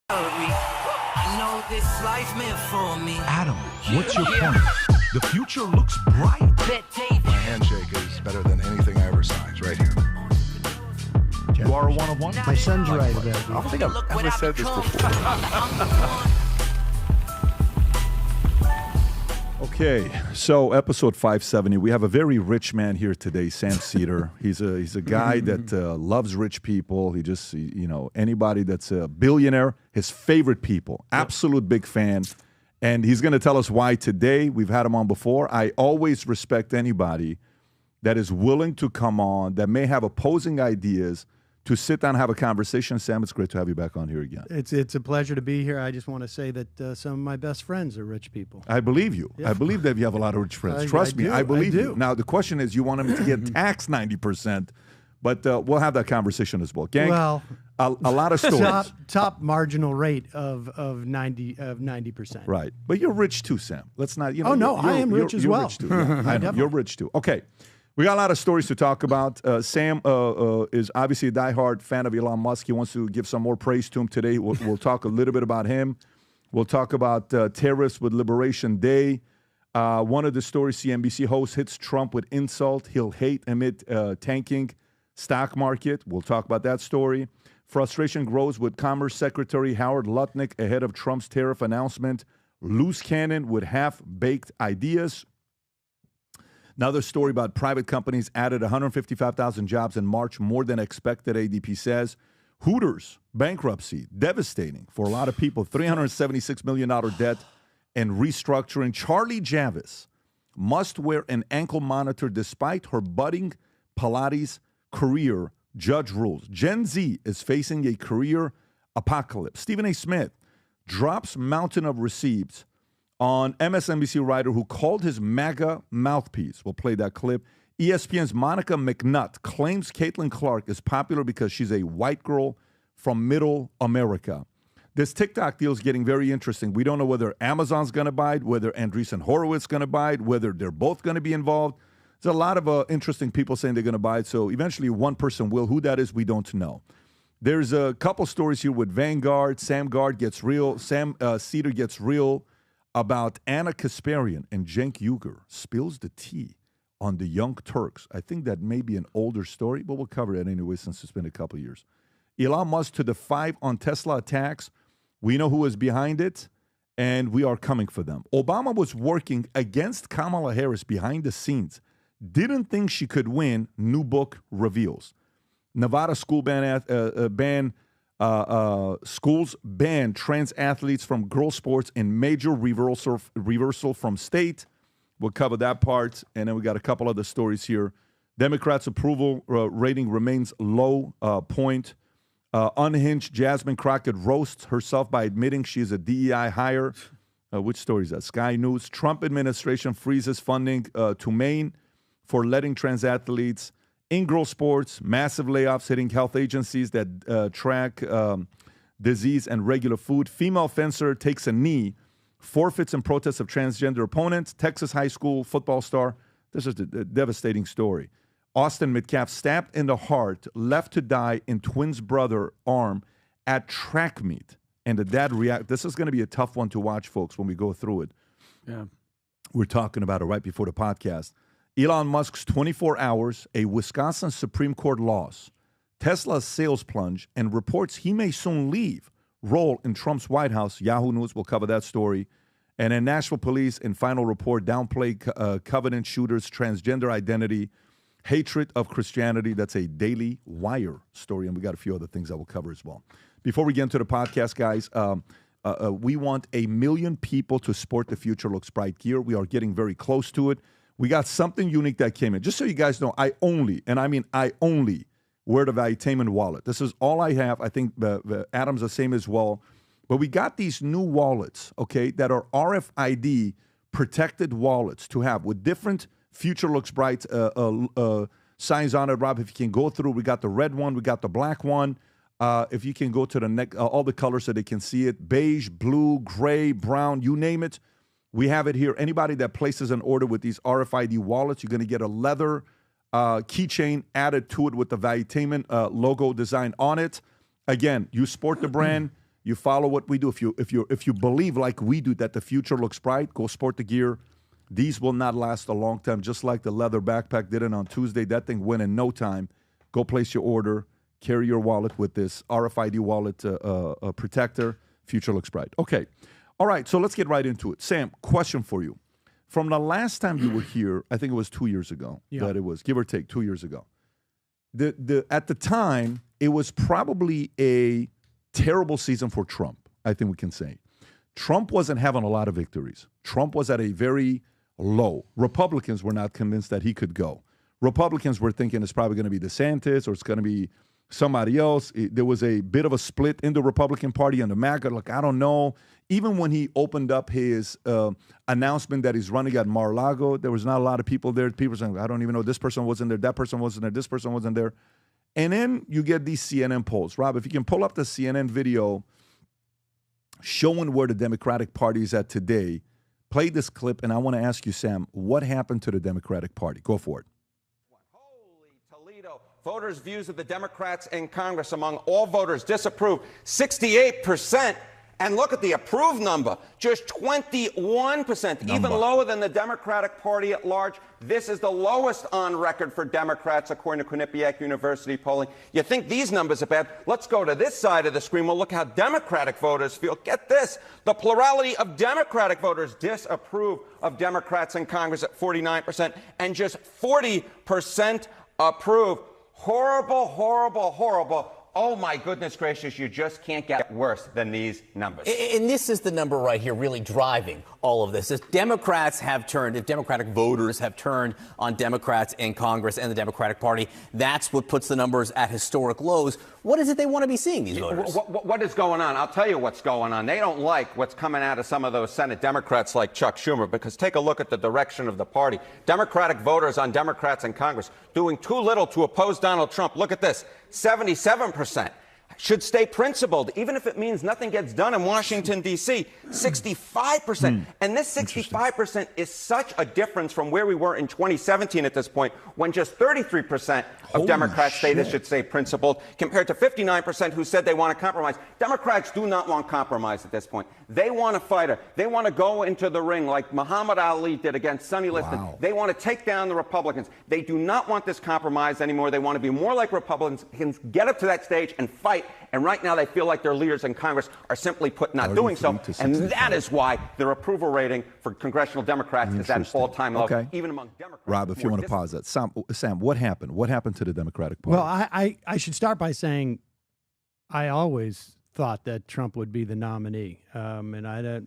I know this life meant for me. Adam, what's your point? The future looks bright. My handshake is better than anything I ever signed. It's right here. You are a one-of-one? My son's right about I it. don't think I've ever said this before. Okay, so episode 570. We have a very rich man here today, Sam Seder. He's a guy that loves rich people. He just, anybody that's a billionaire, his favorite people. Absolute big fan. And he's going to tell us why today. We've had him on before. I always respect anybody that is willing to come on, that may have opposing ideas, to sit down and have a conversation. Sam, it's great to have you back on here again. It's a pleasure to be here. I just want to say that some of my best friends are rich people. I believe you. Yeah. I believe that you have a lot of rich friends. Trust me, I believe you. Now, the question is, you want them to get taxed 90%, but we'll have that conversation as well. Gang, Well, a lot of stories. top marginal rate of 90%. Right. But you're rich too, Sam. Let's not, Oh, no, I am rich as you're well. Rich too. Yeah, I know. You're rich too. Okay. We got a lot of stories to talk about. Sam is obviously a diehard fan of Elon Musk. He wants to give some more praise to him today. We'll talk a little bit about him. We'll talk about tariffs with Liberation Day. One of the stories, CNBC host hits Trump with insult. He'll hate amid tanking stock market. We'll talk about that story. Frustration grows with Commerce Secretary Howard Lutnick ahead of Trump's tariff announcement. Loose cannon with half-baked ideas. Another story about private companies added 155,000 jobs in March, more than expected, ADP says. Hooters, bankruptcy, devastating for a lot of people. $376 million debt and restructuring. Charlie Jarvis must wear an ankle monitor despite her budding Pilates career, judge rules. Gen Z is facing a career apocalypse. Stephen A. Smith drops mountain of receipts on MSNBC writer who called his MAGA mouthpiece. We'll play that clip. ESPN's Monica McNutt claims Caitlin Clark is popular because she's a white girl from middle America. This TikTok deal is getting very interesting. We don't know whether Amazon's going to buy it, whether Andreessen Horowitz is going to buy it, whether they're both going to be involved. There's a lot of interesting people saying they're going to buy it, so eventually one person will. Who that is, we don't know. There's a couple stories here with Vanguard. Sam Seder gets real about Anna Kasparian, and Cenk Uygur spills the tea on the Young Turks. I think that may be an older story, but we'll cover it anyway since it's been a couple of years. Elon Musk to the 5 on Tesla attacks. We know who is behind it, and we are coming for them. Obama was working against Kamala Harris behind the scenes. Didn't think she could win, new book reveals. Nevada school schools ban trans athletes from girls' sports in major reversal from state. We'll cover that part. And then we got a couple other stories here. Democrats' approval rating remains low point. Unhinged Jasmine Crockett roasts herself by admitting she is a DEI hire. Which story is that? Sky News. Trump administration freezes funding to Maine for letting trans athletes in girls' sports. Massive layoffs hitting health agencies that track disease and regular food. Female fencer takes a knee, forfeits in protest of transgender opponents. Texas high school football star. This is a devastating story. Austin Metcalf stabbed in the heart, left to die in twin's brother arm at track meet. And the dad react. This is going to be a tough one to watch, folks, when we go through it. Yeah. We're talking about it right before the podcast. Elon Musk's 24 hours, a Wisconsin Supreme Court loss, Tesla's sales plunge, and reports he may soon leave role in Trump's White House. Yahoo News will cover that story. And then Nashville police, in final report, downplay Covenant shooters' transgender identity, hatred of Christianity. That's a Daily Wire story. And we got a few other things that we'll cover as well. Before we get into the podcast, guys, we want 1 million people to sport the Future Looks Bright gear. We are getting very close to it. We got something unique that came in. Just so you guys know, I only wear the Valuetainment wallet. This is all I have. I think Adam's the same as well. But we got these new wallets, okay, that are RFID protected wallets to have with different Future Looks Bright signs on it. Rob, if you can go through, we got the red one, we got the black one. If you can go to the neck, all the colors so they can see it, beige, blue, gray, brown, you name it. We have it here. Anybody that places an order with these RFID wallets, you're going to get a leather keychain added to it with the Valuetainment logo design on it. Again, you sport the brand, You follow what we do. If you believe like we do that the future looks bright, go sport the gear. These will not last a long time. Just like the leather backpack didn't on Tuesday, that thing went in no time. Go place your order. Carry your wallet with this RFID wallet protector. Future looks bright. Okay. All right. So let's get right into it. Sam, question for you. From the last time you were here, I think it was 2 years ago. Yeah. That it was, give or take, 2 years ago. At the time, it was probably a terrible season for Trump, I think we can say. Trump wasn't having a lot of victories. Trump was at a very low. Republicans were not convinced that he could go. Republicans were thinking it's probably going to be DeSantis or it's going to be somebody else. There was a bit of a split in the Republican Party and the MAGA. Like, I don't know. Even when he opened up his announcement that he's running at Mar-a-Lago, there was not a lot of people there. People saying, I don't even know, this person wasn't there, that person wasn't there, this person wasn't there. And then you get these CNN polls. Rob, if you can pull up the CNN video showing where the Democratic Party is at today, play this clip, and I want to ask you, Sam, what happened to the Democratic Party? Go for it. Holy Toledo. Voters' views of the Democrats in Congress among all voters disapprove, 68%. And look at the approved number, just 21%, even lower than the Democratic Party at large. This is the lowest on record for Democrats, according to Quinnipiac University polling. You think these numbers are bad? Let's go to this side of the screen. We'll look how Democratic voters feel. Get this. The plurality of Democratic voters disapprove of Democrats in Congress at 49%, and just 40% approve. Horrible, horrible, horrible. Oh, my goodness gracious, you just can't get worse than these numbers. And this is the number right here really driving all of this. If Democrats have turned, if Democratic voters have turned on Democrats in Congress and the Democratic Party, that's what puts the numbers at historic lows. What is it they want to be seeing, these voters? What is going on? I'll tell you what's going on. They don't like what's coming out of some of those Senate Democrats like Chuck Schumer, because take a look at the direction of the party. Democratic voters on Democrats in Congress doing too little to oppose Donald Trump. Look at this, 77%. Should stay principled, even if it means nothing gets done in Washington, D.C., 65%. And this 65% is such a difference from where we were in 2017 at this point, when just 33% of Democrats say this should stay principled, compared to 59% who said they want to compromise. Democrats do not want compromise at this point. They want a fighter. They want to go into the ring like Muhammad Ali did against Sonny Liston. Wow. They want to take down the Republicans. They do not want this compromise anymore. They want to be more like Republicans, get up to that stage and fight. And right now they feel like their leaders in Congress are simply not doing so. And that is why their approval rating for congressional Democrats is at an all-time low, even among Democrats. Rob, if you want to pause that. Sam, what happened? What happened to the Democratic Party? Well, I should start by saying I always thought that Trump would be the nominee. And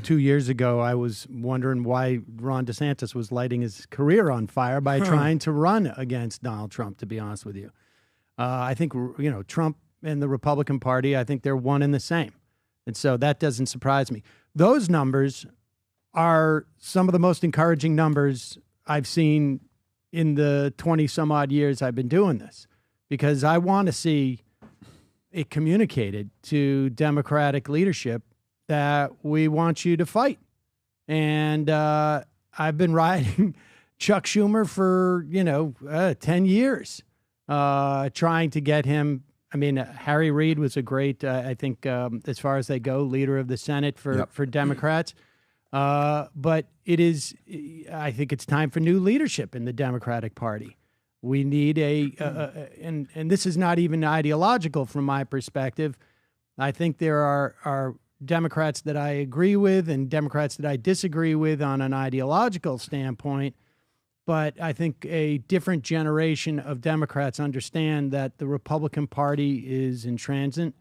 2 years ago, I was wondering why Ron DeSantis was lighting his career on fire by trying to run against Donald Trump, to be honest with you. I think, Trump and the Republican Party, I think they're one and the same. And so that doesn't surprise me. Those numbers are some of the most encouraging numbers I've seen in the 20-some-odd years I've been doing this, because I want to see it communicated to Democratic leadership that we want you to fight. And I've been riding Chuck Schumer for, 10 years, trying to get him. I mean, Harry Reid was a great, I think, as far as they go, leader of the Senate for Democrats. But I think it's time for new leadership in the Democratic Party. We need and this is not even ideological from my perspective. I think there are Democrats that I agree with and Democrats that I disagree with on an ideological standpoint. But I think a different generation of Democrats understand that the Republican Party is intransigent.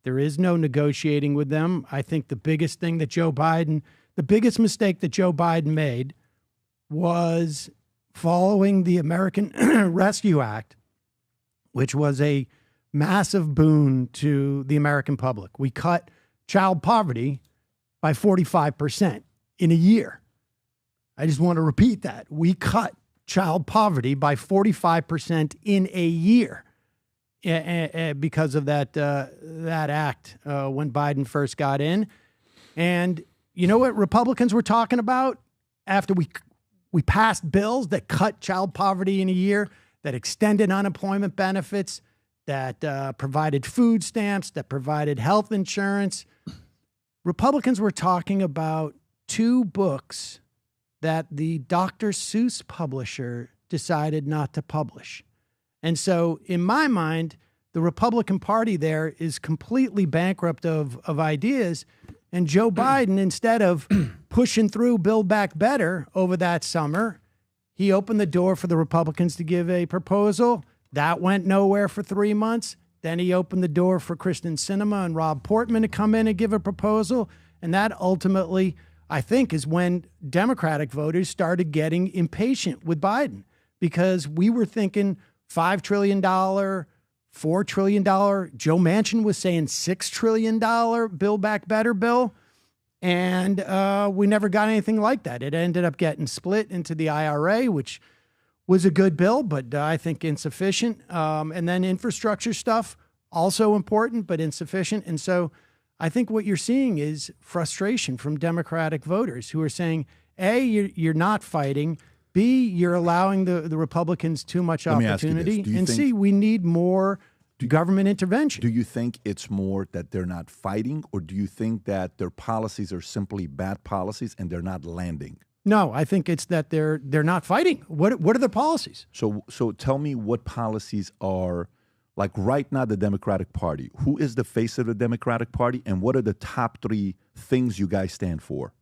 There is no negotiating with them. I think the biggest mistake that Joe Biden made was following the American Rescue Act, which was a massive boon to the American public. We cut child poverty by 45% in a year. I just want to repeat that. We cut child poverty by 45% in a year because of that act when Biden first got in. And you know what Republicans were talking about after we passed bills that cut child poverty in a year, that extended unemployment benefits, that provided food stamps, that provided health insurance. Republicans were talking about 2 books that the Dr. Seuss publisher decided not to publish. And so in my mind, the Republican Party there is completely bankrupt of ideas. And Joe Biden, instead of pushing through Build Back Better over that summer, he opened the door for the Republicans to give a proposal. That went nowhere for 3 months. Then he opened the door for Kristen Sinema and Rob Portman to come in and give a proposal. And that ultimately, I think, is when Democratic voters started getting impatient with Biden, because we were thinking $5 trillion, $4 trillion. Joe Manchin was saying $6 trillion Build Back Better bill. And we never got anything like that. It ended up getting split into the IRA, which was a good bill, but I think insufficient. And then infrastructure stuff, also important, but insufficient. And so I think what you're seeing is frustration from Democratic voters who are saying, A, you're not fighting. B, you're allowing the Republicans too much opportunity. And C, we need more government intervention. Do you think it's more that they're not fighting, or do you think that their policies are simply bad policies and they're not landing? No, I think it's that they're not fighting. What are the policies? So tell me what policies are, like right now, the Democratic Party. Who is the face of the Democratic Party, and what are the top 3 things you guys stand for?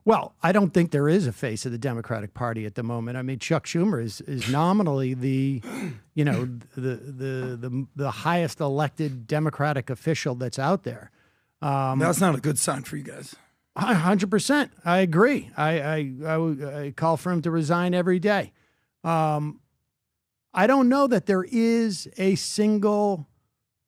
Well, I don't think there is a face of the Democratic Party at the moment. I mean, Chuck Schumer is nominally the highest elected Democratic official that's out there. That's not a good sign for you guys. 100%. I agree. I call for him to resign every day. I don't know that there is a single.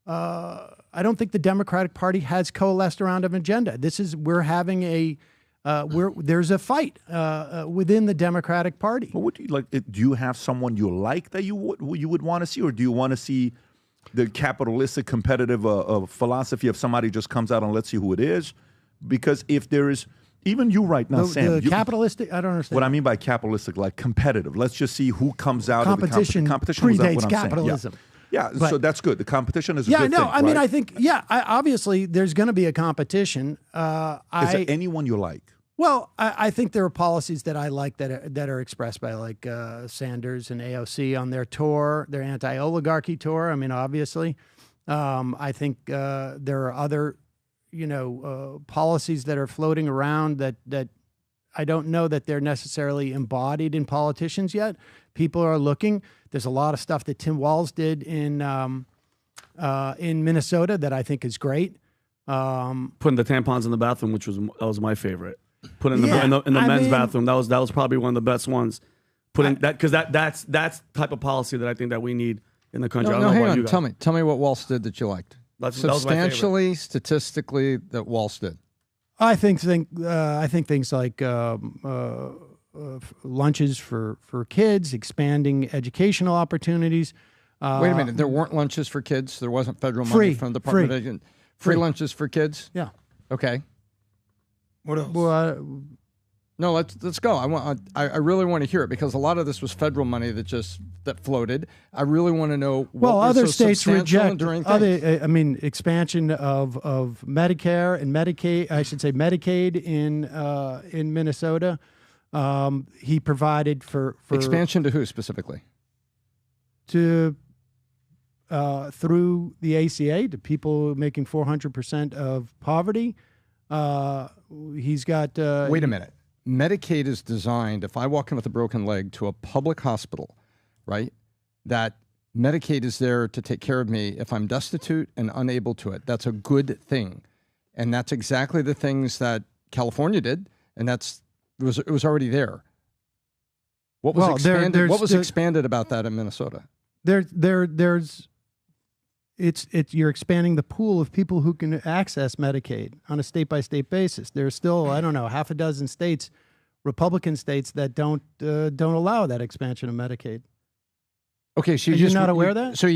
I don't think the Democratic Party has coalesced around an agenda. We're having a. There's a fight within the Democratic Party. Well, what do you like? Do you have someone you like that you would want to see, or do you want to see the capitalistic competitive philosophy of somebody just comes out and let's see who it is? Because if there is, even you right now, Sam, capitalistic. I don't understand what I mean by capitalistic, like competitive. Let's just see who comes out competition. Of the competition Predates what I'm capitalism. Saying. Yeah, But, so that's good. The competition is a yeah, good no, thing, I mean, right? I think, obviously there's going to be a competition. Is there anyone you like? Well, I think there are policies that I like that are expressed by like Sanders and AOC on their tour, their anti-oligarchy tour. I mean, obviously, I think there are other, policies that are floating around that I don't know that they're necessarily embodied in politicians yet. People are looking. There's a lot of stuff that Tim Walz did in Minnesota that I think is great. Putting the tampons in the bathroom, that was my favorite. Putting in the men's bathroom, that was probably one of the best ones. Putting that, because that's type of policy that I think that we need in the country. No, hang on. Tell me what Walz did that you liked. Substantially, statistically, that Walz did. I think things like lunches for kids, expanding educational opportunities. Wait a minute, there weren't lunches for kids. There wasn't federal money from the Department of Education. Free lunches for kids. Yeah. Okay. What else? Well, no, let's go. I really want to hear it, because a lot of this was federal money that floated. I really want to know. Other states reject expansion of Medicare and Medicaid. I should say Medicaid in Minnesota. He provided for expansion to who specifically? To through the ACA to people making 400% of poverty. He's got. Wait a minute. Medicaid is designed, if I walk in with a broken leg to a public hospital, right, that Medicaid is there to take care of me if I'm destitute and unable to it. That's a good thing. And that's exactly the things that California did, and it was already there. What was expanded? What was expanded about that in Minnesota? You're expanding the pool of people who can access Medicaid on a state-by-state basis. There's still, I don't know, half a dozen states, Republican states, that don't allow that expansion of Medicaid. Okay, so you're not aware of that? So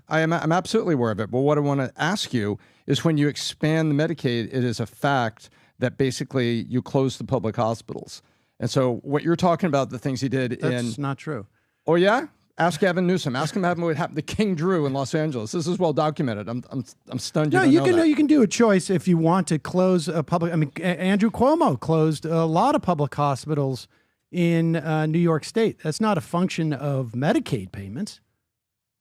I'm absolutely aware of it. But what I want to ask you is, when you expand the Medicaid, it is a fact that basically you close the public hospitals. And so what you're talking about, the things he did That's not true. Oh, yeah? Ask Gavin Newsom. Ask him what happened to King Drew in Los Angeles. This is well documented. I'm stunned. You can do a choice if you want to close a public. I mean, Andrew Cuomo closed a lot of public hospitals in New York State. That's not a function of Medicaid payments.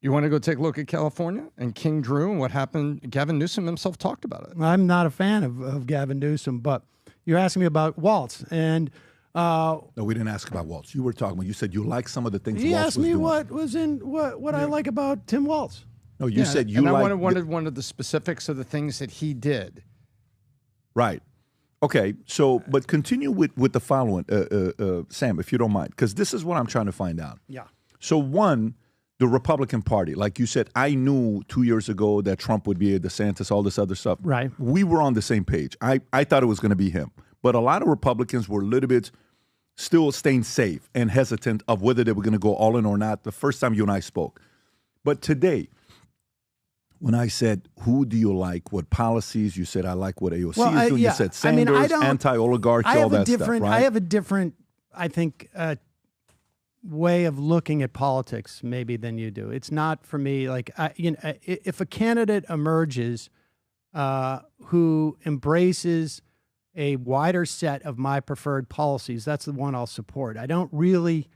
You want to go take a look at California and King Drew and what happened? Gavin Newsom himself talked about it. I'm not a fan of Gavin Newsom, but you're asking me about Waltz. And no, we didn't ask about Waltz. You were talking about, you said you like some of the things he Waltz asked was me doing. what I like about Tim Waltz. No, you said you and like. I wanted one of the specifics of the things that he did. Right. Okay. So, but continue with the following, Sam, if you don't mind, because this is what I'm trying to find out. Yeah. So, one, the Republican Party, like you said, I knew 2 years ago that Trump would be a DeSantis, all this other stuff. Right. We were on the same page. I thought it was going to be him. But a lot of Republicans were a little bit still staying safe and hesitant of whether they were going to go all in or not the first time you and I spoke. But today, when I said, who do you like, what policies, you said, I like what AOC is doing. You said Sanders, anti-oligarchy, all that stuff, right? I have a different, I think, way of looking at politics maybe than you do. It's not for me, like, if a candidate emerges who embraces a wider set of my preferred policies, that's the one I'll support. I don't really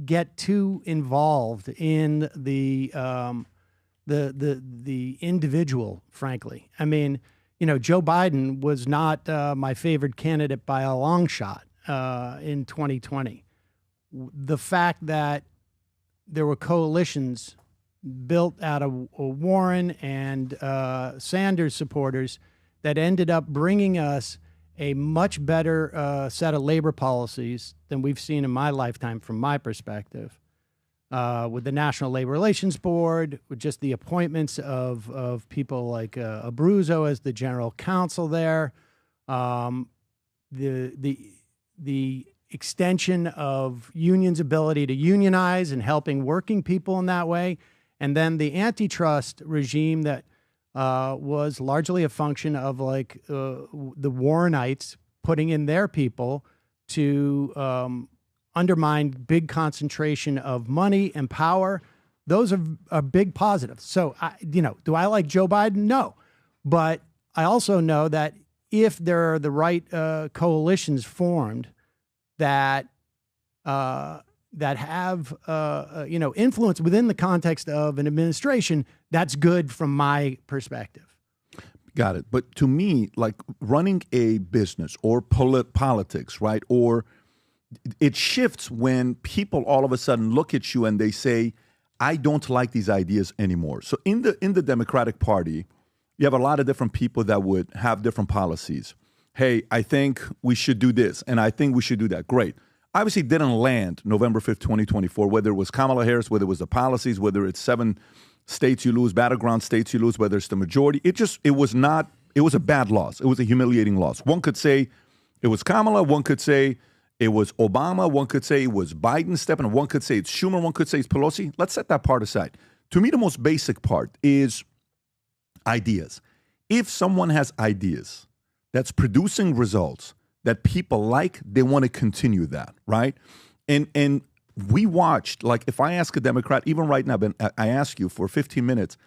get too involved in the individual, frankly. I mean, Joe Biden was not my favorite candidate by a long shot in 2020. The fact that there were coalitions built out of Warren and Sanders supporters that ended up bringing us a much better set of labor policies than we've seen in my lifetime from my perspective, with the National Labor Relations Board, with just the appointments of people like Abruzzo as the general counsel there, the extension of unions' ability to unionize and helping working people in that way, and then the antitrust regime that was largely a function of the Warrenites putting in their people to undermine big concentration of money and power. Those are big positives. So, do I like Joe Biden? No. But I also know that if there are the right coalitions formed that have influence within the context of an administration, that's good from my perspective. Got it. But to me, like running a business or politics, right? Or it shifts when people all of a sudden look at you and they say, I don't like these ideas anymore. So in the Democratic Party, you have a lot of different people that would have different policies. Hey, I think we should do this, and I think we should do that. Great. Obviously didn't land November 5th, 2024, whether it was Kamala Harris, whether it was the policies, whether it's 7 states you lose, battleground states you lose, whether it's the majority. It was a bad loss. It was a humiliating loss. One could say it was Kamala. One could say it was Obama. One could say it was Biden stepping. One could say it's Schumer. One could say it's Pelosi. Let's set that part aside. To me, the most basic part is ideas. If someone has ideas that's producing results that people like, they want to continue that, right? And we watched, like if I ask a Democrat, even right now, Ben, I ask you for 15 minutes,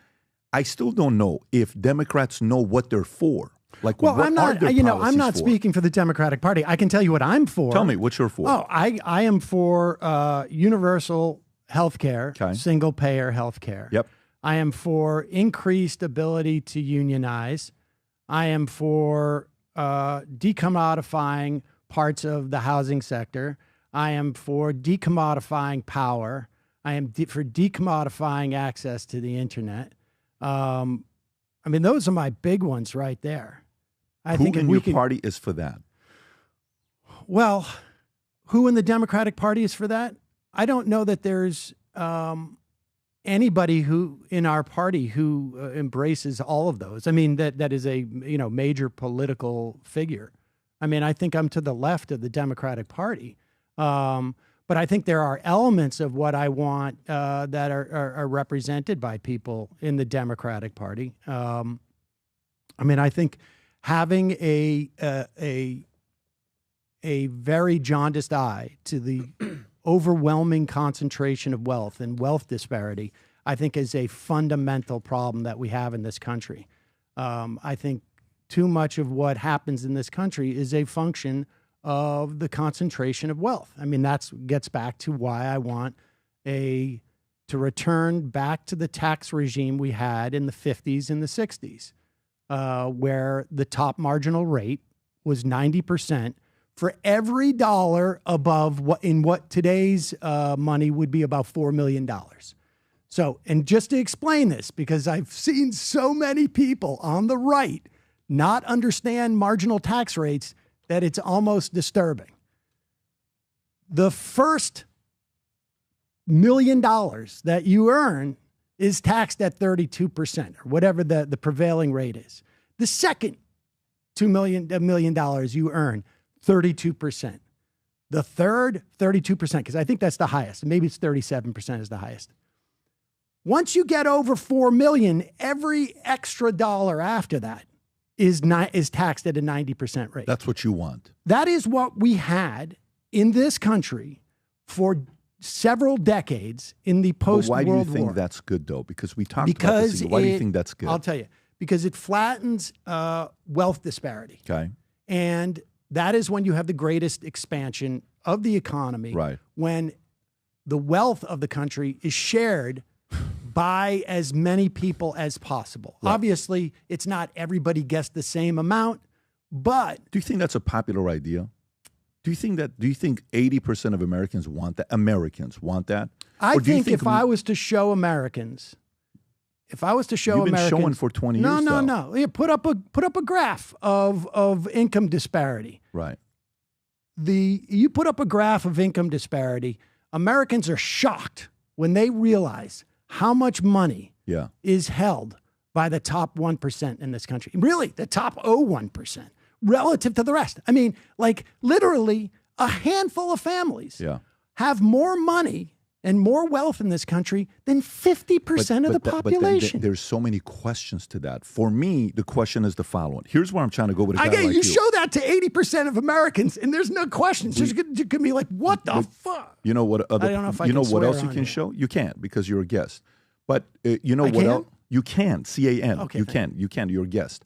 I still don't know if Democrats know what they're for. Like, well, what I'm not, are their I'm not for? speaking for the Democratic Party. I can tell you what I'm for. Tell me what you're for. Oh, I am for universal health care, single payer health care. Yep. I am for increased ability to unionize. I am for decommodifying parts of the housing sector. I am for decommodifying power. I am for decommodifying access to the internet. I mean, those are my big ones right there. Who in your party is for that? Well, who in the Democratic Party is for that? I don't know that there's anybody who in our party who embraces all of those. I mean, that is a major political figure. I mean, I think I'm to the left of the Democratic Party, but I think there are elements of what I want that are represented by people in the Democratic Party. I mean, I think having a very jaundiced eye to the overwhelming concentration of wealth and wealth disparity, I think is a fundamental problem that we have in this country. I think too much of what happens in this country is a function of the concentration of wealth. I mean, that gets back to why I want to return back to the tax regime we had in the 50s and the 60s, where the top marginal rate was 90% for every dollar above what today's money would be about $4 million. So, and just to explain this, because I've seen so many people on the right not understand marginal tax rates that it's almost disturbing. The first $1 million that you earn is taxed at 32%, or whatever the prevailing rate is. The second $1 million you earn, 32%. The third, 32%, because I think that's the highest. Maybe it's 37% is the highest. Once you get over $4 million, every extra dollar after that is taxed at a 90% rate. That's what you want. That is what we had in this country for several decades in the post-World War. Why do you think that's good, though? Because we talked about this. Why do you think that's good? I'll tell you. Because it flattens wealth disparity. Okay. And that is when you have the greatest expansion of the economy. Right. When the wealth of the country is shared by as many people as possible. Right. Obviously, it's not everybody gets the same amount, but... Do you think that's a popular idea? Do you think 80% of Americans want that? Americans want that? I think if I was to show Americans... You've been showing for 20 years. No. Yeah, put up a graph of income disparity. Right. You put up a graph of income disparity, Americans are shocked when they realize how much money is held by the top 1% in this country. Really, the top 0.1% relative to the rest. I mean, like literally a handful of families have more money and more wealth in this country than 50% of the population. But there's so many questions to that. For me, the question is the following. Here's where I'm trying to go with a guy like you. You show that to 80% of Americans, and there's no questions. There's going to be like, what the fuck? You know what? I don't know if I you know can what swear else you on can it. show? You can't because you're a guest. But you know what else? You can. CAN. Okay, you can. You can. You're a guest.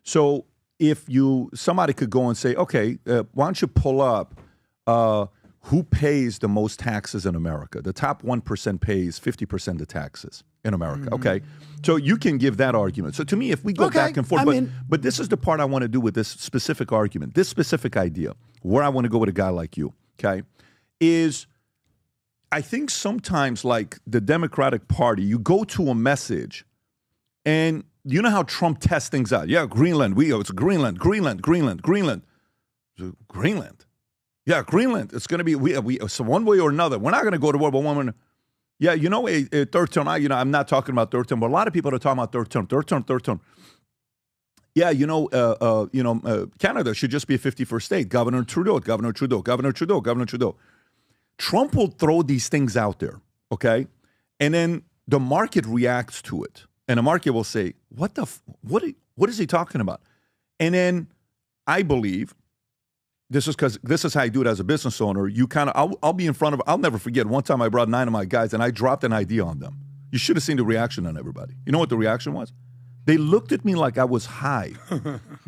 So if somebody could go and say, okay, why don't you pull up who pays the most taxes in America? The top 1% pays 50% of taxes in America. Mm-hmm. Okay. So you can give that argument. So to me, if we go back and forth, but this is the part I want to do with this specific argument, this specific idea, where I want to go with a guy like you, okay, is I think sometimes like the Democratic Party, you go to a message and you know how Trump tests things out. Yeah, Greenland. It's Greenland. Yeah, Greenland. It's going to be so one way or another. We're not going to go to war, but one. Yeah, you know, a third term. I'm not talking about third term, but a lot of people are talking about third term. Yeah, Canada should just be a 51st state. Governor Trudeau. Trump will throw these things out there, okay, and then the market reacts to it, and the market will say, "What is he talking about?" And then I believe. This is how I do it as a business owner. I'll be in front of. I'll never forget. One time I brought 9 of my guys and I dropped an idea on them. You should have seen the reaction on everybody. You know what the reaction was? They looked at me like I was high.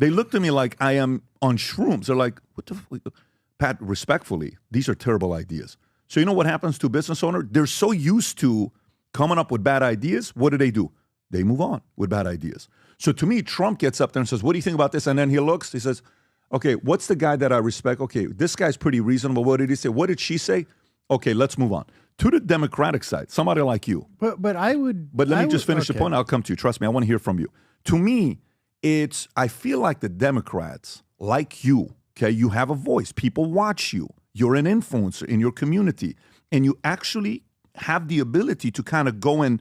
They looked at me like I am on shrooms. They're like, "What the?" Pat, respectfully, these are terrible ideas. So you know what happens to a business owner? They're so used to coming up with bad ideas. What do? They move on with bad ideas. So to me, Trump gets up there and says, "What do you think about this?" And then he looks. He says, okay, what's the guy that I respect? Okay, this guy's pretty reasonable. What did he say? What did she say? Okay, let's move on. To the Democratic side, somebody like you. But let me just finish the point. I'll come to you. Trust me, I want to hear from you. To me, I feel like the Democrats, like you, okay, you have a voice. People watch you. You're an influencer in your community. And you actually have the ability to kind of go and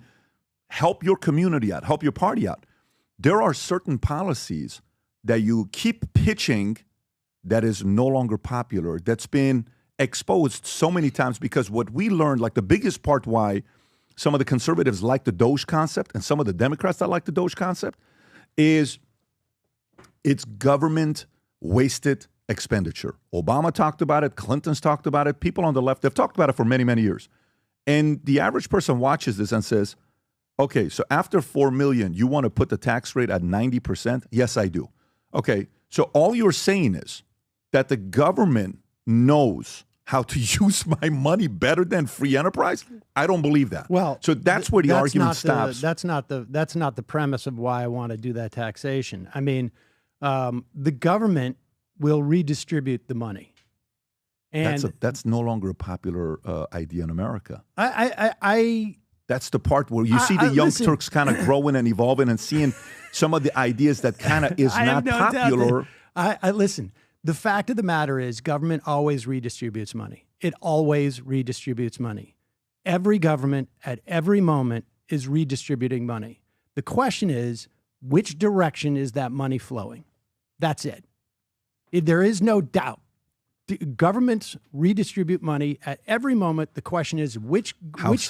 help your community out, help your party out. There are certain policies that you keep pitching that is no longer popular, that's been exposed so many times, because what we learned, like the biggest part why some of the conservatives like the Doge concept and some of the Democrats that like the Doge concept is it's government wasted expenditure. Obama talked about it. Clinton's talked about it. People on the left, they've talked about it for many, many years. And the average person watches this and says, okay, so after $4 million, you want to put the tax rate at 90%? Yes, I do. Okay, so all you're saying is that the government knows how to use my money better than free enterprise? I don't believe that. Well, so that's where the argument stops. That's not the premise of why I want to do that taxation. I mean, the government will redistribute the money, and that's no longer a popular idea in America. I That's the part where you see the young listen, Turks kind of growing and evolving and seeing some of the ideas that kind of is not popular. I listen. The fact of the matter is government always redistributes money. It always redistributes money. Every government at every moment is redistributing money. The question is, which direction is that money flowing? That's it. There is no doubt. Governments redistribute money at every moment. The question is, which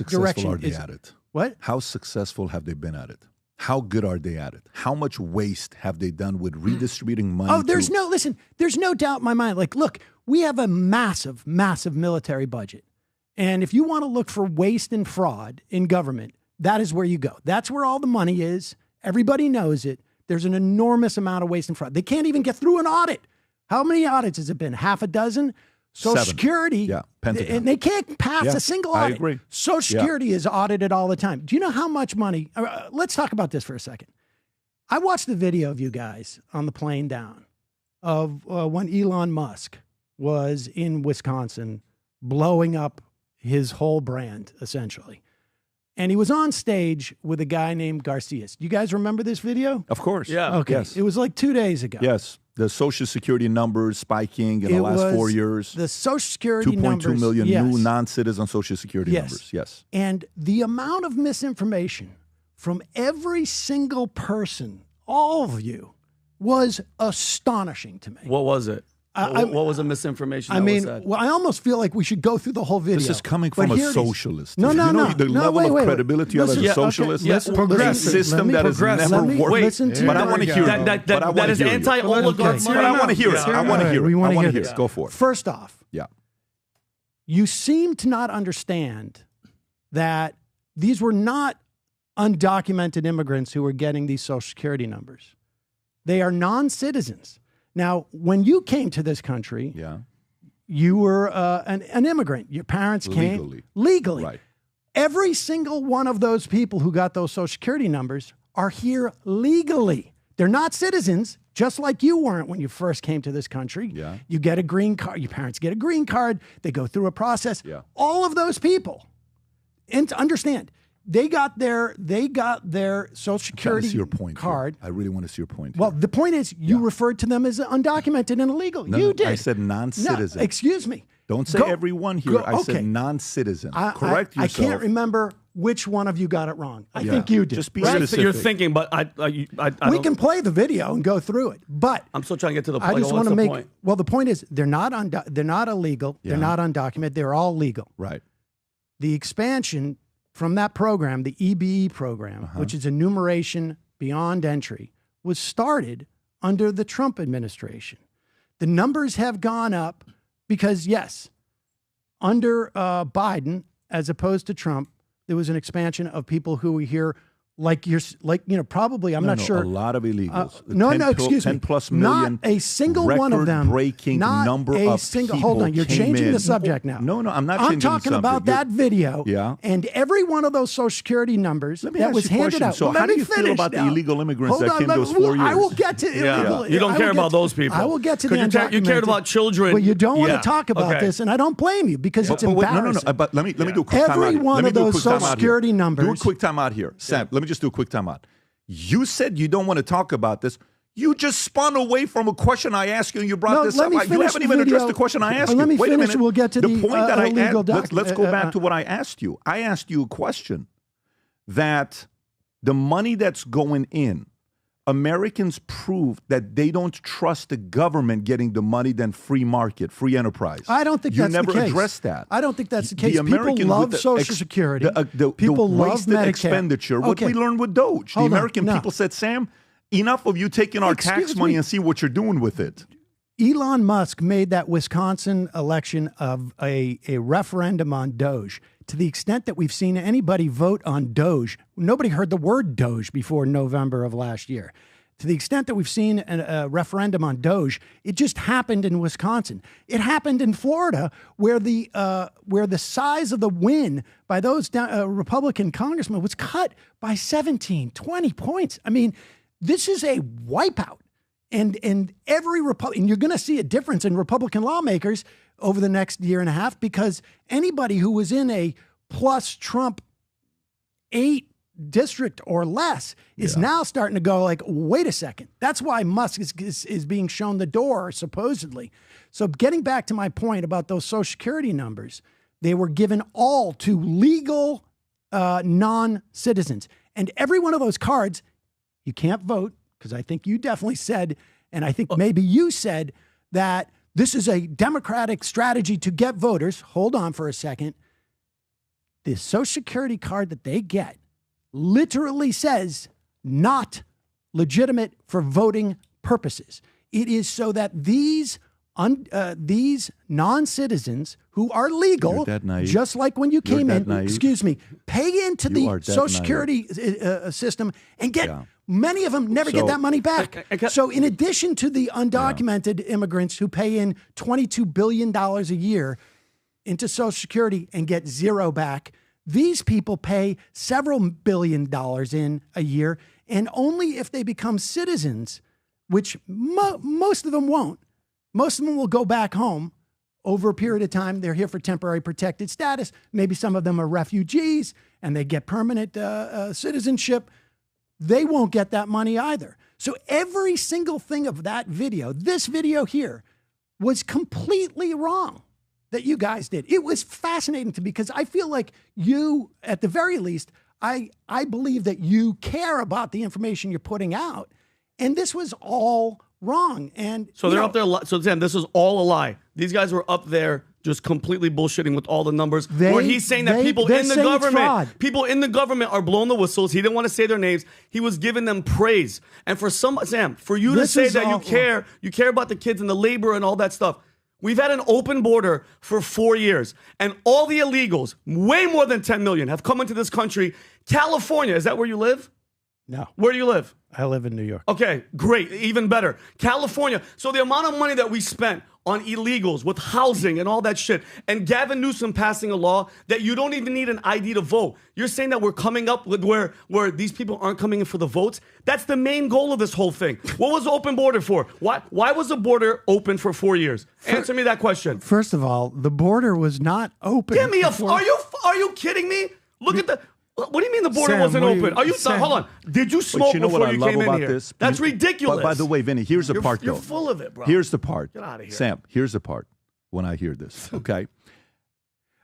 direction are they is at it? What? How successful have they been at it? How good are they at it? How much waste have they done with redistributing money? Oh, there's no doubt in my mind. Like, look, we have a massive, massive military budget. And if you want to look for waste and fraud in government, that is where you go. That's where all the money is. Everybody knows it. There's an enormous amount of waste and fraud. They can't even get through an audit. How many audits has it been? Half a dozen? Social 7. Security, Yeah, Pentagon. and they can't pass a single audit. I agree. Social Security is audited all the time. Do you know how much money? Let's talk about this for a second. I watched the video of you guys on the plane down of when Elon Musk was in Wisconsin blowing up his whole brand, essentially. And he was on stage with a guy named Garcias. Do you guys remember this video? Of course. Yeah. Okay. Yes. It was like 2 days ago. Yes. The Social Security numbers spiking in the last 4 years. The Social Security numbers. 2.2 million yes. new non-citizen Social Security numbers. Yes. And the amount of misinformation from every single person, all of you, was astonishing to me. What was it? What was the misinformation? I that mean, was said? well, I almost feel like we should go through the whole video. This is coming from a socialist. No, you know the level of credibility you have as a socialist. Listen, a system that has never worked. But I want to hear it. That is anti-oligarch. But I want to hear it. I want to hear it. I want to hear it. Go for it. First off, yeah, you seem to not understand that these were not undocumented immigrants who were getting these Social Security numbers. They are non-citizens. Now, when you came to this country, you were an immigrant. Your parents came legally. Right. Every single one of those people who got those Social Security numbers are here legally. They're not citizens, just like you weren't when you first came to this country. Yeah. You get a green card. Your parents get a green card. They go through a process. Yeah. All of those people, and to understand, they got their Social Security card. I really want to see your point. Well, the point is, you referred to them as undocumented and illegal. You did. I said non-citizen. No, excuse me. Don't say everyone here. I said non-citizen. Correct yourself. I can't remember which one of you got it wrong. I think you did. Just be right? specific. You're thinking, but we can play the video and go through it. But I'm still trying to get to the point. I just want to make. Point? Well, the point is, they're not illegal. Yeah. They're not undocumented. They're all legal. Right. The expansion from that program, the EBE program, which is enumeration beyond entry, was started under the Trump administration. The numbers have gone up because, yes, under Biden, as opposed to Trump, there was an expansion of people who were here probably, I'm not sure. A lot of illegals. Excuse me. 10 plus million. Not a single one of them. Breaking number of people. Hold on, you're changing the subject now. No, I'm not changing the subject. I'm talking about that video. Yeah. And every one of those Social Security numbers that was handed out. So how do you feel about the illegal immigrants that came those 4 years? I will get to illegal. You don't care about those people. I will get to the undocumented. You cared about children. But you don't want to talk about this, and I don't blame you because it's embarrassing. No. But let me do a quick time out. Every one of those Social Security numbers. Do a quick time out here. Sam, let me just do a quick time out. You said you don't want to talk about this. You just spun away from a question I asked you, and you brought this up. You haven't even addressed the question I asked you. Let me Wait finish. a minute. We'll get to the point that I illegal asked. Let's go back to what I asked you. I asked you a question that the money that's going in, Americans prove that they don't trust the government getting the money than free market, free enterprise. I don't think that's the case. You never addressed that. I don't think that's the case. People love Social Security. People love wasted Medicare. expenditure. What we learned with Doge. The American people said, Sam, enough of you taking our tax money and see what you're doing with it. Elon Musk made that Wisconsin election of a referendum on Doge. To the extent that we've seen anybody vote on Doge, nobody heard the word Doge before November of last year. To the extent that we've seen a referendum on Doge, it just happened in Wisconsin. It happened in Florida, where the size of the win by those Republican congressmen was cut by 17, 20 points. I mean, this is a wipeout. And every Republican, you're going to see a difference in Republican lawmakers over the next year and a half, because anybody who was in a plus Trump 8 district or less is now starting to go like, wait a second. That's why Musk is being shown the door, supposedly. So getting back to my point about those Social Security numbers, they were given all to legal non-citizens. And every one of those cards, you can't vote, because I think you definitely said, and I think maybe you said, that this is a Democratic strategy to get voters. Hold on for a second. The Social Security card that they get literally says not legitimate for voting purposes. It is so that these non-citizens who are legal, just like when you came in, pay into the Social Security system and get, many of them never get that money back. So in addition to the undocumented immigrants who pay in $22 billion a year into Social Security and get zero back, these people pay several $billion in a year, and only if they become citizens, which most of them won't. Most of them will go back home over a period of time. They're here for temporary protected status. Maybe some of them are refugees and they get permanent citizenship. They won't get that money either. So every single thing of that video, this video here, was completely wrong that you guys did. It was fascinating to me because I feel like you, at the very least, I believe that you care about the information you're putting out. And this was all wrong. And so they're up there. So Sam, this is all a lie. These guys were up there just completely bullshitting with all the numbers. Where he's saying that people in the government are blowing the whistles. He didn't want to say their names. He was giving them praise. And for Sam, for you to say that you care about the kids and the labor and all that stuff. We've had an open border for 4 years, and all the illegals, way more than 10 million, have come into this country. California, is that where you live? No. Where do you live? I live in New York. Okay, great. Even better. California. So the amount of money that we spent on illegals with housing and all that shit, and Gavin Newsom passing a law that you don't even need an ID to vote. You're saying that we're coming up with where these people aren't coming in for the votes? That's the main goal of this whole thing. What was the open border for? Why was the border open for 4 years? Answer me that question. First of all, the border was not open. Give me are you kidding me? Look at the... What do you mean the border wasn't open? Hold on. Did you smoke before you came in here? That's ridiculous. By the way, Vinny, here's the part, though. You're full of it, bro. Here's the part. Get out of here. Sam, here's the part when I hear this, okay?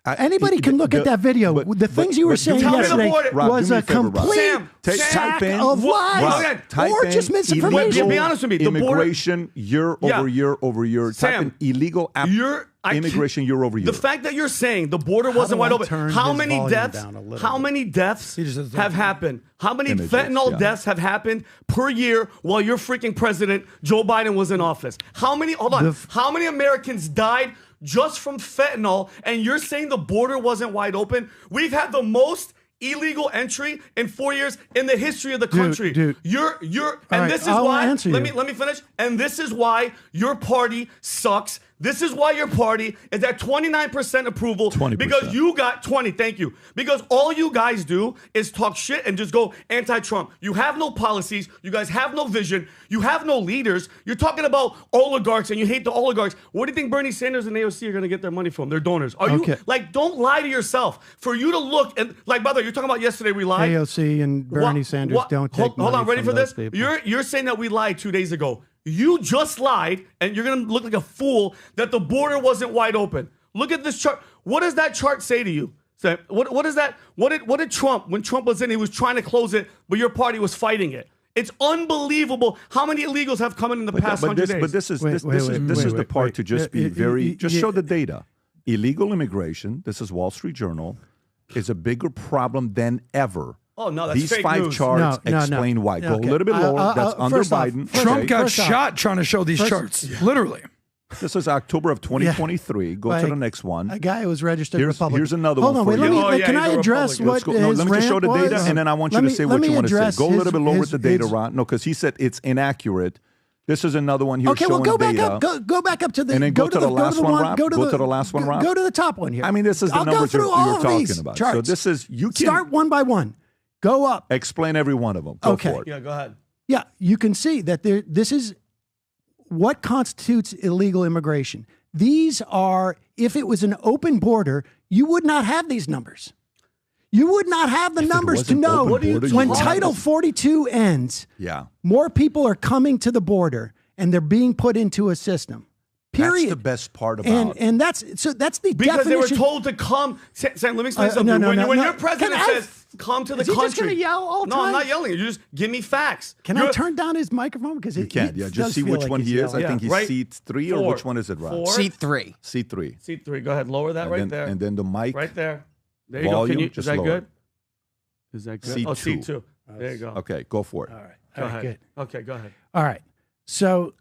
Anybody can look at that video. The things you were saying yesterday was a complete sack of lies or just misinformation. Be honest with me. Immigration year over year over year. Type in illegal immigration year over year. The fact that you're saying the border wasn't wide open. How many deaths have happened? How many fentanyl deaths have happened per year while your freaking president, Joe Biden, was in office? How many Americans died just from fentanyl, and you're saying the border wasn't wide open? We've had the most illegal entry in 4 years in the history of the country. Dude. This is why. Let me finish. And this is why your party sucks. This is why your party is at 29% approval. 20%. Because you got 20. Thank you. Because all you guys do is talk shit and just go anti-Trump. You have no policies. You guys have no vision. You have no leaders. You're talking about oligarchs and you hate the oligarchs. What do you think Bernie Sanders and AOC are going to get their money from? Their donors. Don't lie to yourself. For you to look and by the way, you're talking about yesterday we lied. AOC and Bernie Sanders don't take money. Hold on, ready from for this? People. You're saying that we lied 2 days ago. You just lied, and you're going to look like a fool that the border wasn't wide open. Look at this chart. What does that chart say to you? What is that? What did Trump, when Trump was in, he was trying to close it, but your party was fighting it. It's unbelievable how many illegals have come in the past 100 days. But this is the part to just be very, just show the data. Illegal immigration, this is Wall Street Journal, is a bigger problem than ever. Oh, no, that's These fake five news. charts explain why. Go a little bit lower. That's under Biden. Trump got shot trying to show these charts. Literally. This is October of 2023. Go to the next one. A guy who was registered Republican. Here's another Hold one on, for wait, you. let me, can I address what no, his let me just show the rant data, was? and then I want you to say what you want to say. Go a little bit lower with the data, Ron. No, because he said it's inaccurate. This is another one here okay, well, showing go back data. up. Go back up to the. And then go to the last one, Rob. Go to the last one, Rob. Go to the top one here. I mean, this is the I'll numbers go through you're all of talking these about. charts. So this is you can start one by one. Go up. Explain every one of them. Go Okay. for it. Yeah, go ahead. Yeah, you can see that this is what constitutes illegal immigration. These are, if it was an open border, you would not have these numbers. You would not have the numbers to know when Title 42 ends. Yeah. More people are coming to the border and they're being put into a system. Period. That's the best part about and that's the because definition. they were told to come. Sam, let me explain something. When your president says come to the country, he just going to yell all the time? No, I'm not yelling. You just give me facts. Can I turn down his microphone because you can't? Yeah, just see which one he is. I think he's seat 3 or which one is it, Rob? Seat 3. Seat 3. Seat 3. Go ahead, lower that right there. And then the mic. Right there. There you volume, go. Is that lower. good? Is that good? Seat oh, 2. Seat 2. There you go. Okay, go for it. All right. Go ahead. Good. Okay, go ahead. All right. So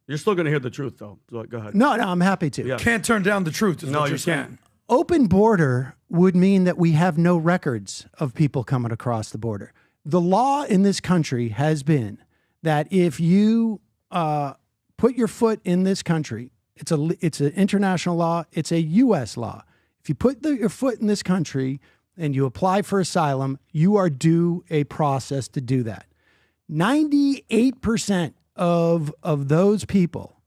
you're still going to hear the truth, though. So go ahead. No, I'm happy to. Yeah. Can't turn down the truth. Is No, what you you're saying. Open border would mean that we have no records of people coming across the border. The law in this country has been that if you put your foot in this country, it's an international law, it's a U.S. law. If you put your foot in this country and you apply for asylum, you are due a process to do that. 98% of those people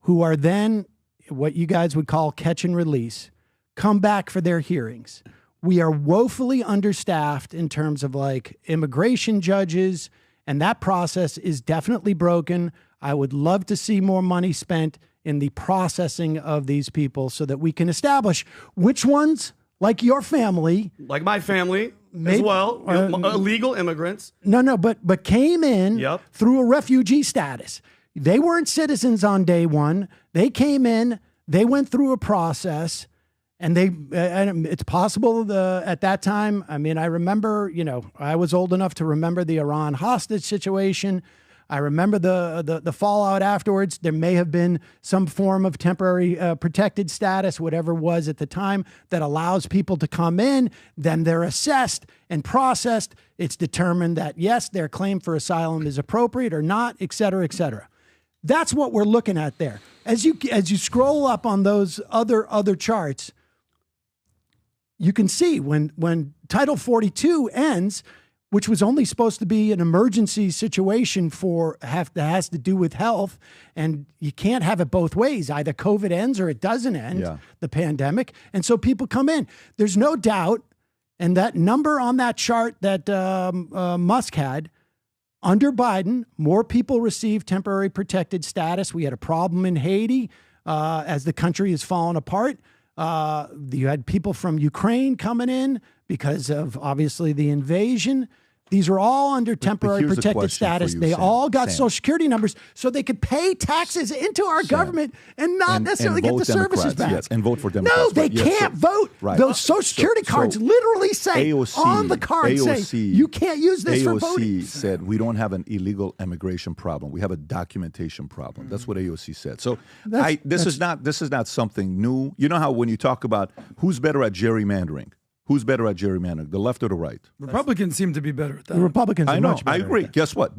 who are then what you guys would call catch and release come back for their hearings. We are woefully understaffed in terms of like immigration judges, and that process is definitely broken. I would love to see more money spent in the processing of these people so that we can establish which ones, like your family, like my family as well, illegal immigrants. No, but came in through a refugee status. They weren't citizens on day one. They came in, they went through a process, and it's possible at that time, I mean, I remember, I was old enough to remember the Iran hostage situation. I remember the fallout afterwards. There may have been some form of temporary protected status, whatever it was at the time, that allows people to come in. Then they're assessed and processed. It's determined that, yes, their claim for asylum is appropriate or not, et cetera, et cetera. That's what we're looking at there. As you scroll up on those other charts, you can see when Title 42 ends, which was only supposed to be an emergency situation that has to do with health, and you can't have it both ways. Either COVID ends or it doesn't end, the pandemic. And so people come in. There's no doubt, and that number on that chart that Musk had, under Biden, more people received temporary protected status. We had a problem in Haiti as the country has fallen apart. You had people from Ukraine coming in because of, obviously, the invasion. These are all under temporary protected status. They all got Social Security numbers so they could pay taxes into our government and not necessarily get the services back. Yes, and vote for Democrats. No, they can't vote. Right. Those Social Security cards literally say on the card, say you can't use this for voting. AOC said we don't have an illegal immigration problem. We have a documentation problem. That's what AOC said. So this is not something new. You know how when you talk about who's better at gerrymandering, who's better at gerrymandering, the left or the right? Republicans seem to be better at that. The Republicans are much better. I agree. Guess what?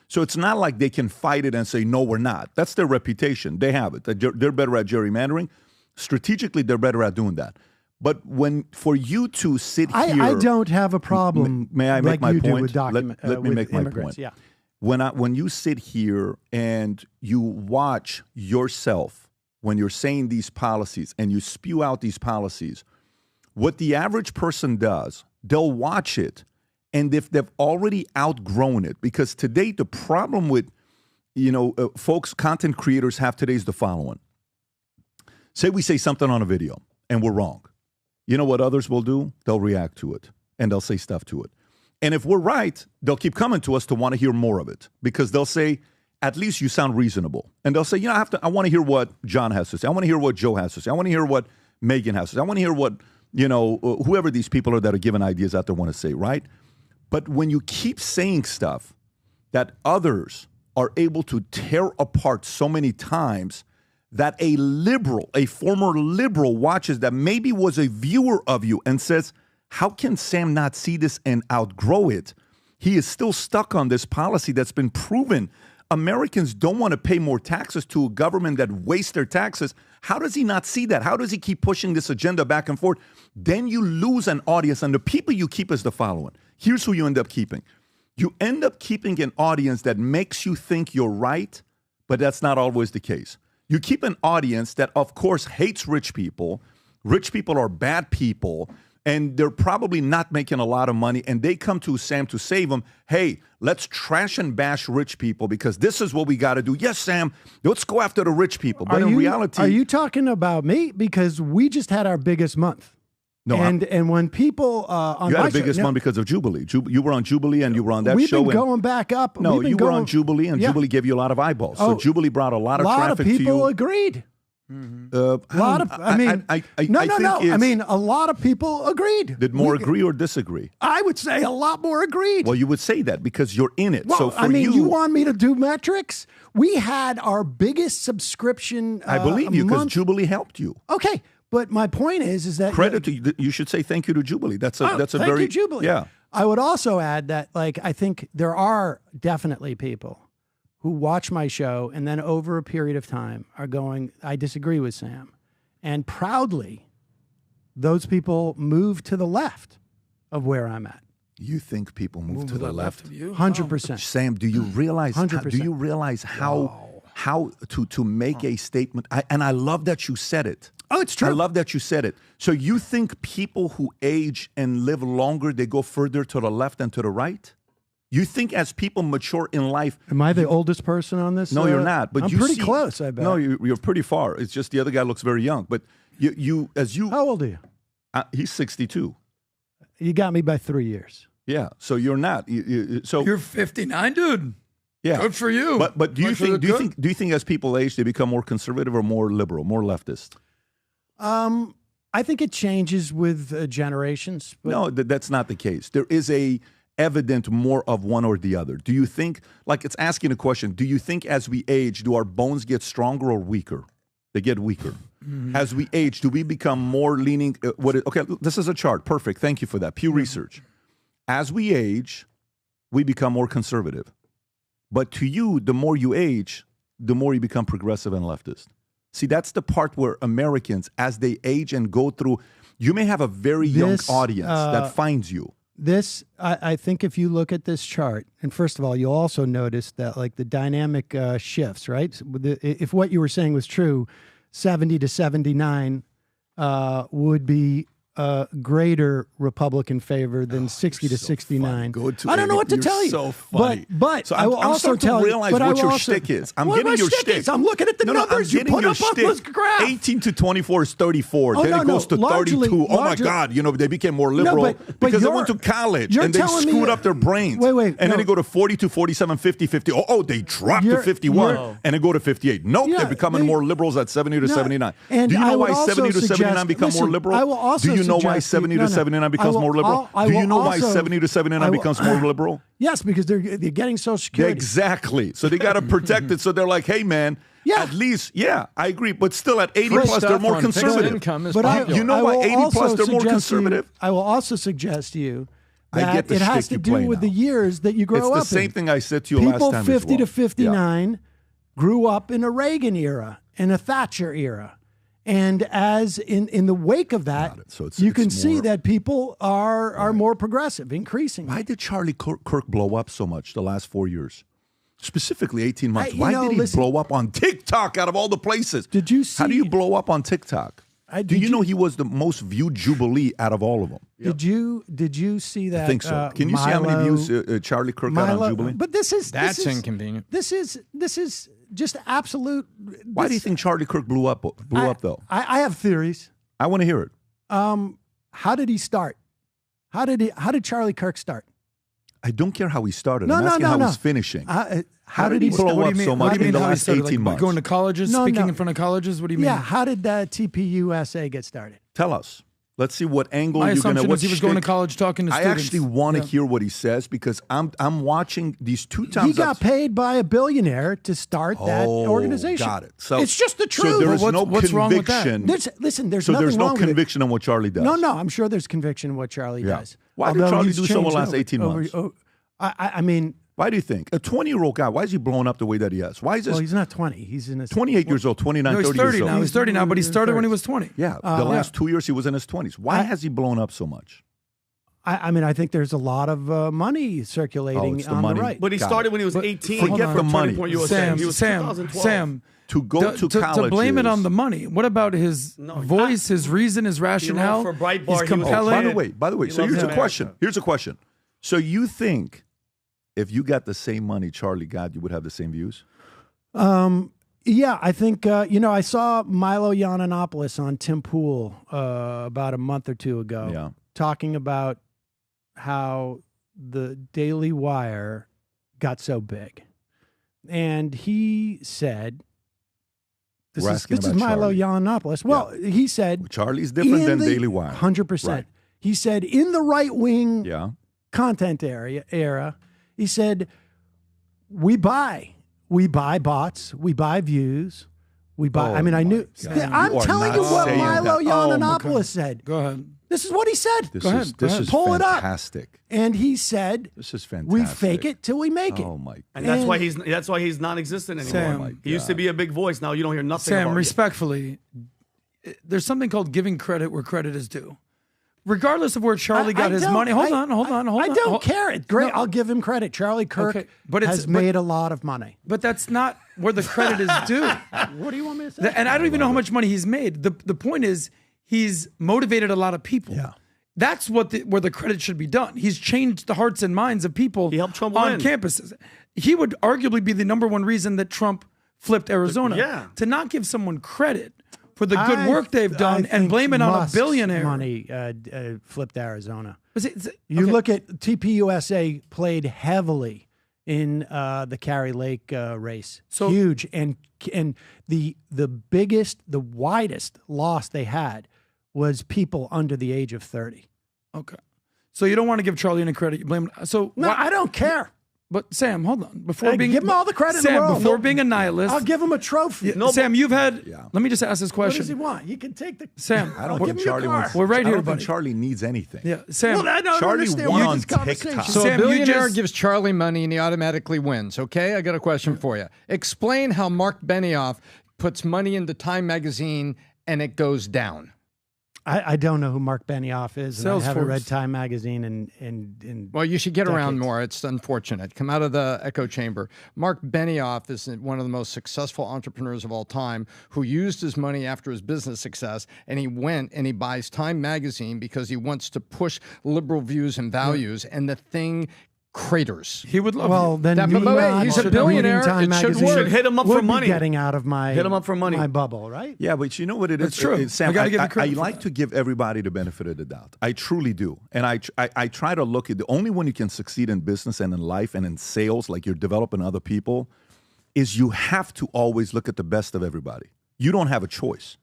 So it's not like they can fight it and say, no, we're not. That's their reputation. They have it. They're better at gerrymandering. Strategically, they're better at doing that. But for you to sit here... I don't have a problem May I make my point? Let me make my point. Yeah. When you sit here and you watch yourself, when you're saying these policies and you spew out these policies, what the average person does, they'll watch it, and if they've already outgrown it, because today the problem with, folks, content creators have today is the following. Say we say something on a video, and we're wrong. You know what others will do? They'll react to it, and they'll say stuff to it. And if we're right, they'll keep coming to us to want to hear more of it, because they'll say, at least you sound reasonable. And they'll say, I want to hear what John has to say. I want to hear what Joe has to say. I want to hear what Megan has to say. I want to hear what... whoever these people are that are giving ideas out there want to say, right? But when you keep saying stuff that others are able to tear apart so many times, that a liberal, a former liberal, watches that maybe was a viewer of you and says, how can Sam not see this and outgrow it? He is still stuck on this policy that's been proven. Americans don't want to pay more taxes to a government that wastes their taxes. How does he not see that? How does he keep pushing this agenda back and forth? Then you lose an audience, and the people you keep is the following. Here's who you end up keeping. You end up keeping an audience that makes you think you're right, but that's not always the case. You keep an audience that, of course, hates rich people. Rich people are bad people, and they're probably not making a lot of money, and they come to Sam to save them. Hey, let's trash and bash rich people because this is what we got to do. Yes, Sam, let's go after the rich people. But in reality... Are you talking about me? Because we just had our biggest month. No, and when people on you had my the biggest show, one because of Jubilee. You were on Jubilee and you were on that we've show. We've been going back up. No, you were on Jubilee and Jubilee gave you a lot of eyeballs. So Jubilee brought a lot of traffic to you. A lot of people agreed. A lot of, I mean, a lot of people agreed. Did more agree or disagree? I would say a lot more agreed. Well, you would say that because you're in it. Well, so for you want me to do metrics? We had our biggest subscription. I believe you because Jubilee helped you. Okay. But my point is that credit to you. You should say thank you to Jubilee. That's a thank very you, Jubilee. Yeah. I would also add that I think there are definitely people who watch my show and then over a period of time are going, I disagree with Sam, and proudly those people move to the left of where I'm at. You think people move to the left of you? 100%. Sam, do you realize? 100%. Do you realize how to make a statement? And I love that you said it. Oh, it's true. I love that you said it. So you think people who age and live longer, they go further to the left than to the right? You think as people mature in life... Am I the oldest person on this? No, you're not. But I'm pretty close, I bet. No, you're pretty far. It's just the other guy looks very young. But you How old are you? He's 62. You got me by 3 years. Yeah, so you're not. So you're 59, dude. Yeah, good for you. But do you think as people age, they become more conservative or more liberal, more leftist? I think it changes with generations. But no, that's not the case. There is a evident more of one or the other. Do you think, like it's asking a question, do you think as we age, do our bones get stronger or weaker? They get weaker. Mm-hmm. As we age, do we become more leaning? Okay, this is a chart. Perfect. Thank you for that. Pew Research. As we age, we become more conservative. But to you, the more you age, the more you become progressive and leftist. See, that's the part where Americans, as they age and go through, you may have a very young audience that finds you. I think if you look at this chart, and first of all, you'll also notice that like the dynamic shifts, right? If what you were saying was true, 70 to 79 would be greater Republican favor than 60 to 69. I don't know what to tell you. So funny. But so I will also tell you. Realize what your shtick is. I'm getting your shtick. I'm looking at the numbers you put up on this graph. 18 to 24 is 34. Then it goes to 32. Oh my God! They became more liberal because they went to college and they screwed up their brains. And then they go to 42, 47, 50, 50. Oh, they dropped to 51 and they go to 58. Nope, they're becoming more liberals at 70 to 79. Do you know why 70 to 79 become more liberal? I will also know why 70 to 79 becomes more liberal? Do you know why 70 to 79 becomes more liberal? Yes, because they're getting Social Security. Exactly. So they got to protect it. So they're like, hey, man, at least, I agree. But still at 80 plus, they're more conservative. But you know why 80 plus, they're more conservative? I will also suggest to you that it has to do with the years that you grow up in. It's the same thing I said to you last time. People 50 to 59 grew up in a Reagan era, in a Thatcher era. And as in the wake of that, you can see that people are more progressive, increasingly. Why did Charlie Kirk blow up so much the last 4 years? Specifically 18 months. Why did he blow up on TikTok out of all the places? Did you see? How do you blow up on TikTok? Do you know he was the most viewed Jubilee out of all of them? Did you see that? I think so. Can you see how many views Charlie Kirk got on Jubilee? But that's inconvenient. This is just absolute. Why do you think Charlie Kirk blew up though? I have theories. I want to hear it. How did he start? How did Charlie Kirk start? I don't care how he started. I'm asking how he's finishing. How did he blow up so much in the last 18 months? Going to colleges, speaking in front of colleges? What do you mean? Yeah, how did TPUSA get started? Tell us. Let's see what angle My you're going to. assumption was he was going to college talking to I students. actually want to Yeah. hear what he says because I'm watching these two times. He got paid by a billionaire to start that organization. Got it. So it's just the truth. So there is no what's conviction. wrong with that? There's so nothing there's no wrong with it. conviction on what Charlie does. No, I'm sure there's conviction in what Charlie does. Why did Although Charlie he's do so in the changed last 18 months? I mean, Why do you think a 20-year-old guy? Why is he blowing up the way that he is? Why is this? well, he's not 20. He's in his 28 years old, 29, No, he's 30 30 years now. old. He's 30 now, but he started when he was 20. Yeah, the last 2 years he was in his 20s. Why has he blown up so much? I mean, I think there's a lot of money circulating it's the on money. the right. But he Got started it. when he was 18. Forget the money. Point you were saying. He was Sam, 2012. To go to college. To blame it on the money. What about his voice, his reason, his rationale? for Breitbart, He's he was- compelling. By the way, He so loves here's a America. question. Here's a question. So you think if you got the same money Charlie got, you would have the same views? Yeah, I think, I saw Milo Yiannopoulos on Tim Pool about a month or two ago talking about how the Daily Wire got so big. And he said, this We're is asking about Milo Charlie. Yiannopoulos. Well, he said, Charlie's different in than the- Daily Wire. 100%. Right. He said, in the right-wing Yeah. content era, he said, we buy bots, we buy views, we buy. I mean, I knew. God. I'm You are telling you not what saying Milo that. Oh, my Yiannopoulos said. Go ahead. This is what he said. This Go is ahead. Pull it up. fantastic. And he said, This is fantastic. we fake it till we make it. Oh my God. And that's why he's non-existent anymore. Sam, Oh my He used to God. be a big voice. Now you don't hear nothing Sam, about respectfully, there's something called giving credit where credit is due. Regardless of where Charlie got his money. Hold on. I don't care. It's great. I'll give him credit. Charlie Kirk Okay, but has made a lot of money. But that's not where the credit is due. What do you want me to say? And I don't even know how much money he's made. The point is he's motivated a lot of people. Yeah. That's where the credit should be done. He's changed the hearts and minds of people He helped Trump on win. campuses. He would arguably be the number one reason that Trump flipped Arizona. Yeah. To not give someone credit for the good work they've done I and think blame it on a Musk's billionaire. money flipped Arizona. You Look at TPUSA played heavily in the Carrie Lake race. So- huge, and the biggest, the widest loss they had was people under the age of 30. Okay. So you don't want to give Charlie any credit. You blame. So No, I don't care. But Sam, hold on. Before Hey, being give him all the credit in the Sam, world. before being a nihilist, I'll give him a trophy. Sam, you've had. Let me just ask this What question. does he want? He can take the. Sam, I don't Give think him your Charlie car. wants. We're right I here, don't think buddy. Charlie needs anything. Yeah, Sam. Well, I don't Charlie understand won why on this conversation. TikTok. So Sam, a you billionaire just- gives Charlie money and he automatically wins. Okay, I got a question for you. Explain how Mark Benioff puts money into Time magazine and it goes down. I don't know who Mark Benioff is, and I haven't Salesforce. read Time magazine in Well, you should get around decades. more. It's unfortunate. Come out of the echo chamber. Mark Benioff is one of the most successful entrepreneurs of all time who used his money after his business success, and he went and he buys Time magazine because he wants to push liberal views and values, and the thing craters. He would love Well, you. then That- me but wait, not he's a reading billionaire. Time It should magazine work. Should hit him up would for be money. Getting out of my Hit him up for money. my bubble, right? Yeah, but you know what it is? That's true. Sam, I gotta give you I credit for like that. to give everybody the benefit of the doubt. I truly do. And I try to look at the only one you can succeed in business and in life and in sales, like you're developing other people, is you have to always look at the best of everybody. You don't have a choice.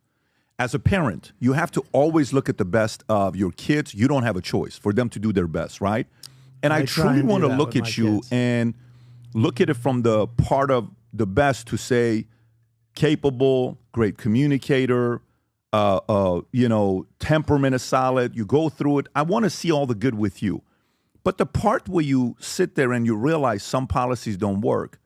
As a parent, you have to always look at the best of your kids. You don't have a choice for them to do their best, right? And I try truly and do want to that look with at my you kids. and look at it from the part of the best to say capable, great communicator, temperament is solid. You go through it. I want to see all the good with you. But the part where you sit there and you realize some policies don't work.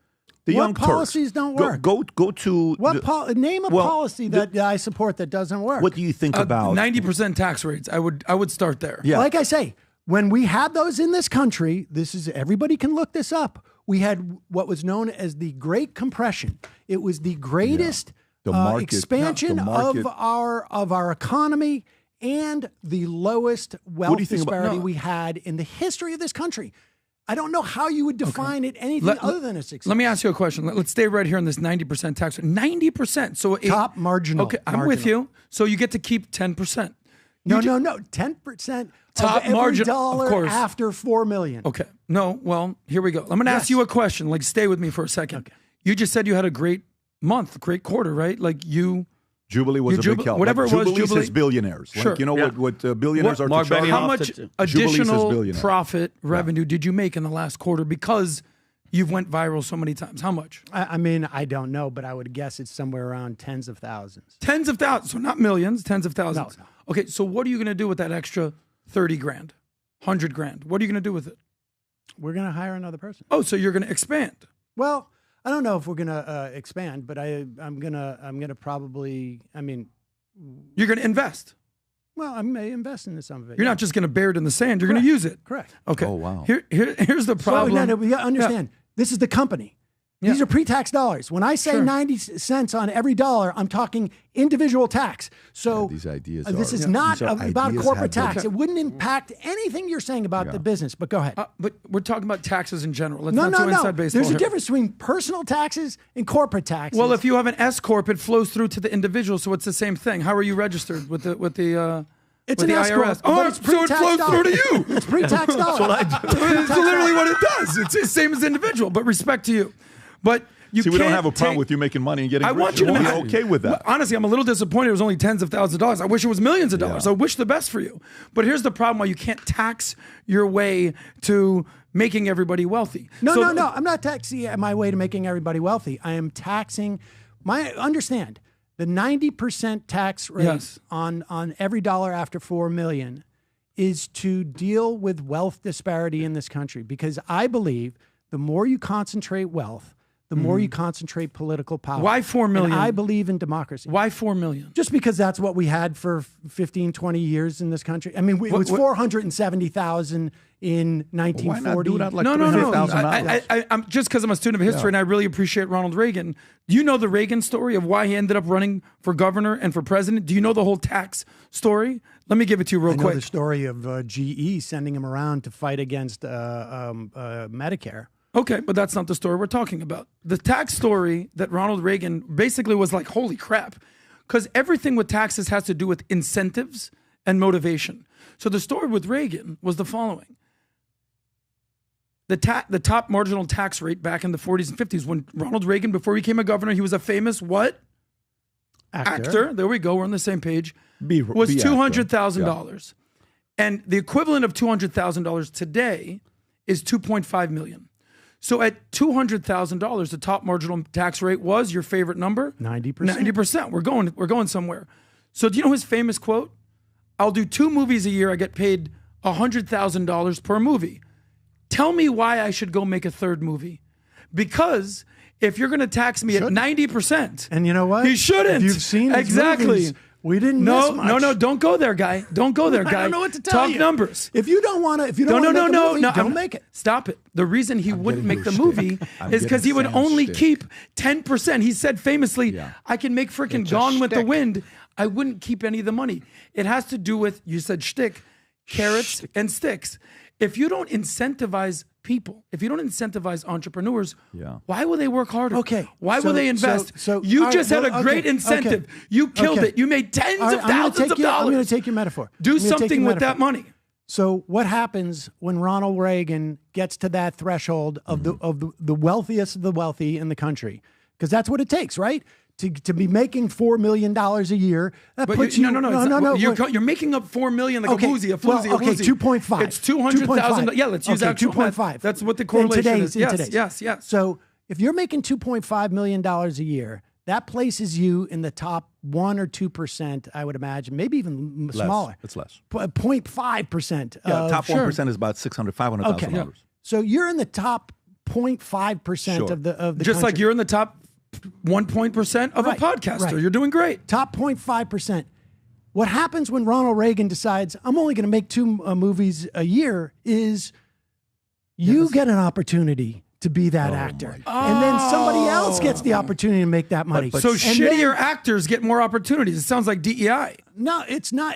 The What Young Turks. policies don't work? Go to What name a policy that I support that doesn't work? What do you think about 90% tax rates. I would start there. Yeah. Like I say, when we had those in this country, everybody can look this up. We had what was known as the Great Compression. It was the greatest The market- expansion the market- of our economy and the lowest wealth do you think about- disparity no. we had in the history of this country. I don't know how you would define it anything other than a success. Let me ask you a question. Let's stay right here on this 90% tax rate. 90%. So Top marginal. Okay, I'm with you. So you get to keep 10%. No, 10% Top of every margin, of dollar course. after $4 million. Okay. No, well, here we go. I'm going to ask you a question. Like, stay with me for a second. Okay. You just said you had a great month, great quarter, right? Like, you Jubilee was a big help. Whatever like it was, Jubilee Jubilee says billionaires. Sure. Like, you know what billionaires are Mark to charge? Benioff How much did too. additional billionaire. profit revenue did you make in the last quarter because you've went viral so many times? How much? I mean, I don't know, but I would guess it's somewhere around tens of thousands. Tens of thousands. So not millions, tens of thousands. No. Okay, so what are you going to do with that extra 30 grand, 100 grand? What are you going to do with it? We're going to hire another person. Oh, so you're going to expand. Well, I don't know if we're going to expand, but I'm gonna probably. I mean, you're going to invest. Well, I may invest in some of it. You're not just going to bury it in the sand. You're going to use it. Correct. Okay. Oh, wow. Here's the problem. So, no, we gotta understand. This is the company. Yeah. These are pre-tax dollars. When I say 90 cents on every dollar, I'm talking individual tax. So these ideas this are- is Yeah. not These are about ideas corporate have tax. been- It wouldn't impact anything you're saying about the business. But go ahead. But we're talking about taxes in general. Let's no. not do inside baseball. There's a here. difference between personal taxes and corporate taxes. Well, if you have an S corp, it flows through to the individual, so it's the same thing. How are you registered with the it's with an the S corp, IRS? but Oh, it's so it pre-tax flows through to dollars. you. It's pre-tax dollars. It's literally what it does. It's the same as individual, but respect to you. But you See, we don't can't have a problem take- with you making money and getting I rich. want you to We'll be be okay with that. Honestly, I'm a little disappointed. It was only tens of thousands of dollars. I wish it was millions of dollars. Yeah. I wish the best for you. But here's the problem: why you can't tax your way to making everybody wealthy. No, So- no. I'm not taxing my way to making everybody wealthy. I am taxing understand the 90% tax rate Yes. on every dollar after 4 million is to deal with wealth disparity in this country, because I believe the more you concentrate wealth, the more you concentrate political power. Why 4 million? And I believe in democracy. Why 4 million? Just because that's what we had for 15, 20 years in this country. I mean, it was 470,000 in 1940. Why not do that like No. $300,000? I'm just because I'm a student of history and I really appreciate Ronald Reagan. Do you know the Reagan story of why he ended up running for governor and for president? Do you know the whole tax story? Let me give it to you real I know quick. the story of GE sending him around to fight against Medicare. Okay, but that's not the story we're talking about. The tax story that Ronald Reagan basically was like, holy crap, because everything with taxes has to do with incentives and motivation. So the story with Reagan was the following. The top marginal tax rate back in the 40s and 50s, when Ronald Reagan, before he became a governor, he was a famous what? Actor. There we go. We're on the same page. Was $200,000. And the equivalent of $200,000 today is $2.5 million. So at $200,000, the top marginal tax rate was your favorite number? 90%. 90%. We're going somewhere. So do you know his famous quote? I'll do 2 movies a year. I get paid $100,000 per movie. Tell me why I should go make a third movie. Because if you're going to tax me at 90%, and you know what? He shouldn't. If you've seen his exactly. movies, we didn't miss much. No, don't go there, guy. Don't go there, guy. I don't know what to tell Talk you. numbers. If you don't want to, don't make it. Stop it. The reason he wouldn't make the getting your movie shtick. I'm is because he would getting Sam's only shtick. keep 10%. He said famously, I can make freaking It's a Gone with the shtick. Wind. I wouldn't keep any of the money. It has to do with, you said shtick, carrots and sticks. If you don't incentivize people, if you don't incentivize entrepreneurs, why will they work harder? Okay. Why will they invest? So you all just right, had a well, great okay, incentive. okay, You killed okay. it. You made tens All right, of thousands of dollars. I'm going to take your metaphor. Do I'm gonna take something your with that metaphor. money. So what happens when Ronald Reagan gets to that threshold of the wealthiest of the wealthy in the country? Because that's what it takes, right? To be making $4 million a year, that But puts no. you. You're making up $4 million like a floozy. Okay, 2.5. It's $200,000. Yeah, let's use actual 2.5. math. That's what the correlation is. Yes. So if you're making $2.5 million a year, that places you in the top 1 or 2%, I would imagine, maybe even smaller. It's less. 0.5%. Yeah, top 1% is about $600,000, $500,000. So you're in the top 0.5% of the Just country. like you're in the top 1% of Right, a podcaster. right. You're doing great. Top 0.5%. What happens when Ronald Reagan decides, I'm only going to make 2 movies a year, is you get an opportunity to be that actor. And then somebody else gets the opportunity to make that money. So And shittier then- actors get more opportunities. It sounds like DEI. No, it's not.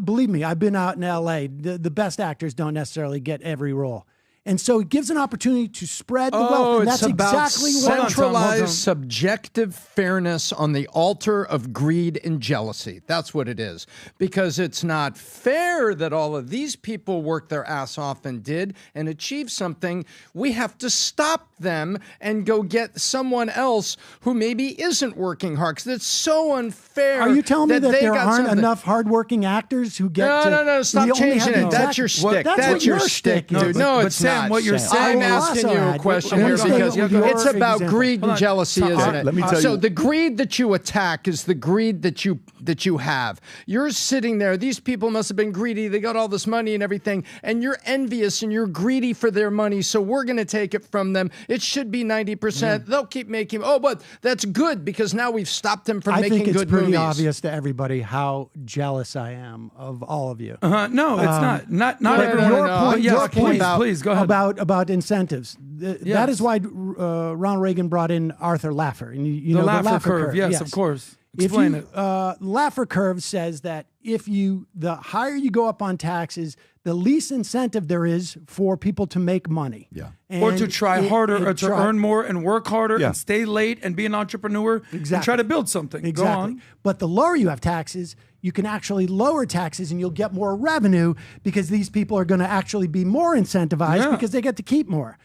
Believe me, I've been out in L.A. The best actors don't necessarily get every role. And so it gives an opportunity to spread the wealth. And that's it's about exactly what centralized subjective fairness on the altar of greed and jealousy. That's what it is. Because it's not fair that all of these people worked their ass off and did and achieved something. We have to stop them and go get someone else who maybe isn't working hard. Because it's so unfair. Are you telling me that there aren't something. enough hardworking actors who get No, stop changing it. That's your stick. That's your stick, dude. No, it's Sam, not. what you're saying, I'm asking you a question here because it's about greed and jealousy, isn't it? Let me tell you. So the greed that you attack is the greed that you have. You're sitting there. These people must have been greedy. They got all this money and everything, and you're envious and you're greedy for their money. So we're going to take it from them. It should be 90%. They'll keep making. Oh, but that's good because now we've stopped them from making good movies. I think it's pretty obvious to everybody how jealous I am of all of you. No, it's not everyone. Your point please go ahead. About incentives. That is why Ronald Reagan brought in Arthur Laffer. And you know the Laffer curve. Yes, of course. Explain it. Laffer curve says that the higher you go up on taxes, the least incentive there is for people to make money. Yeah. Or to try harder, or to earn more and work harder and stay late and be an entrepreneur and try to build something. Exactly. Go on. But the lower you have taxes, you can actually lower taxes and you'll get more revenue because these people are going to actually be more incentivized because they get to keep more.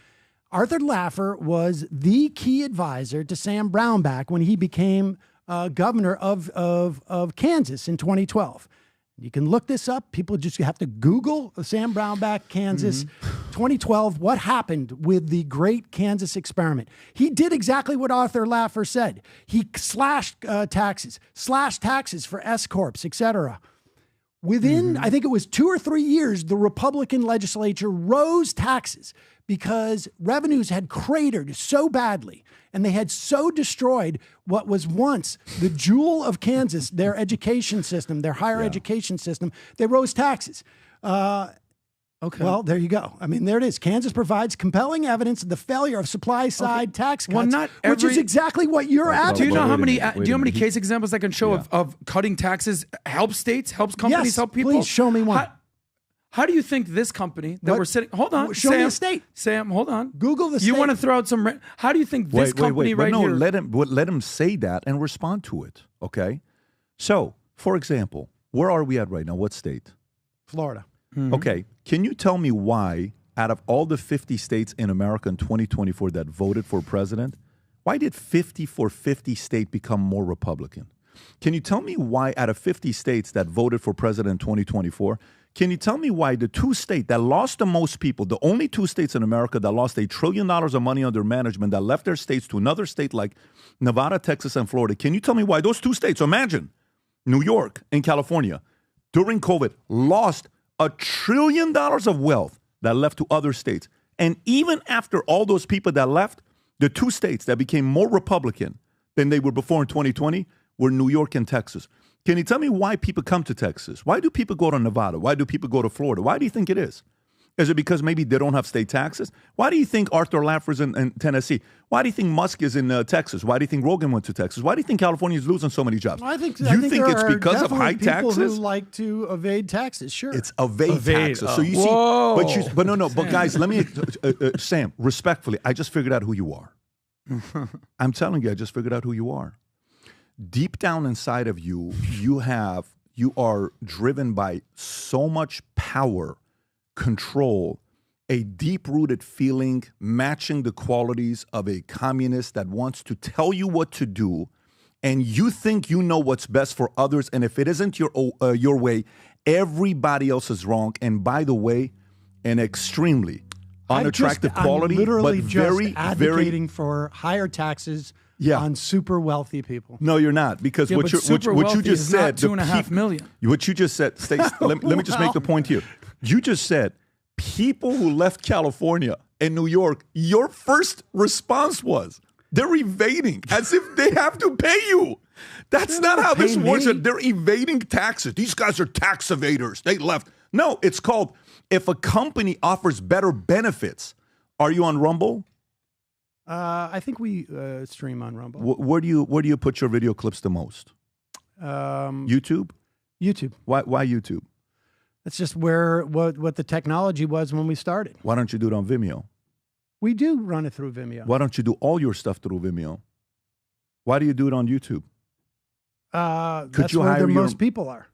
Arthur Laffer was the key advisor to Sam Brownback when he became governor of Kansas in 2012. You can look this up. People just have to Google Sam Brownback, Kansas, 2012. What happened with the great Kansas experiment? He did exactly what Arthur Laffer said. He slashed taxes for S corps, etc. Within, I think it was 2 or 3 years, the Republican legislature rose taxes because revenues had cratered so badly and they had so destroyed what was once the jewel of Kansas, their education system, their higher education system. They rose taxes. Okay. Well, there you go. I mean, there it is. Kansas provides compelling evidence of the failure of supply-side tax cuts, which is exactly what you're at. Do you know how many case examples I can show of cutting taxes helps states, helps companies, help people? Please show me one. How do you think this company that we're sitting? Hold on, show me a state. Sam, hold on. Google the state. You want to throw out some? How do you think this company right here? Let him say that and respond to it. Okay. So, for example, where are we at right now? What state? Florida. Okay. Can you tell me why, out of all the 50 states in America in 2024 that voted for president, why did 50 for 50 state become more Republican? Can you tell me why, out of 50 states that voted for president in 2024, can you tell me why the 2 states that lost the most people, the only 2 states in America that lost $1 trillion of money under management, that left their states to another state like Nevada, Texas, and Florida, can you tell me why those 2 states, imagine New York and California, during COVID, lost $1 trillion of wealth that left to other states? And even after all those people that left, the 2 states that became more Republican than they were before in 2020 were New York and Texas. Can you tell me why people come to Texas? Why do people go to Nevada? Why do people go to Florida? Why do you think it is? Is it because maybe they don't have state taxes? Why do you think Arthur Laffer's in Tennessee? Why do you think Musk is in Texas? Why do you think Rogan went to Texas? Why do you think California is losing so many jobs? I think it's because of high taxes? People who like to evade taxes, sure. It's evade taxes. So you see, but guys, let me, Sam, respectfully, I just figured out who you are. I'm telling you, I just figured out who you are. Deep down inside of you, you are driven by so much power, control, a deep-rooted feeling matching the qualities of a communist that wants to tell you what to do, and you think you know what's best for others, and if it isn't your way, everybody else is wrong. And by the way, an extremely unattractive quality, I'm literally but just very, advocating for higher taxes on super wealthy people. No, you're not, because what you just said, $2.5 million. What you just said, let me just make the point here. You just said people who left California and New York, your first response was they're evading as if they have to pay you. That's not how this works. They're evading taxes. These guys are tax evaders. They left. No, it's called, if a company offers better benefits. Are you on Rumble? I think we stream on Rumble. Where do you put your video clips the most? YouTube? YouTube. Why YouTube? That's just what the technology was when we started. Why don't you do it on Vimeo? We do run it through Vimeo. Why don't you do all your stuff through Vimeo? Why do you do it on YouTube? That's where the most people are.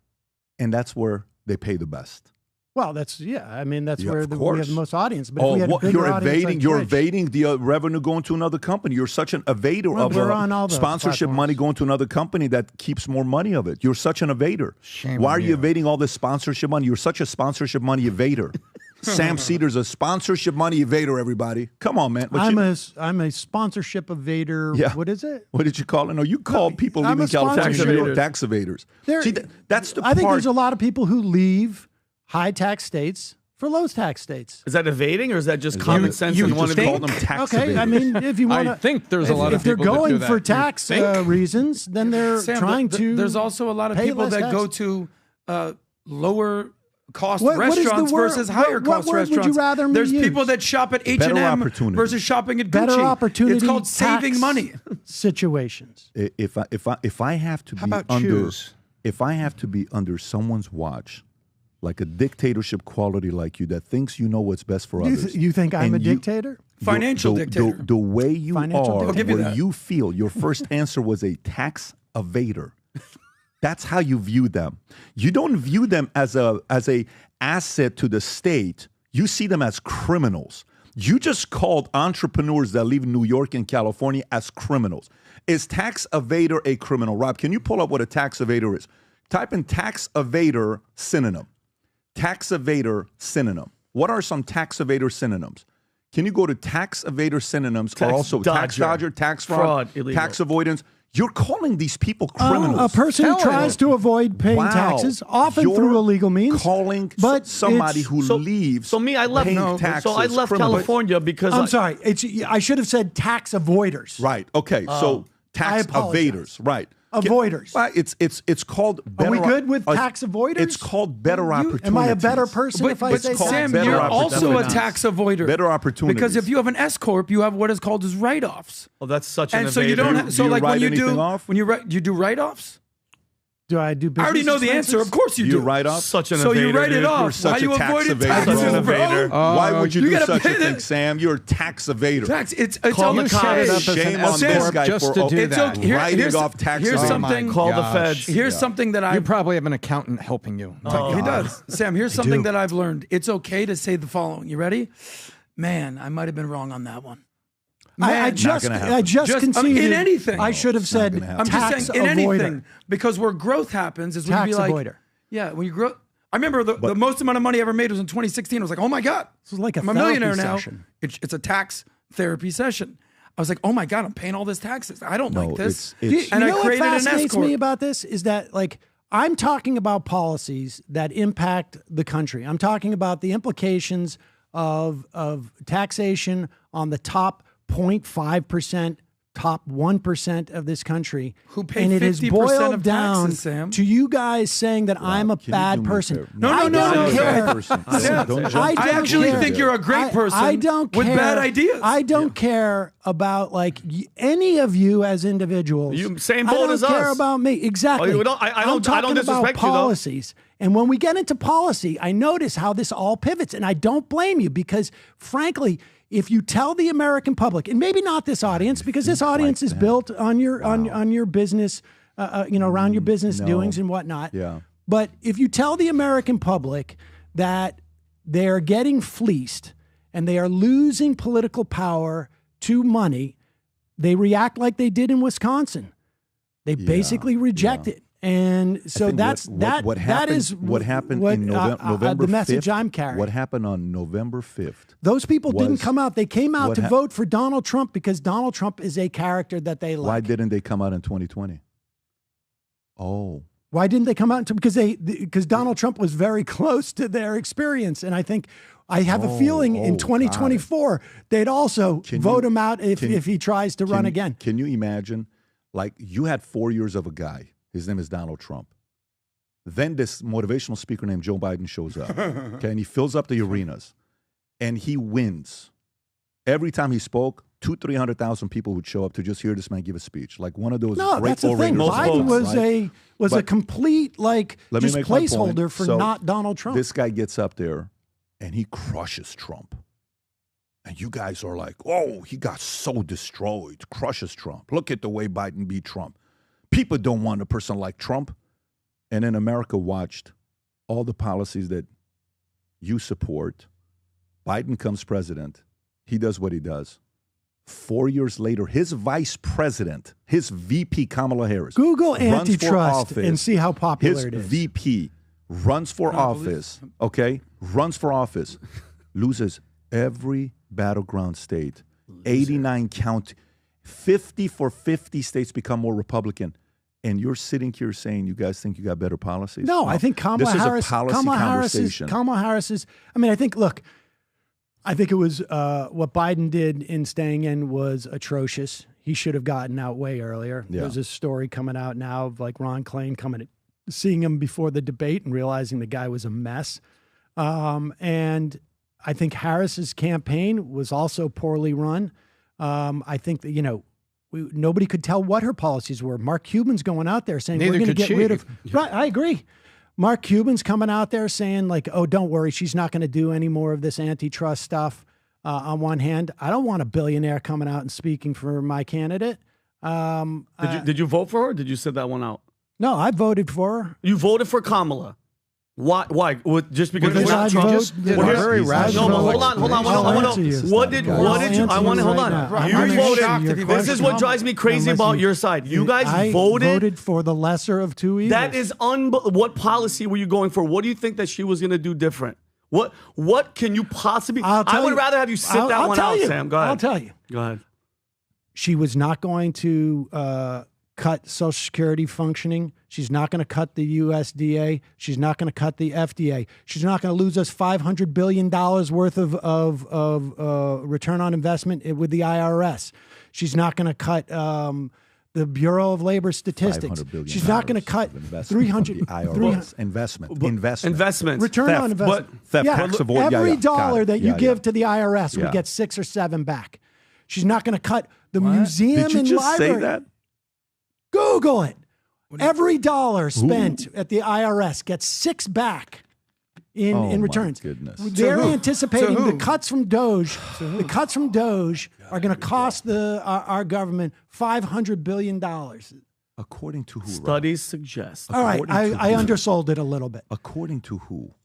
And that's where they pay the best. Well, that's I mean, that's Yeah, where of we course. have the most audience. But if we had a bigger you're audience evading. like You're Twitch- evading the revenue going to another company. You're such an evader Well, of we're on all the sponsorship platforms. money going to another company that keeps more money of it. You're such an evader. Shame Why on are you you. evading all this sponsorship money? You're such a sponsorship money evader. Sam Seder's a sponsorship money evader. Everybody, come on, man. I'm a sponsorship evader. Yeah. What is it? What did you call it? No, you called people I'm leaving a sponsor- California Tax tax evaders. There- See, that's the I part. think there's a lot of people who leave high tax states for low tax states. Is that evading or is that just common sense? You and just wanted called them tax Okay, evaders. I mean, if you want to, I think there's a lot of if they're people that do going that. for You tax think? reasons, then they're Sam, trying to. There's also a lot of pay people less that tax. go to lower cost What is the restaurants word- versus higher what cost word would you restaurants. rather me There's use? people that shop at H&M opportunity. versus shopping at Gucci. better opportunity. It's called saving tax money. situations. If I have to How be about under choose? if I have to be under someone's watch, like a dictatorship quality like you that thinks you know what's best for others. You think I'm and a dictator? Financial dictator. The way you Financial are, dictator. I'll give you where that. you feel, your first answer was a tax evader. That's how you view them. You don't view them as a asset to the state. You see them as criminals. You just called entrepreneurs that live in New York and California as criminals. Is tax evader a criminal? Rob, can you pull up what a tax evader is? Type in tax evader synonym. Tax evader synonym. What are some tax evader synonyms? Can you go to tax evader synonyms or Tax also tax dodger, dodger, tax fraud, illegal. tax avoidance? You're calling these people criminals. A person who tries to avoid paying Wow. taxes, often You're through illegal means. calling but somebody it's- who leaves. So me, I left. paying taxes So I left criminals. California because I'm sorry. I should have said tax avoiders. Right. Okay. So tax apologize. evaders. Right. Avoiders. Well, it's called. Are we better- good with tax avoiders? It's called better opportunities. Am I a better person if I it's say called tax Sam, better you're opportunities. also a tax avoider. Better opportunities. Because if you have an S corp, you have what is called as write-offs. Oh, that's such an And so you don't. evader. Have, so Do you like when write you anything do off? when you write, you do write-offs. Do I do business I already know the answer. expenses? Of course you Do do. you write off? Such an So evader. you write it dude. off. You're such Why a you tax avoided evader. taxes, Such an bro? evader. Why would you, You do gotta such a pay thing, the- Sam? You're a tax evader. Tax. It's Call okay. the set it up as an Shame on S this corp guy just for to do It's that. okay. Here- writing here's- off tax here's evasion. something- Call the gosh. feds. Here's something that I You probably have an accountant helping you. He does. Sam, here's something that I've learned. It's okay to say the following. You ready? Man, I might have been wrong on that one. I Man, just gonna happen. I just Just, I mean, conceded. in anything. I should have said gonna happen. I'm tax just saying in avoider. anything because where growth happens is when you Tax be like, avoider. yeah, when you grow. I remember the most amount of money I ever made was in 2016. I was like, oh my god, This is like a I'm a millionaire therapy now. session. It's a tax therapy session. I was like, oh my god, I'm paying all this taxes. I don't No, like this. it's- and you I know what created an fascinates S-corp. me about this is that like I'm talking about policies that impact the country. I'm talking about the implications of taxation on the top 0.5%, top 1% of this country. Who pay and it is 50% boiled of down taxes, Sam. to you guys saying that I'm a Can you do bad me a person. favor? No, I no, don't no, care. Person. Sam, Don't jump I to I don't actually care. think you're a great person I don't with care. bad ideas. I don't care about like any of you as individuals. You- same I boat don't as care us. about me. Exactly. Oh, you don't- I I'm don't talking disrespect about you, though. policies. And when we get into policy, I notice how this all pivots. And I don't blame you because, frankly, if you tell the American public, and maybe not this audience, because this audience is built on your on your business, around your business doings and whatnot. Yeah. But if you tell the American public that they're getting fleeced and they are losing political power to money, they react like they did in Wisconsin. They basically reject it. And so think that's what that is what happened what, in November the message 5th, I'm carrying. What happened on November 5th? Those people didn't was- come out. They came out what to hap- vote for Donald Trump because Donald Trump is a character that they like. Why didn't they come out in 2020? Oh, Why didn't they come out? Because Donald Trump was very close to their experience. And I have a feeling in 2024, they'd also vote him out if he tries to run again. Can you imagine? Like you had 4 years of a guy. His name is Donald Trump. Then this motivational speaker named Joe Biden shows up. Okay, and he fills up the arenas, and he wins. Every time he spoke, 300,000 people would show up to just hear this man give a speech, like one of those No, great that's the thing. orators. Biden was right? a But complete let me just make my point. placeholder for So not Donald Trump. This guy gets up there and he crushes Trump. And you guys are like, oh, he got so destroyed, crushes Trump. Look at the way Biden beat Trump. People don't want a person like Trump. And then America watched all the policies that you support. Biden comes president. He does what he does. 4 years later, his vice president, his VP, Kamala Harris, Google runs for antitrust office. and see how popular His it is. VP runs for office, okay? Runs for office, loses every battleground state, 89 county, 50 for 50 states become more Republican. And you're sitting here saying you guys think you got better policies? No, I think Kamala this Harris. is a policy conversation. Kamala Harris is. I mean, I think. Look, I think it was what Biden did in staying in was atrocious. He should have gotten out way earlier. Yeah. There's a story coming out now of like Ron Klain seeing him before the debate and realizing the guy was a mess. And I think Harris's campaign was also poorly run. I think that nobody could tell what her policies were. Mark Cuban's going out there saying we're going to get rid of. Right, I agree. Mark Cuban's coming out there saying like, oh, don't worry, she's not going to do any more of this antitrust stuff. On one hand, I don't want a billionaire coming out and speaking for my candidate. Did you vote for her? Or did you sit that one out? No, I voted for her. You voted for Kamala. Why? Just because Because we're not I Trump? vote- very rational. No, but hold on. I'll answer you. What did you? I want to hold on. I'm You shocked if voted. he This voted is what for drives me crazy unless about you- your side. You guys I voted. for the lesser of two evils. That is what policy were you going for? What do you think that she was going to do different? What can you possibly? I would rather have you sit that one out, Sam. Go ahead. I'll tell you. Go ahead. She was not going to cut Social Security functioning. She's not going to cut the USDA. She's not going to cut the FDA. She's not going to lose us $500 billion worth of return on investment with the IRS. She's not going to cut the Bureau of Labor Statistics. $500 billion She's not going to cut 300 investments. return Theft. on investment. Theft, Yeah, tax avoid. every Got dollar it. that you Yeah, give yeah. to the IRS Yeah. would get 6 or 7 back. She's not going to cut the museum Did you and just library. say that? Google it. Every dollar spent at the IRS gets 6 back in returns. Goodness. They're anticipating To who? the cuts from Doge. The cuts from Doge are going to cost our government $500 billion. According to who? Rob? Studies suggest. All right, According to I who? undersold it a little bit. According to who?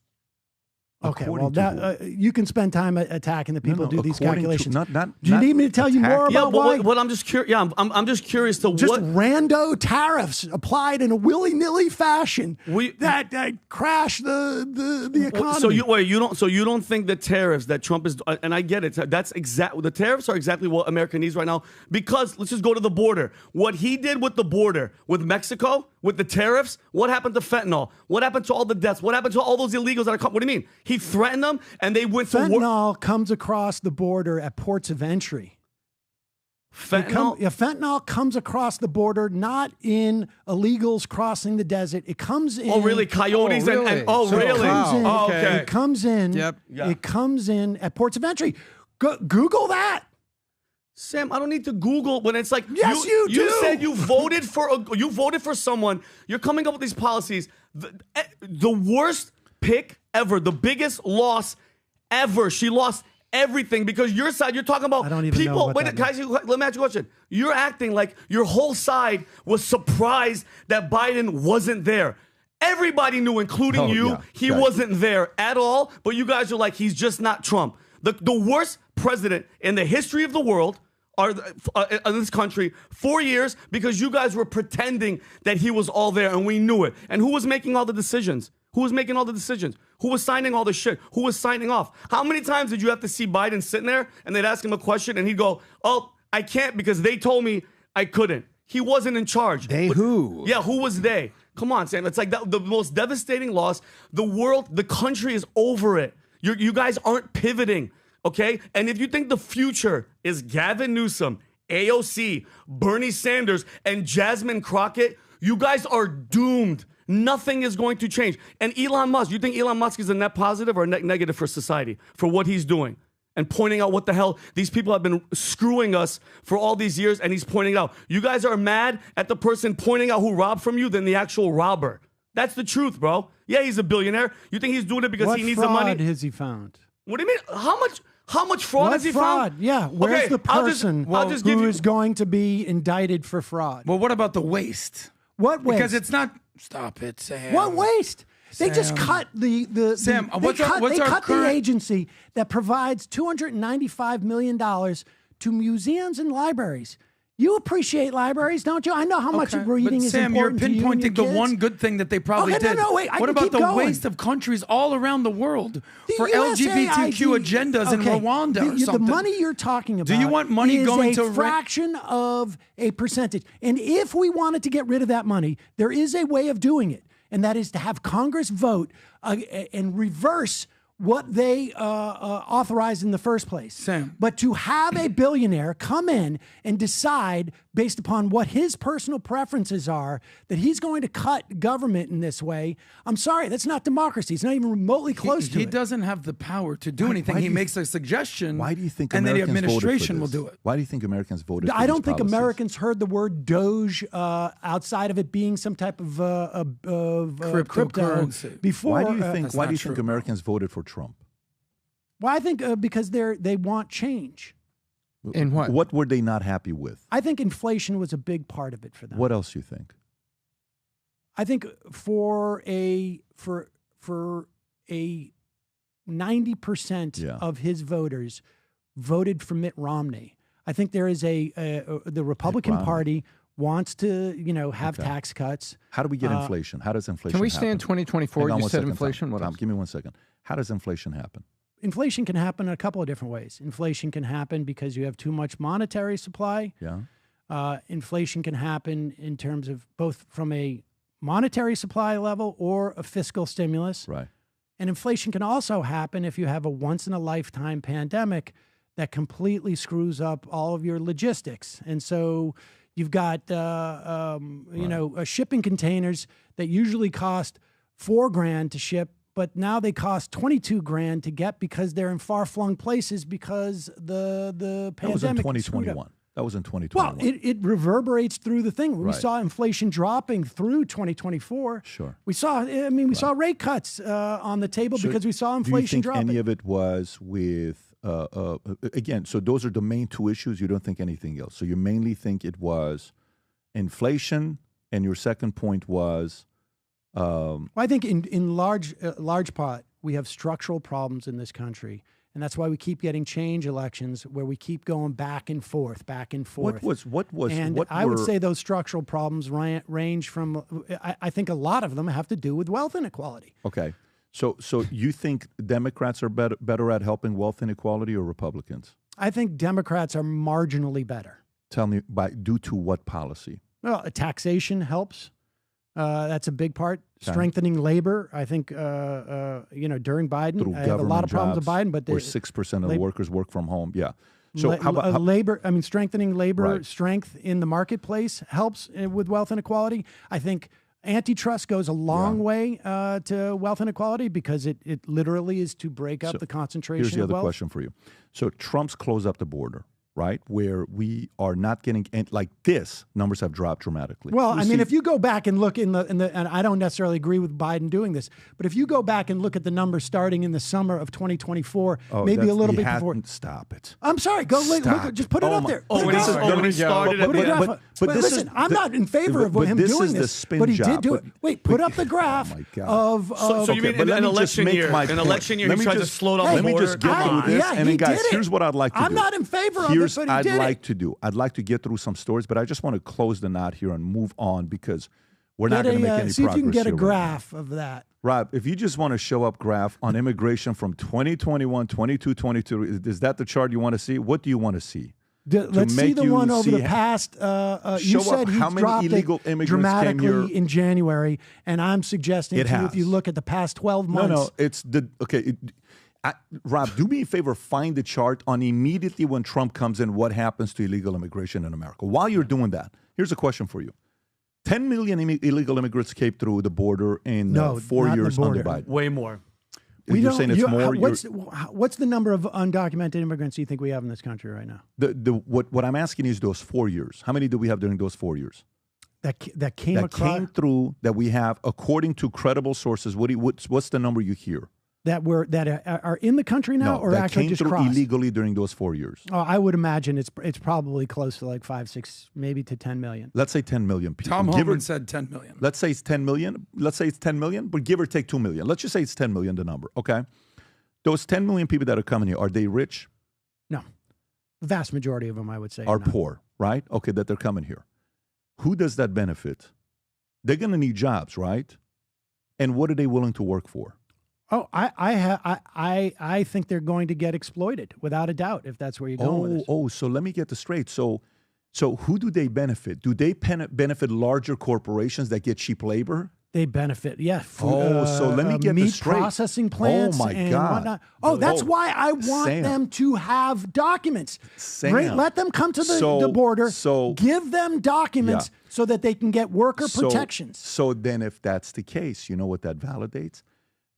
Okay, According well, to that you can spend time attacking the people who do these according to- calculations. not do you need me to tell you more attacking. Yeah, about but why? what I'm just curious. Yeah, I'm just curious to Just what. rando tariffs applied in a willy-nilly fashion that crash the economy. So you don't think the tariffs that Trump is, and I get it. That's exactly, the tariffs are exactly what America needs right now. Because let's just go to the border. What he did with the border with Mexico, with the tariffs, what happened to fentanyl? What happened to all the deaths? What happened to all those illegals that are coming? What do you mean? He threatened them, and they went to war. Fentanyl comes across the border at ports of entry. Fentanyl comes across the border, not in illegals crossing the desert. It comes in. Oh, really? Coyotes Oh, really? and oh, So really? it comes in- Oh, okay. It comes in. Yep. Yeah. It comes in at ports of entry. Google that. Sam, I don't need to Google when it's like Yes, you You do. said you voted for someone. You're coming up with these policies. The worst pick ever. The biggest loss ever. She lost everything because your side. You're talking about I don't even know people. what Wait, that guys. Let me ask you a question. You're acting like your whole side was surprised that Biden wasn't there. Everybody knew, including you, yeah, he right. wasn't there at all. But you guys are like, he's just not Trump. The worst president in the history of the world. In this country 4 years because you guys were pretending that he was all there and we knew it. And who was making all the decisions? Who was making all the decisions? Who was signing all the shit? Who was signing off? How many times did you have to see Biden sitting there and they'd ask him a question and he'd go, oh, I can't because they told me I couldn't. He wasn't in charge. They who? Yeah, who was they? Come on, Sam. It's like the most devastating loss. The world, the country is over it. You guys aren't pivoting. Okay? And if you think the future is Gavin Newsom, AOC, Bernie Sanders, and Jasmine Crockett, you guys are doomed. Nothing is going to change. And Elon Musk, you think Elon Musk is a net positive or a net negative for society for what he's doing? and pointing out what the hell these people have been screwing us for all these years, and he's pointing out. You guys are mad at the person pointing out who robbed from you than the actual robber. That's the truth, bro. Yeah, he's a billionaire. You think he's doing it because he needs the money? What fraud has he found? What do you mean? How much fraud has he found? Yeah, where's the person who is going to be indicted for fraud? Well, what about the waste? What waste? Because it's not. Stop it, Sam. What waste? They just cut Sam, what's the agency that provides $295 million to museums and libraries. You appreciate libraries, don't you? I know how much reading is Sam, important to you. Sam, you're pinpointing the one good thing that they probably did. No, wait. What about the waste of countries all around the world for LGBTQ agendas in Rwanda or something? The money you're talking about. Do you want money going to a fraction of a percentage? And if we wanted to get rid of that money, there is a way of doing it, and that is to have Congress vote and reverse what they authorized in the first place. Sam. But to have a billionaire come in and decide based upon what his personal preferences are that he's going to cut government in this way, I'm sorry, that's not democracy. It's not even remotely close to it. He doesn't have the power to do anything. He makes a suggestion. Why do you think and Americans then the administration voted for this? will do it? Why do you think Americans voted for I don't these think policies? Americans heard the word Doge outside of it being some type of crypto before. Why do you think Americans voted for Trump? Well, I think because they want change. In what? What were they not happy with? I think inflation was a big part of it for them. What else do you think? I think for a 90% of his voters voted for Mitt Romney. I think there is the Republican Party wants to have tax cuts. How do we get inflation? How does inflation? Can we happen? stay in 2024? You said inflation. Tom, give me 1 second. How does inflation happen? Inflation can happen in a couple of different ways. Inflation can happen because you have too much monetary supply. Yeah. Inflation can happen in terms of both from a monetary supply level or a fiscal stimulus. Right. And inflation can also happen if you have a once-in-a-lifetime pandemic that completely screws up all of your logistics. And so you've got, shipping containers that usually cost $4,000 to ship, but now they cost $22,000 to get because they're in far-flung places because the pandemic. That was in 2021. That was in 2021. Well, it reverberates through the thing. We Right. saw inflation dropping through 2024. Sure. We saw. We saw rate cuts on the table because we saw inflation dropping. Do you think any of it was with again? So those are the main two issues. You don't think anything else. So you mainly think it was inflation, and your second point was. Well, I think in large part we have structural problems in this country, and that's why we keep getting change elections where we keep going back and forth. What was? And I would say those structural problems range from. I think a lot of them have to do with wealth inequality. Okay, so you think Democrats are better at helping wealth inequality or Republicans? I think Democrats are marginally better. Tell me due to what policy? Well, taxation helps. That's a big part. Strengthening labor. I think, during Biden, I have a lot of problems with Biden, but where 6% of the workers work from home. Yeah. So how about labor? I mean, strengthening labor strength in the marketplace helps with wealth inequality. I think antitrust goes a long way to wealth inequality because it literally is to break up the concentration of wealth. Here's the other question for you. So Trump's closed up the border, right? Where we are not getting numbers have dropped dramatically. Well, I mean, if you go back and look in the and I don't necessarily agree with Biden doing this, but if you go back and look at the numbers starting in the summer of 2024, maybe a little bit before. Stop it. I'm sorry. Look, just put it up there. When he started. But listen, I'm not in favor of him doing this, but he did do it. Wait, put up the graph of. So you mean an election year? An election year, he tried to slow down the border. Let me just get through this, and then guys, here's what I'd like to do. I'm not in favor of it. I'd like to get through some stories, but I just want to close the knot here and move on because we're not going to make any progress. See if you can get a graph of that. Rob, if you just want to show up graph on immigration from 2021, 22, 23, is that the chart you want to see? What do you want to see? Let's see the one over the past. You said he dropped illegal it immigrants dramatically in January, and I'm suggesting to you if you look at the past 12 months. No, it's Rob, do me a favor, find the chart on immediately when Trump comes in, what happens to illegal immigration in America. While you're doing that, here's a question for you. 10 million illegal immigrants came through the border in 4 years under Biden. Way more. You're saying it's more. What's the number of undocumented immigrants you think we have in this country right now? What I'm asking is those 4 years. How many do we have during those 4 years? That came through that we have, according to credible sources. What's the number you hear? That are in the country now, or that actually came just through crossed? illegally during those 4 years. Oh, I would imagine it's probably close to like 5, 6, maybe to 10 million. Let's say 10 million people. Tom Homan said 10 million. Let's say it's 10 million. Let's say it's 10 million, but give or take 2 million. Let's just say it's 10 million, the number. Okay, those 10 million people that are coming here, are they rich? No, the vast majority of them, I would say, are not. poor, right? Okay, that they're coming here. Who does that benefit? They're going to need jobs, right? And what are they willing to work for? Oh, I think they're going to get exploited without a doubt if that's where you're going with this. Oh, so let me get this straight. So who do they benefit? Do they benefit larger corporations that get cheap labor? They benefit, yeah. So let me get meat this straight. Processing plants. Oh my and God! Whatnot. Oh, that's why I want Sam. them to have documents. Sam. Right? Let them come to the border. Give them documents so that they can get worker protections. So then, if that's the case, you know what that validates?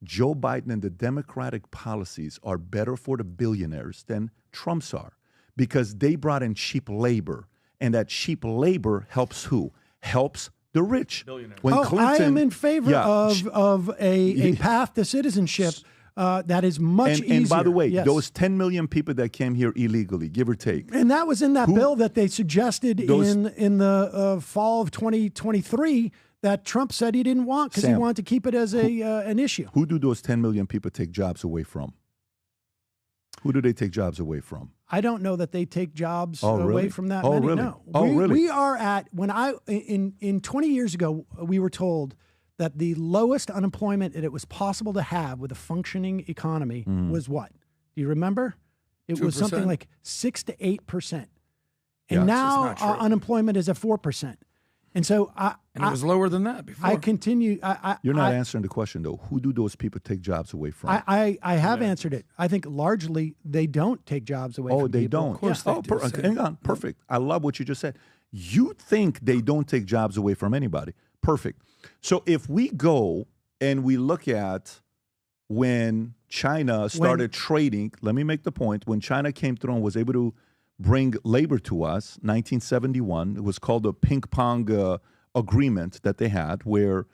Joe Biden and the Democratic policies are better for the billionaires than Trump's are, because they brought in cheap labor, and that cheap labor helps who? Helps the rich. When I am in favor of a path to citizenship that is much easier. And by the way, those 10 million people that came here illegally, give or take. And that was in that bill that they suggested in the fall of 2023 that Trump said he didn't want because he wanted to keep it as an issue. Who do those 10 million people take jobs away from? Who do they take jobs away from? I don't know that they take jobs away from that many. Really? No. Really? We are at, in 20 years ago, we were told that the lowest unemployment that it was possible to have with a functioning economy was what? Do you remember? It 2%? Was something like 6 to 8%. And now our unemployment is at 4%. And so it was lower than that before. I continue. You're not answering the question, though. Who do those people take jobs away from? I have answered it. I think largely they don't take jobs away from people. Oh, they don't? Of course they do. Hang on. Perfect. I love what you just said. You think they don't take jobs away from anybody. Perfect. So if we go and we look at when China started trading, let me make the point. When China came through and was able to bring labor to us, 1971. It was called a ping pong agreement that they had where,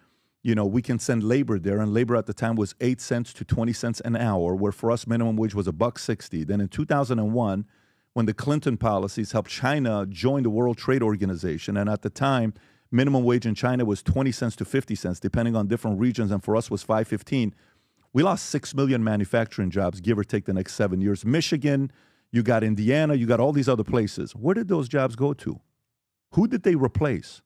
we can send labor there. And labor at the time was 8 cents to 20 cents an hour, where for us minimum wage was $1.60. Then in 2001, when the Clinton policies helped China join the World Trade Organization, and at the time, minimum wage in China was 20 cents to 50 cents, depending on different regions, and for us was $5.15. We lost 6 million manufacturing jobs, give or take the next 7 years. Michigan, you got Indiana, you got all these other places. Where did those jobs go to? Who did they replace?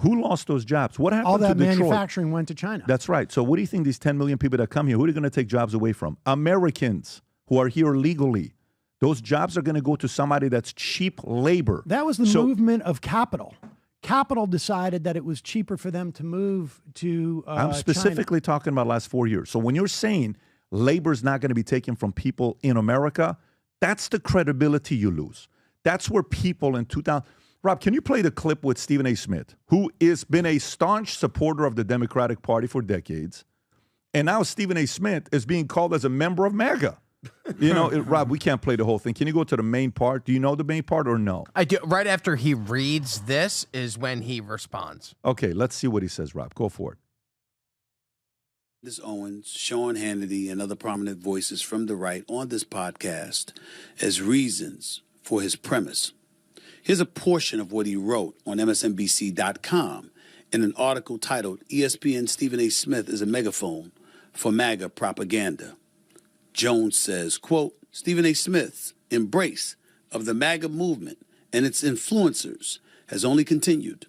Who lost those jobs? What happened to Detroit? All that manufacturing went to China. That's right. So what do you think these 10 million people that come here, who are they going to take jobs away from? Americans who are here legally. Those jobs are going to go to somebody that's cheap labor. That was the movement of capital. Capital decided that it was cheaper for them to move to I'm specifically talking about the last 4 years. So when you're saying labor is not going to be taken from people in America, that's the credibility you lose. That's where people in 2000... Rob, can you play the clip with Stephen A. Smith, who has been a staunch supporter of the Democratic Party for decades, and now Stephen A. Smith is being called as a member of MAGA. Rob, we can't play the whole thing. Can you go to the main part? Do you know the main part or no? I do. Right after he reads this is when he responds. Okay, let's see what he says, Rob. Go for it. Candace Owens, Sean Hannity, and other prominent voices from the right on this podcast as reasons for his premise. Here's a portion of what he wrote on MSNBC.com in an article titled ESPN Stephen A. Smith is a megaphone for MAGA propaganda. Jones says, quote, Stephen A. Smith's embrace of the MAGA movement and its influencers has only continued.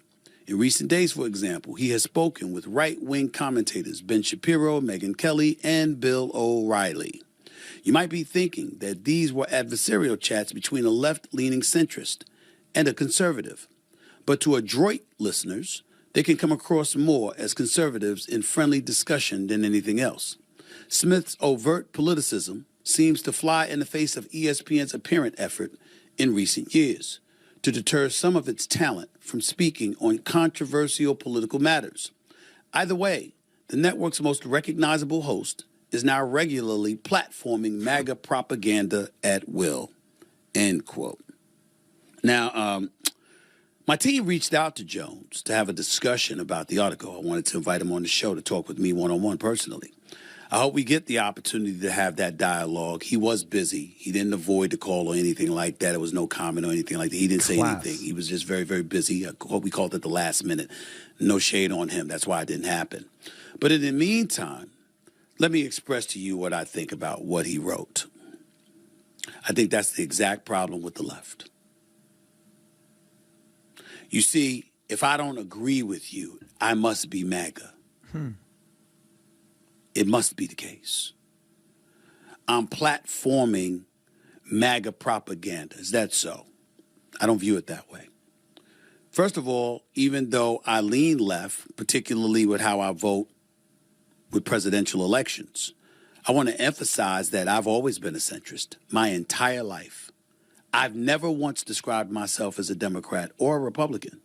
In recent days, for example, he has spoken with right-wing commentators Ben Shapiro, Megyn Kelly, and Bill O'Reilly. You might be thinking that these were adversarial chats between a left-leaning centrist and a conservative. But to adroit listeners, they can come across more as conservatives in friendly discussion than anything else. Smith's overt politicism seems to fly in the face of ESPN's apparent effort in recent years to deter some of its talent from speaking on controversial political matters. Either way, the network's most recognizable host is now regularly platforming MAGA propaganda at will, end quote. Now, my team reached out to Jones to have a discussion about the article. I wanted to invite him on the show to talk with me one-on-one personally. I hope we get the opportunity to have that dialogue. He was busy. He didn't avoid the call or anything like that. There was no comment or anything like that. He didn't say anything. He was just very, very busy. What we called it the last minute. No shade on him. That's why it didn't happen. But in the meantime, let me express to you what I think about what he wrote. I think that's the exact problem with the left. You see, if I don't agree with you, I must be MAGA. It must be the case. I'm platforming MAGA propaganda. Is that so? I don't view it that way. First of all, even though I lean left, particularly with how I vote with presidential elections, I want to emphasize that I've always been a centrist my entire life. I've never once described myself as a Democrat or a Republican.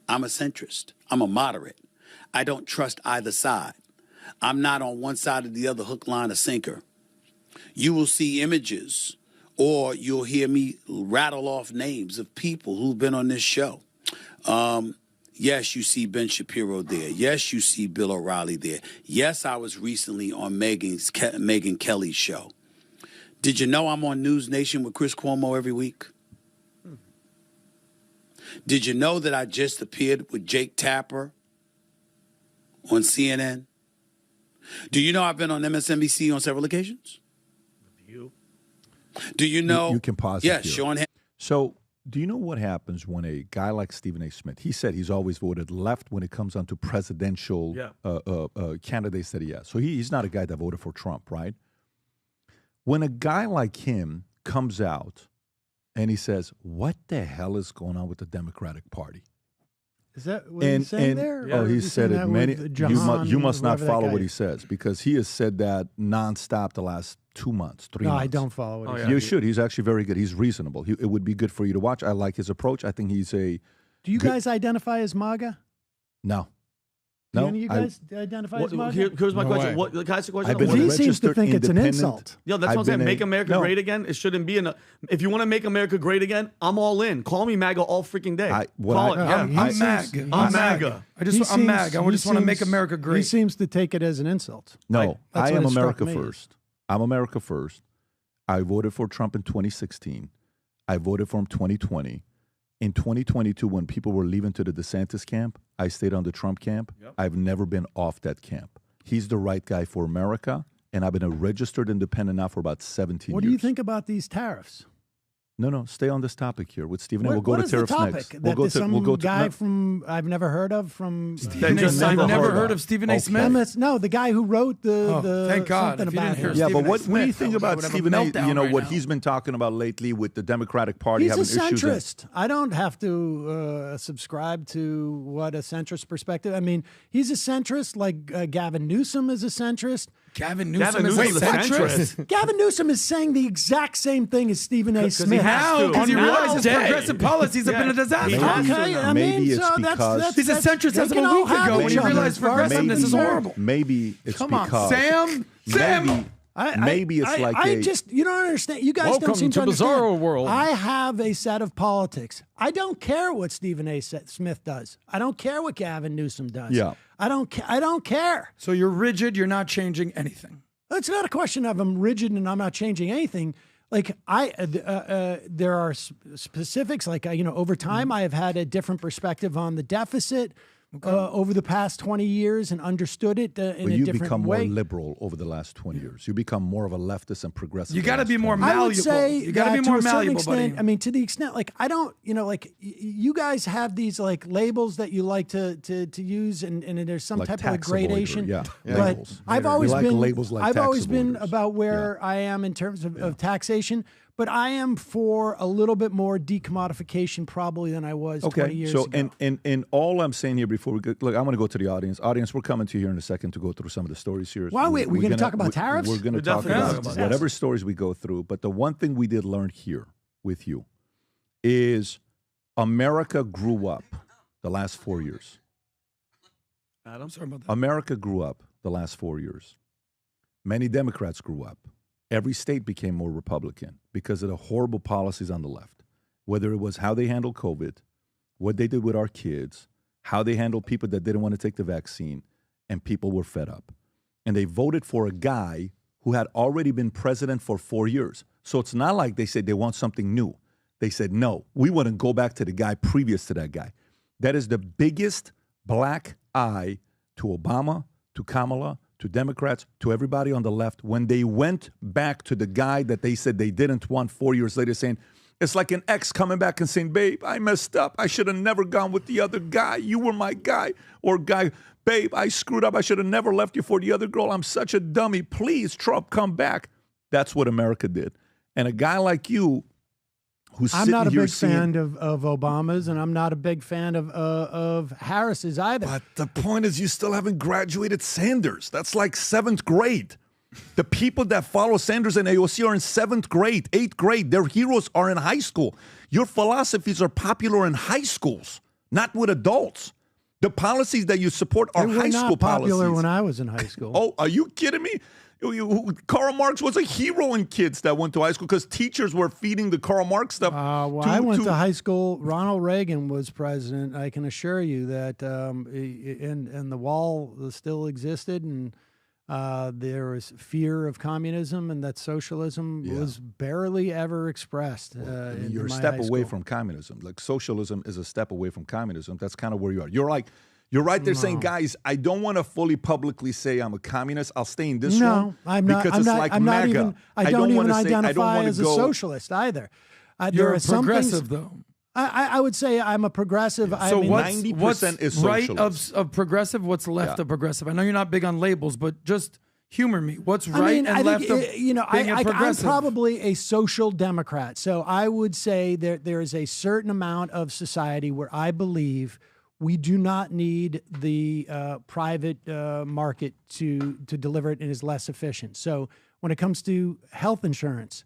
I'm a centrist. I'm a moderate. I don't trust either side. I'm not on one side or the other, hook, line, or sinker. You will see images or you'll hear me rattle off names of people who've been on this show. Yes, you see Ben Shapiro there. Yes, you see Bill O'Reilly there. Yes, I was recently on Megyn Kelly's show. Did you know I'm on News Nation with Chris Cuomo every week? Did you know that I just appeared with Jake Tapper on CNN? Do you know I've been on MSNBC on several occasions? Do you know? You can pause. Yes, Sean. So, do you know what happens when a guy like Stephen A. Smith, he said he's always voted left when it comes on to presidential candidates that he has. So he's not a guy that voted for Trump, right? When a guy like him comes out and he says, what the hell is going on with the Democratic Party? Is that what he's saying there? Oh, he said it many. You must not follow what he says because he has said that nonstop the last 2 months, 3 months. No, I don't follow what he says. You should. He's actually very good. He's reasonable. It would be good for you to watch. I like his approach. I think he's a. Do you guys identify as MAGA? No. Do any of you guys identify as MAGA? Here's my question. What, can I ask a question? But he seems to think it's an insult. Yeah, that's what I'm saying. Make America great again. It shouldn't be enough. If you want to make America great again, I'm all in. Call me MAGA all freaking day. I'm MAGA. I'm MAGA. I just want to make America great. He seems to take it as an insult. No, I am America first. I'm America first. I voted for Trump in 2016. I voted for him 2020. In 2022, when people were leaving to the DeSantis camp, I stayed on the Trump camp. Yep. I've never been off that camp. He's the right guy for America, and I've been a registered independent now for about 17 years. What do you think about these tariffs? No, stay on this topic here with Stephen A. We'll go to tariffs next. We'll go to some guy from I've never heard of from Stephen A. I've never heard of Stephen A. Smith. No, the guy who wrote the thank God. Something about him. Yeah, but what do you think about Stephen A.? You know what he's been talking about lately with the Democratic Party having issues. He's a centrist. I don't have to subscribe to what a centrist perspective. I mean, he's a centrist like Gavin Newsom is a centrist. Gavin Newsom is a centrist. Gavin Newsom is saying the exact same thing as Stephen A. Smith. How? Because he realizes progressive policies have been a disaster. Maybe it's because he's a centrist as of a week ago when he realized progressiveness is horrible. Maybe it's because Sam. Maybe it's like I just you don't understand. You guys don't seem to understand. Bizarro world. I have a set of politics. I don't care what Stephen A. Smith does. I don't care what Gavin Newsom does. Yeah. I don't care. So you're rigid. You're not changing anything. It's not a question of I'm rigid and I'm not changing anything. Like there are specifics. Like over time, I have had a different perspective on the deficit. Over the past 20 years and understood it in a different way. You've become more liberal over the last 20 years. You become more of a leftist and progressive. You got to be more malleable. I would say you got to be more malleable, buddy. I mean, to the extent, like, I don't, like, you guys have these, like, labels that you like to use, and there's some like type of gradation. Yeah. But labels. I've always been, labels like I've always been about where I am in terms of taxation. But I am for a little bit more decommodification probably than I was 20 years ago. So, and all I'm saying here before we go, look, I'm going to go to the audience. Audience, we're coming to you here in a second to go through some of the stories here. Well, wait, we're going to talk about tariffs? We're going to talk about whatever stories we go through. But the one thing we did learn here with you is America grew up the last 4 years. Adam, sorry about that. America grew up the last 4 years. Many Democrats grew up. Every state became more Republican because of the horrible policies on the left, whether it was how they handled COVID, what they did with our kids, how they handled people that didn't want to take the vaccine, and people were fed up. And they voted for a guy who had already been president for 4 years. So it's not like they said they want something new. They said, no, we want to go back to the guy previous to that guy. That is the biggest black eye to Obama, to Kamala, to Democrats, to everybody on the left, when they went back to the guy that they said they didn't want 4 years later, saying, it's like an ex coming back and saying, babe, I messed up. I should have never gone with the other guy. You were my guy. Or guy, babe, I screwed up. I should have never left you for the other girl. I'm such a dummy. Please, Trump, come back. That's what America did. And a guy like you, who's I'm sitting not a here big saying, fan of Obama's, and I'm not a big fan of Harris's either. But the point is, you still haven't graduated Sanders. That's like 7th grade. The people that follow Sanders and AOC are in 7th grade, 8th grade. Their heroes are in high school. Your philosophies are popular in high schools, not with adults. The policies that you support are high school policies. They were not popular when I was in high school. Oh, are you kidding me? Karl Marx was a hero in kids that went to high school because teachers were feeding the Karl Marx stuff. I went to high school. Ronald Reagan was president. I can assure you that, and the wall still existed, and there was fear of communism, and that socialism was barely ever expressed. You're a step away from communism. Like socialism is a step away from communism. That's kind of where you are. You're right there saying, guys, I don't want to fully publicly say I'm a communist. I'll stay in this room. I'm not. Because it's like I'm MAGA. not even. I don't even identify as a go, socialist either. You're a progressive, though. I would say I'm a progressive. So what's 90% is right socialist. of progressive? What's left of progressive? I know you're not big on labels, but just humor me. What's right and left of being a progressive? I'm probably a social democrat. So I would say there is a certain amount of society where I believe we do not need the private market to deliver it, and is less efficient. So when it comes to health insurance,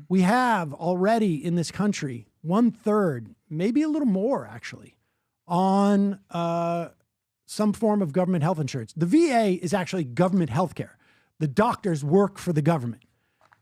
we have already in this country 1/3, maybe a little more actually, on some form of government health insurance. The VA is actually government health care. The doctors work for the government.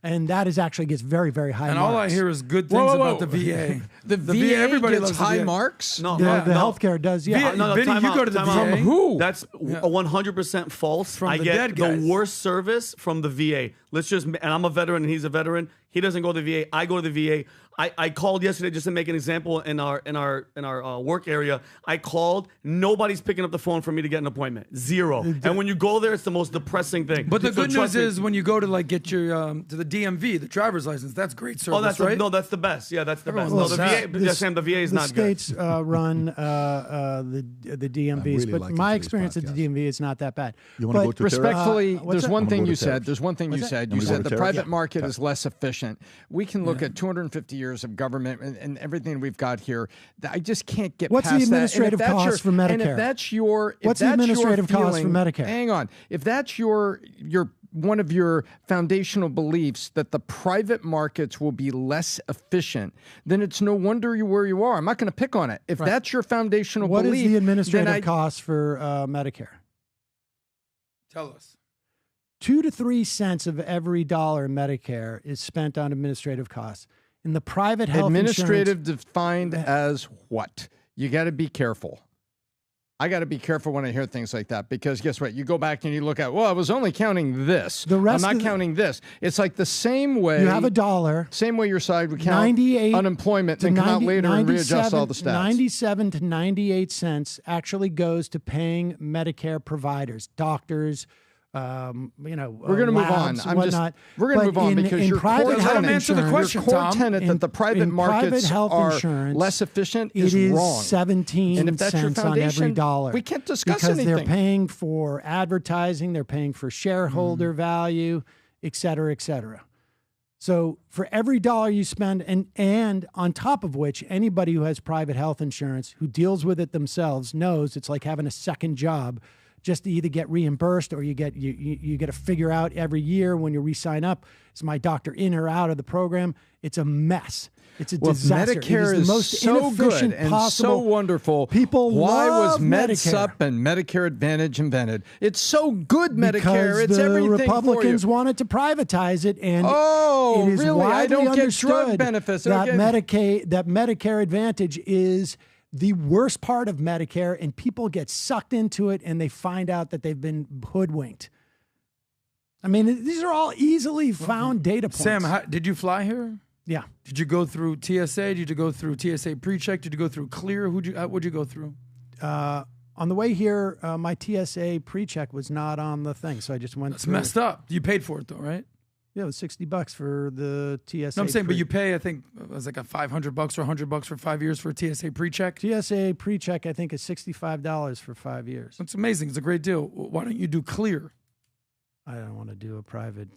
And that actually gets very, very high marks. And all I hear is good things about the VA. The VA, everybody gets loves the high VA. marks? No, the healthcare does, yeah. Vinny, you go to the VA. From who? That's 100% false. From I the get dead guys. the worst service from the VA. And I'm a veteran and he's a veteran. He doesn't go to the VA. I go to the VA. I called yesterday just to make an example in our work area. I called. Nobody's picking up the phone for me to get an appointment. Zero. And when you go there, it's the most depressing thing. But the good news is when you go to get your to the DMV, the driver's license, that's great service, right? No, that's the best. Yeah, that's the best. Well, No, the VA is not good. The states run the DMVs, really but liking my today's experience at the podcast. DMV is not that bad. You want to go to Respectfully, there's one thing you said. Tariffs? There's one thing you said. You You wanna go said to the Tariffs? private market is less efficient. We can look at 250 years of government and everything we've got here. I just can't get What's past the administrative that. cost for Medicare? And if that's your, What's the administrative cost for Medicare? Hang on. If that's your one of your foundational beliefs that the private markets will be less efficient, then it's no wonder you're where you are. I'm not going to pick on it. If that's your foundational What belief, is the administrative then cost for Medicare? Tell us. 2 to 3 cents of every dollar in Medicare is spent on administrative costs. In the private health administrative insurance, defined as what? You got to be careful. I got to be careful when I hear things like that, because guess what? You go back and you look at, well, I was only counting this. The rest I'm of not counting this. It's like the same way. you have a dollar. Same way your side would count unemployment and come out later and readjust all the stats. 97 to 98 cents actually goes to paying Medicare providers, doctors, we're going to move on. We're going to move on because your core tenet that the private markets are less efficient is wrong. 17 and if that's cents your foundation, on every dollar. we can't discuss because anything. They're paying for advertising, they're paying for shareholder value, et cetera, et cetera. So for every dollar you spend, and on top of which, anybody who has private health insurance who deals with it themselves knows it's like having a second job. just to either get reimbursed or you get to figure out every year when you re-sign up, is my doctor in or out of the program? It's a mess. It's a disaster. Medicare it is the most so inefficient good and possible. so wonderful. Why was MedSup and Medicare Advantage invented? It's so good, Medicare. Because it's the everything Republicans for you. wanted to privatize it, and oh, it is really? I widely don't get drug understood benefits. that Medicare Advantage is the worst part of Medicare, and people get sucked into it, and they find out that they've been hoodwinked. I mean, these are all easily found data points. Sam, did you fly here? Yeah. Did you go through TSA? Did you go through TSA pre-check? Did you go through Clear? What'd you go through? On the way here, my TSA pre-check was not on the thing, so I just went. That's messed up. You paid for it though, right? Yeah, it was $60 for the TSA. No, I'm saying, but you pay. I think it was like a $500 or $100 for 5 years for a TSA pre-check. TSA pre-check, I think, is $65 for 5 years. That's amazing. It's a great deal. Why don't you do Clear? I don't want to do a private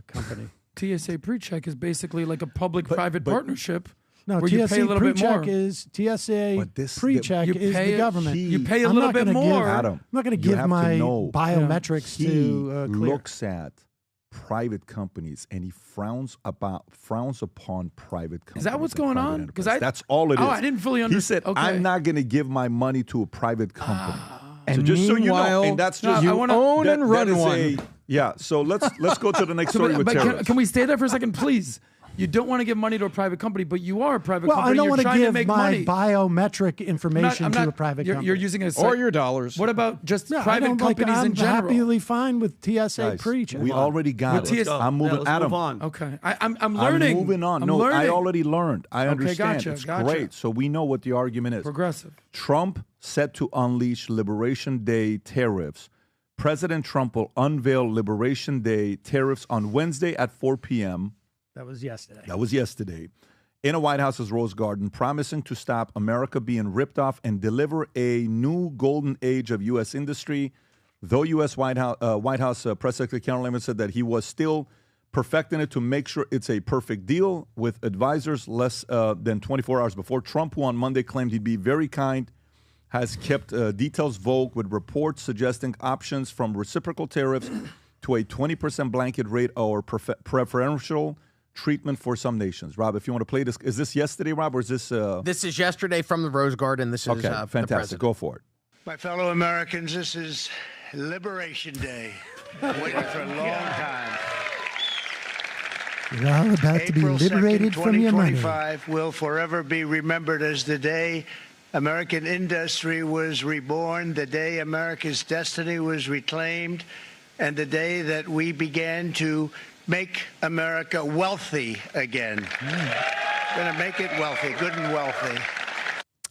company. TSA pre-check is basically like a public-private partnership. No, where TSA you pay a little bit more. TSA pre-check is the government. You pay a little bit more. Adam, I'm not going to give my biometrics to Clear. Looks at private companies and he frowns upon private companies. Is that what's going on? Because that's all it is. Oh, I didn't fully understand. He said, I'm not going to give my money to a private company. And so just so you know, and that's just you own and run one. Yeah, so let's go to the next story with tariffs. Can we stay there for a second, please? You don't want to give money to a private company, but you are a private company. I don't You're want to trying give make my money. biometric information to a private company. You're using a or your dollars. What about just private companies I'm in general? happily fine with TSA pre-check. We already got it. I'm moving. Adam, move on. Okay, I'm learning. I'm moving on. I already learned. I understand. Gotcha, it's great. So we know what the argument is. Progressive. Trump set to unleash Liberation Day tariffs. President Trump will unveil Liberation Day tariffs on Wednesday at 4 p.m. That was yesterday. In a White House's Rose Garden, promising to stop America being ripped off and deliver a new golden age of U.S. industry. Though U.S. White House Press Secretary Karen Lehman said that he was still perfecting it to make sure it's a perfect deal with advisors less than 24 hours before. Trump, who on Monday claimed he'd be very kind, has kept details vague with reports suggesting options from reciprocal tariffs to a 20% blanket rate or preferential treatment for some nations. Rob, if you want to play this, is this yesterday, Rob, or is this? This is yesterday from the Rose Garden. This is okay, the fantastic. president. Go for it. My fellow Americans, this is Liberation Day. Waiting for a long time. You're all about to be liberated from your money. 2025 will forever be remembered as the day American industry was reborn, the day America's destiny was reclaimed, and the day that we began to make America wealthy again. Going to make it wealthy, good and wealthy.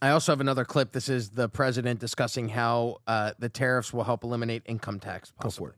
I also have another clip. This is the president discussing how the tariffs will help eliminate income tax. Possibly.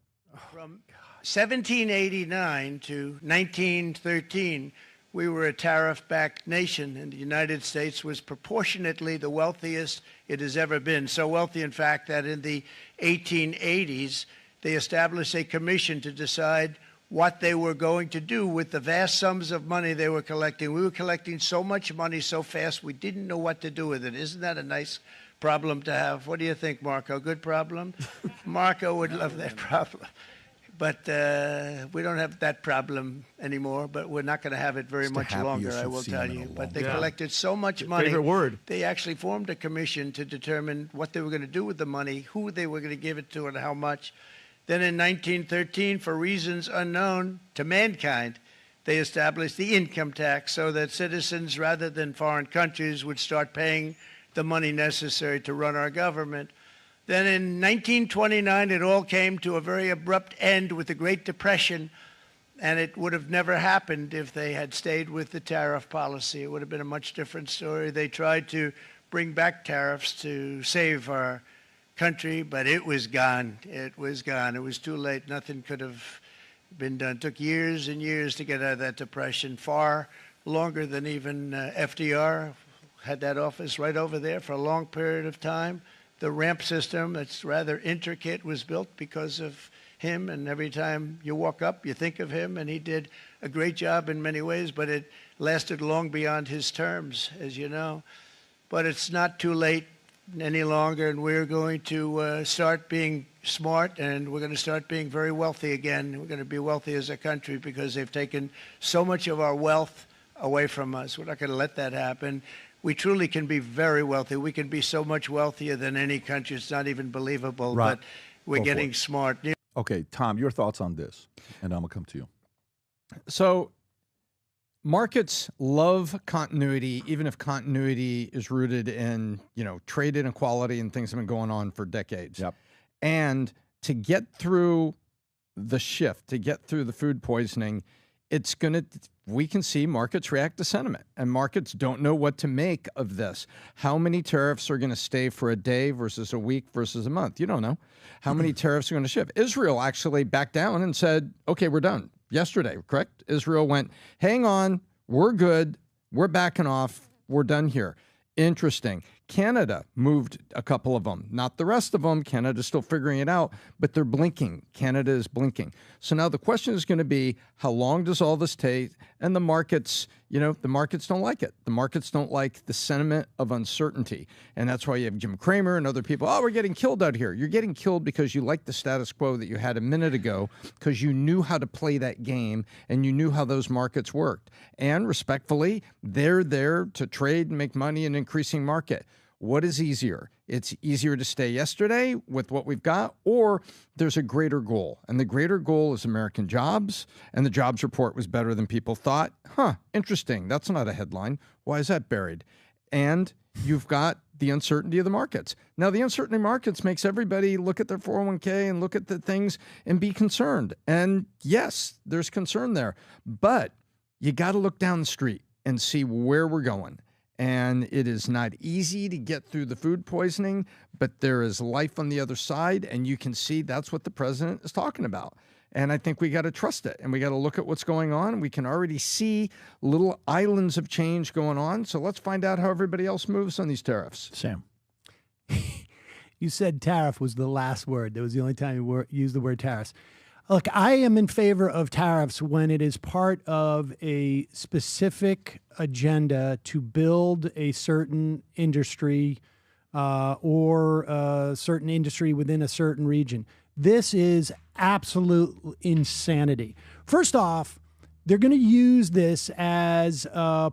From 1789 to 1913, we were a tariff-backed nation, and the United States was proportionately the wealthiest it has ever been. So wealthy, in fact, that in the 1880s, they established a commission to decide what they were going to do with the vast sums of money they were collecting. We were collecting so much money so fast, we didn't know what to do with it. Isn't that a nice problem to have? What do you think, Marco? Good problem? Marco would love that problem. But we don't have that problem anymore, but we're not going to have it very much longer, I will tell you. But they collected so much money. Favorite word. They actually formed a commission to determine what they were going to do with the money, who they were going to give it to, and how much. Then in 1913, for reasons unknown to mankind, they established the income tax so that citizens, rather than foreign countries, would start paying the money necessary to run our government. Then in 1929, it all came to a very abrupt end with the Great Depression, and it would have never happened if they had stayed with the tariff policy. It would have been a much different story. They tried to bring back tariffs to save our country, but it was gone. It was gone. It was too late. Nothing could have been done. It took years and years to get out of that depression, far longer than even FDR had that office right over there for a long period of time. The ramp system, that's rather intricate, was built because of him, and every time you walk up, you think of him, and he did a great job in many ways, but it lasted long beyond his terms, as you know. But it's not too late any longer, and we're going to start being smart, and we're going to start being very wealthy again. We're going to be wealthy as a country because they've taken so much of our wealth away from us. We're not going to let that happen. We truly can be very wealthy. We can be so much wealthier than any country. It's not even believable, Right. but we're getting smart. Okay, Tom, your thoughts on this, and I'm going to come to you. So markets love continuity, even if continuity is rooted in, trade inequality and things have been going on for decades. Yep. And to get through the shift, to get through the food poisoning, we can see markets react to sentiment, and markets don't know what to make of this. How many tariffs are going to stay for a day versus a week versus a month? You don't know. How many tariffs are going to shift? Israel actually backed down and said, okay, we're done. Yesterday, correct? Israel went, hang on, we're good. We're backing off. We're done here. Interesting. Canada moved a couple of them, not the rest of them. Canada's still figuring it out, but they're blinking. Canada is blinking. So now the question is going to be, how long does all this take? And the markets, the markets don't like it. The markets don't like the sentiment of uncertainty. And that's why you have Jim Cramer and other people, we're getting killed out here. You're getting killed because you like the status quo that you had a minute ago, because you knew how to play that game and you knew how those markets worked. And respectfully, they're there to trade and make money in an increasing market. What is easier? It's easier to stay yesterday with what we've got, or there's a greater goal. And the greater goal is American jobs, and the jobs report was better than people thought. Interesting. That's not a headline. Why is that buried? And you've got the uncertainty of the markets. Now, the uncertainty of markets makes everybody look at their 401k and look at the things and be concerned. And yes, there's concern there. But you got to look down the street and see where we're going. And it is not easy to get through the food poisoning, but there is life on the other side. And you can see that's what the president is talking about. And I think we got to trust it. And we got to look at what's going on. We can already see little islands of change going on. So let's find out how everybody else moves on these tariffs. Sam. You said tariff was the last word. That was the only time you used the word tariffs. Look, I am in favor of tariffs when it is part of a specific agenda to build a certain industry or a certain industry within a certain region. This is absolute insanity. First off, they're going to use this as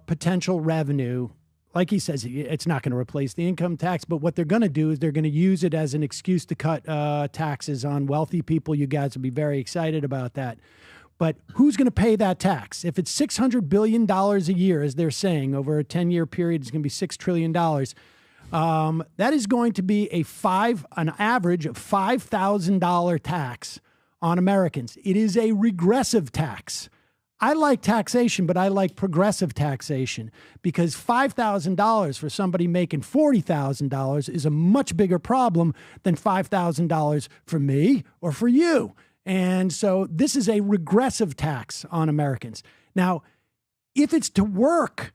potential revenue. Like he says, it's not going to replace the income tax, but what they're going to do is they're going to use it as an excuse to cut taxes on wealthy people. You guys will be very excited about that. But who's going to pay that tax? If it's $600 billion a year, as they're saying, over a 10-year period, it's going to be $6 trillion. That is going to be an average of $5,000 tax on Americans. It is a regressive tax. I like taxation, but I like progressive taxation, because $5,000 for somebody making $40,000 is a much bigger problem than $5,000 for me or for you. And so this is a regressive tax on Americans. Now, if it's to work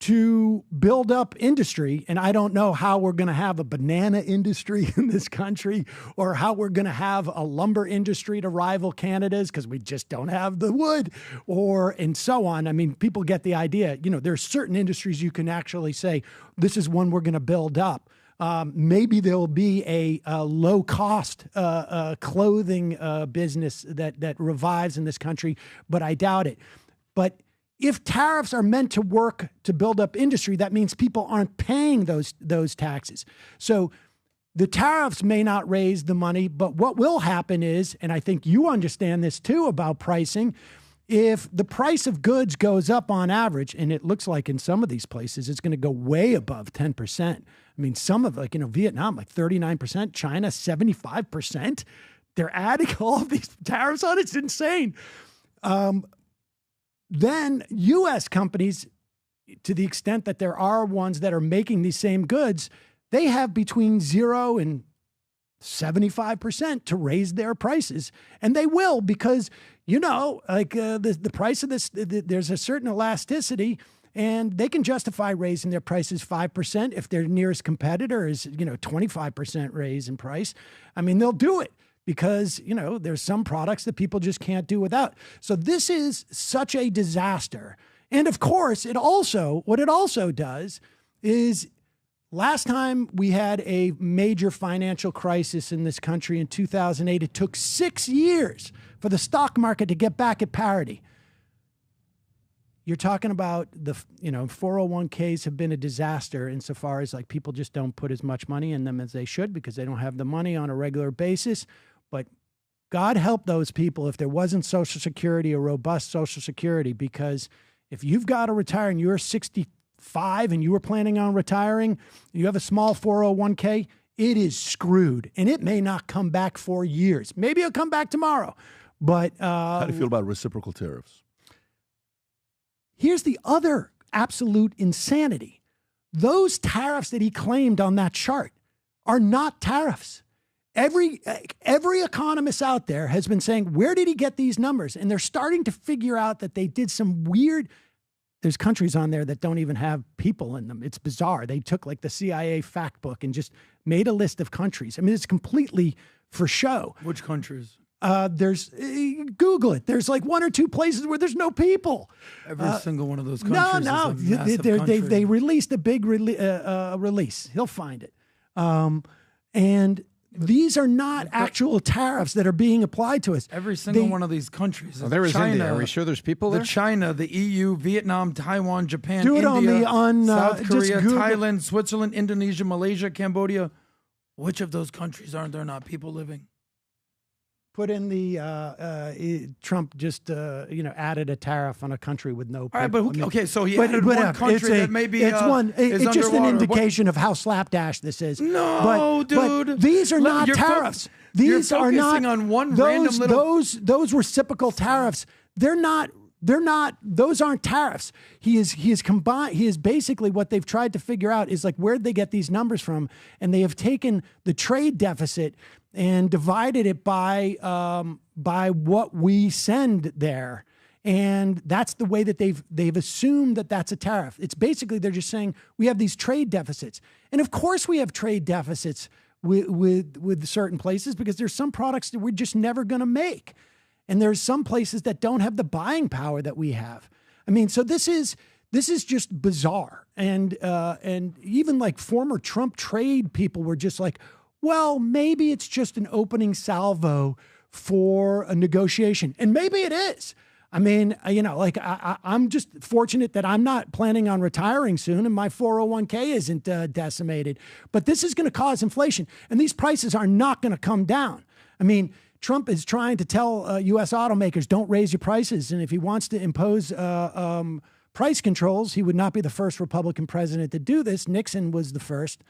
to build up industry, and I don't know how we're going to have a banana industry in this country, or how we're going to have a lumber industry to rival Canada's, because we just don't have the wood, and so on. I mean, people get the idea. There's certain industries you can actually say, this is one we're going to build up. Maybe there will be a low-cost clothing business that revives in this country, but I doubt it. But if tariffs are meant to work to build up industry, that means people aren't paying those taxes. So the tariffs may not raise the money, but what will happen is, and I think you understand this too about pricing, if the price of goods goes up on average, and it looks like in some of these places it's going to go way above 10%. I mean, some of Vietnam, 39%, China, 75%. They're adding all of these tariffs on. It's insane. Then U.S. companies, to the extent that there are ones that are making these same goods, they have between 0 and 75% to raise their prices. And they will, because, the price of this, there's a certain elasticity, and they can justify raising their prices 5% if their nearest competitor is, 25% raise in price. I mean, they'll do it, because, there's some products that people just can't do without. So this is such a disaster. And of course, what it also does is Last time we had a major financial crisis in this country in 2008, it took 6 years for the stock market to get back at parity. You're talking about 401ks have been a disaster insofar as like people just don't put as much money in them as they should because they don't have the money on a regular basis. But God help those people if there wasn't Social Security, a robust Social Security, because if you've got to retire and you're 65 and you were planning on retiring, you have a small 401k, it is screwed. And it may not come back for years. Maybe it'll come back tomorrow. But how do you feel about reciprocal tariffs? Here's the other absolute insanity. Those tariffs that he claimed on that chart are not tariffs. Every economist out there has been saying, where did he get these numbers? And they're starting to figure out that they did some weird. There's countries on there that don't even have people in them. It's bizarre. They took like the CIA fact book and just made a list of countries. I mean, it's completely for show. Which countries? There's Google it. There's like 1 or 2 places where there's no people. Every single one of those countries. No. They released a big release. He'll find it. And these are not actual tariffs that are being applied to us. Every single one of these countries. There is India. Are we sure there's people there? China, the EU, Vietnam, Taiwan, Japan, Do it India, on South Korea, Thailand, Switzerland, Indonesia, Malaysia, Cambodia. Which of those countries aren't there not people living? Put in the Trump just added a tariff on a country with no people. All right, but so he added one country that maybe it's just an indication of how slapdash this is. No, dude, but these are not tariffs. These are not on one those random little... those reciprocal tariffs. They're not. Those aren't tariffs. He is combined. He is basically what they've tried to figure out is like where'd they get these numbers from, and they have taken the trade deficit and divided it by what we send there, and that's the way that they've assumed that that's a tariff. It's basically they're just saying we have these trade deficits, and of course we have trade deficits with certain places because there's some products that we're just never going to make. And there's some places that don't have the buying power that we have. I mean, so this is just bizarre. And even like former Trump trade people were just like, well, maybe it's just an opening salvo for a negotiation. And maybe it is. I mean, I'm just fortunate that I'm not planning on retiring soon and my 401k isn't decimated. But this is going to cause inflation. And these prices are not going to come down. I mean, Trump is trying to tell U.S. automakers, don't raise your prices. And if he wants to impose price controls, he would not be the first Republican president to do this. Nixon was the first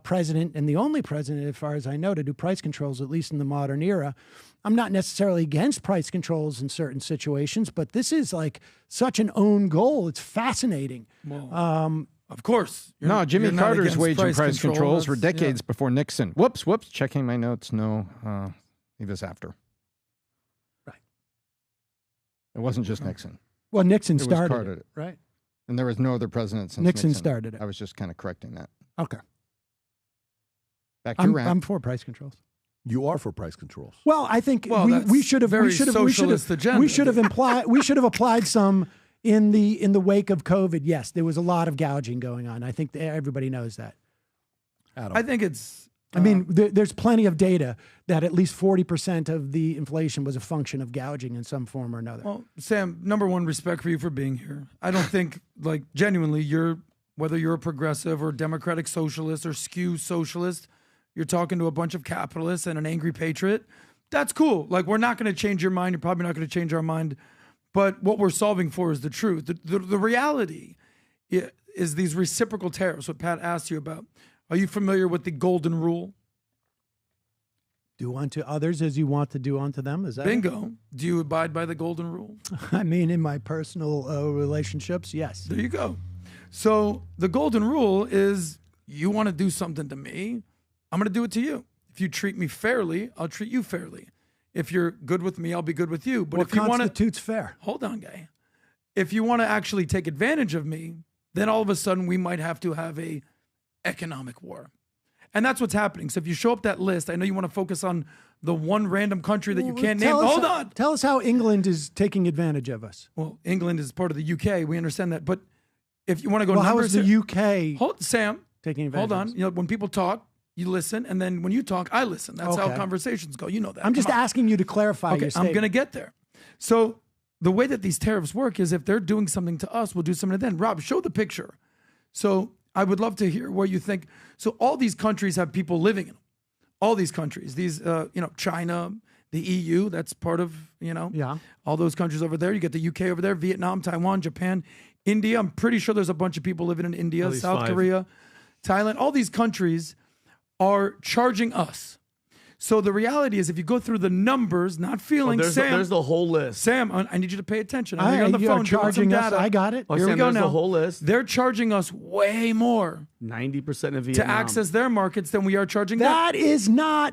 president and the only president, as far as I know, to do price controls, at least in the modern era. I'm not necessarily against price controls in certain situations, but this is like such an own goal. It's fascinating. Well, of course. Jimmy Carter's waging price controls were decades before Nixon. Whoops. Checking my notes. No. He was after. Right. It wasn't just Nixon. Well, Nixon started it. Right. And there was no other president since Nixon started it. I was just kind of correcting that. Okay. Back to your rant. I'm for price controls. You are for price controls. Well, I think we should have applied some in the wake of COVID. Yes, there was a lot of gouging going on. I think everybody knows that. Adam. I think it's. I mean, there's plenty of data that at least 40% of the inflation was a function of gouging in some form or another. Well, Sam, number one, respect for you for being here. I don't think, like, genuinely, whether you're a progressive or democratic socialist or skew socialist, you're talking to a bunch of capitalists and an angry patriot. That's cool. Like, we're not going to change your mind. You're probably not going to change our mind. But what we're solving for is the truth. The reality is these reciprocal tariffs, what Pat asked you about. Are you familiar with the golden rule? Do unto others as you want to do unto them. Is that bingo? Do you abide by the golden rule? I mean, in my personal relationships, yes. There you go. So the golden rule is you want to do something to me, I'm going to do it to you. If you treat me fairly, I'll treat you fairly. If you're good with me, I'll be good with you. But what if you want to, constitutes fair? Hold on, guy. If you want to actually take advantage of me, then all of a sudden we might have to have a economic war. And that's what's happening. So if you show up that list, I know you want to focus on the one random country that you can't name. Hold on. Tell us how England is taking advantage of us. Well, England is part of the UK. We understand that. But if you want to go numbers, how is the UK Sam, taking advantage. Hold on. When people talk, you listen, and then when you talk, I listen. That's how conversations go. You know that. I'm just asking you to clarify your statement. I'm going to get there. So the way that these tariffs work is if they're doing something to us, we'll do something to them. Rob, show the picture. So I would love to hear what you think. So all these countries have people living in them. All these countries, China, the EU, that's part of, all those countries over there. You get the UK over there, Vietnam, Taiwan, Japan, India. I'm pretty sure there's a bunch of people living in India, South Korea, Thailand. All these countries are charging us. So the reality is, if you go through the numbers, not feeling, there's the whole list. Sam, I need you to pay attention. I know you're on the phone charging us. I got it. Here we go now. The whole list. They're charging us way more 90% of Vietnam to access their markets than we are charging them.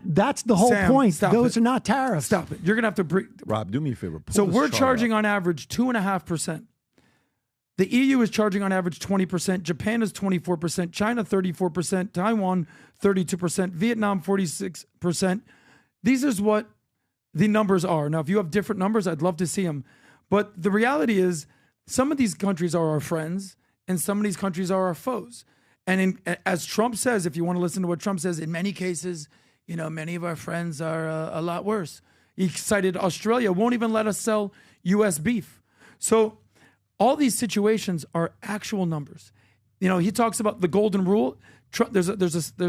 That's the whole point. Those are not tariffs. Stop it. You're going to have to bring. Rob, do me a favor. So we're charging on average 2.5%. The EU is charging on average 20%. Japan is 24%. China 34%. Taiwan 32%. Vietnam 46%. These is what the numbers are. Now, if you have different numbers, I'd love to see them. But the reality is, some of these countries are our friends, and some of these countries are our foes. And as Trump says, if you want to listen to what Trump says, in many cases, many of our friends are a lot worse. He cited Australia won't even let us sell U.S. beef. So all these situations are actual numbers. He talks about the golden rule. There's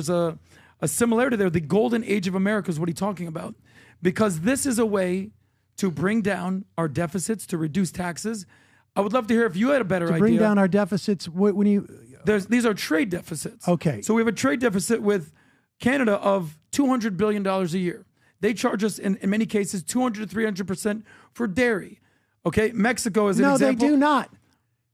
a similarity there. The golden age of America is what he's talking about, because this is a way to bring down our deficits, to reduce taxes. I would love to hear if you had a better idea. To bring down our deficits, these are trade deficits. Okay. So we have a trade deficit with Canada of $200 billion a year. They charge us, in many cases, 200 to 300% for dairy. Okay, Mexico is an example. No, they do not.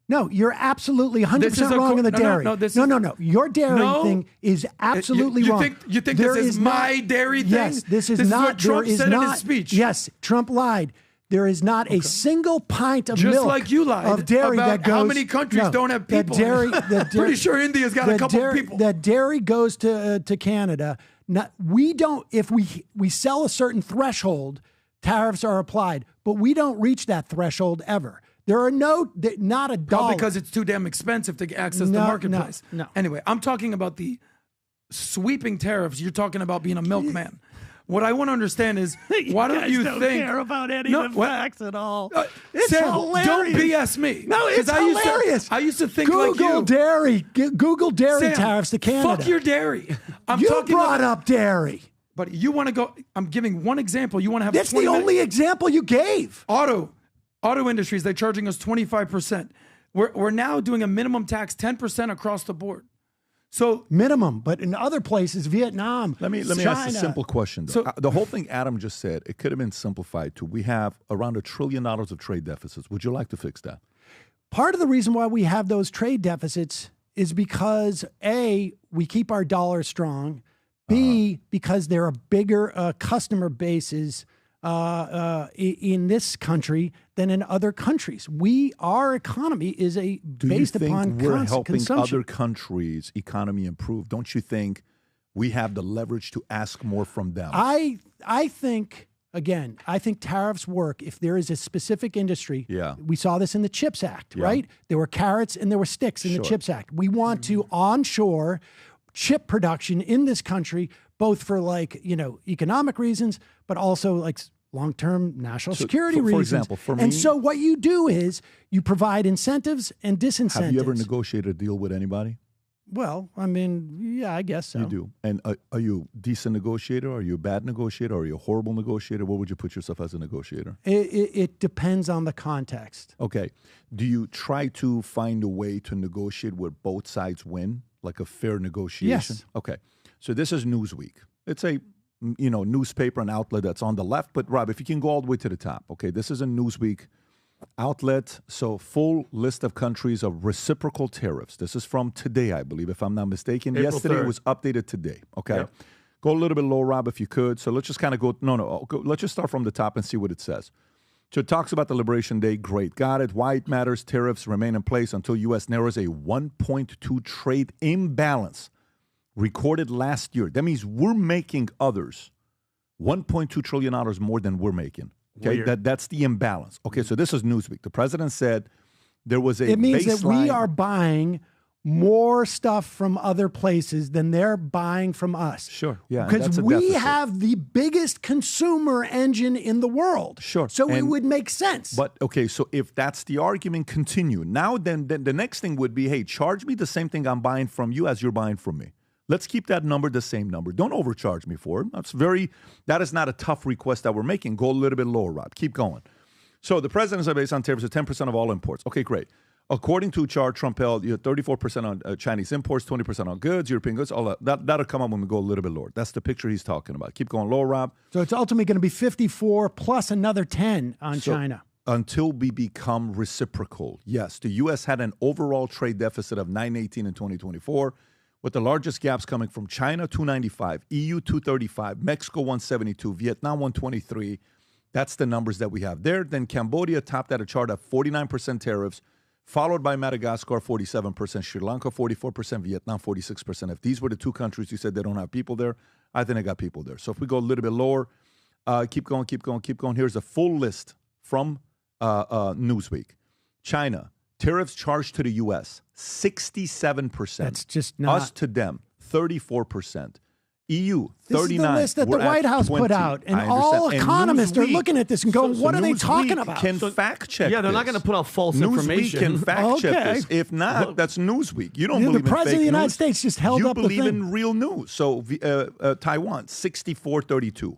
No, you're absolutely 100% wrong on the dairy. No. Your dairy thing is absolutely wrong. You think this is my dairy thing? Yes, this is not. What Trump said in his speech. Yes, Trump lied. There is not a single pint of milk like you lied of dairy about that goes. How many countries don't have people? Pretty sure India's got a couple of people. That dairy goes to Canada. We don't. If we sell a certain threshold, tariffs are applied, but we don't reach that threshold ever. There are not a dollar. Well, because it's too damn expensive to access the marketplace. No. Anyway, I'm talking about the sweeping tariffs. You're talking about being a milkman. What I want to understand is, why don't you don't think care about any of the facts at all? It's Sam, hilarious. Don't BS me. No, it's hilarious. I used to think Google like you. Google dairy Sam, tariffs to Canada. Fuck your dairy. You brought up dairy. But you want to go. I'm giving one example. You want to have. That's the only example you gave. Auto industries, they're charging us 25%. We're now doing a minimum tax 10% across the board. So minimum, but in other places, Vietnam, Let me ask a simple question, though. So, the whole thing Adam just said, it could have been simplified to we have around $1 trillion of trade deficits. Would you like to fix that? Part of the reason why we have those trade deficits is because A, we keep our dollar strong. B, because there are bigger customer bases in this country than in other countries. Our economy is based upon we're helping consumption. other countries' economy improve? Don't you think we have the leverage to ask more from them? I think tariffs work if there is a specific industry. Yeah. We saw this in the CHIPS Act, right? There were carrots and there were sticks in the CHIPS Act. We want to onshore chip production in this country, both for economic reasons, but also long-term national security reasons. For example, for me, and so what you do is you provide incentives and disincentives. Have you ever negotiated a deal with anybody? Well, I mean, yeah, I guess so. You do. And are you a decent negotiator? Are you a bad negotiator? Are you a horrible negotiator? Where would you put yourself as a negotiator? It depends on the context. Okay. Do you try to find a way to negotiate where both sides win, like a fair negotiation? Yes. Okay. So this is Newsweek. It's a newspaper and outlet that's on the left. But Rob, if you can go all the way to the top, okay, this is a Newsweek outlet. So full list of countries of reciprocal tariffs. This is from today, I believe, if I'm not mistaken. April Yesterday 3rd. was updated today. Okay. Yep. Go a little bit low, Rob, if you could. So let's just kind of go. Let's just start from the top and see what it says. So it talks about the Liberation Day. Great. Got it. Why it matters. Tariffs remain in place until U.S. narrows a 1.2 trade imbalance recorded last year. That means we're making others $1.2 trillion more than we're making. Okay, that's the imbalance. Okay, so this is Newsweek. The president said there was a It means baseline. that we are buying more stuff from other places than they're buying from us. Sure. Yeah. Because we have the biggest consumer engine in the world. Sure. So it would make sense. But okay, so if that's the argument, continue. Now then the next thing would be, hey, charge me the same thing I'm buying from you as you're buying from me. Let's keep that number the same number. Don't overcharge me for it. That is not a tough request that we're making. Go a little bit lower, Rob. Keep going. So the presidents are based on tariffs of 10% of all imports. Okay, great. According to chart, Trump held 34% on Chinese imports, 20% on goods, European goods, all that'll come up when we go a little bit lower. That's the picture he's talking about. Keep going lower, Rob. So it's ultimately going to be 54 plus another 10 on China. Until we become reciprocal. Yes, the U.S. had an overall trade deficit of $918 in 2024, with the largest gaps coming from China, 295, EU, 235, Mexico, 172, Vietnam, 123. That's the numbers that we have there. Then Cambodia topped at a chart of 49% tariffs, followed by Madagascar, 47%, Sri Lanka, 44%, Vietnam, 46%. If these were the two countries you said they don't have people there, I think they got people there. So if we go a little bit lower, keep going. Here's a full list from Newsweek. China, tariffs charged to the U.S., 67%. That's just not... Us to them, 34%. EU, 39. This is the list that the White House put out, and all economists are looking at this and going, what are they talking about? Can fact check Yeah, they're not going to put out false information. Newsweek can fact check this. If not, that's Newsweek. You don't believe in fake news. The President of the United States just held up the thing. You believe in real news. So Taiwan, 64-32.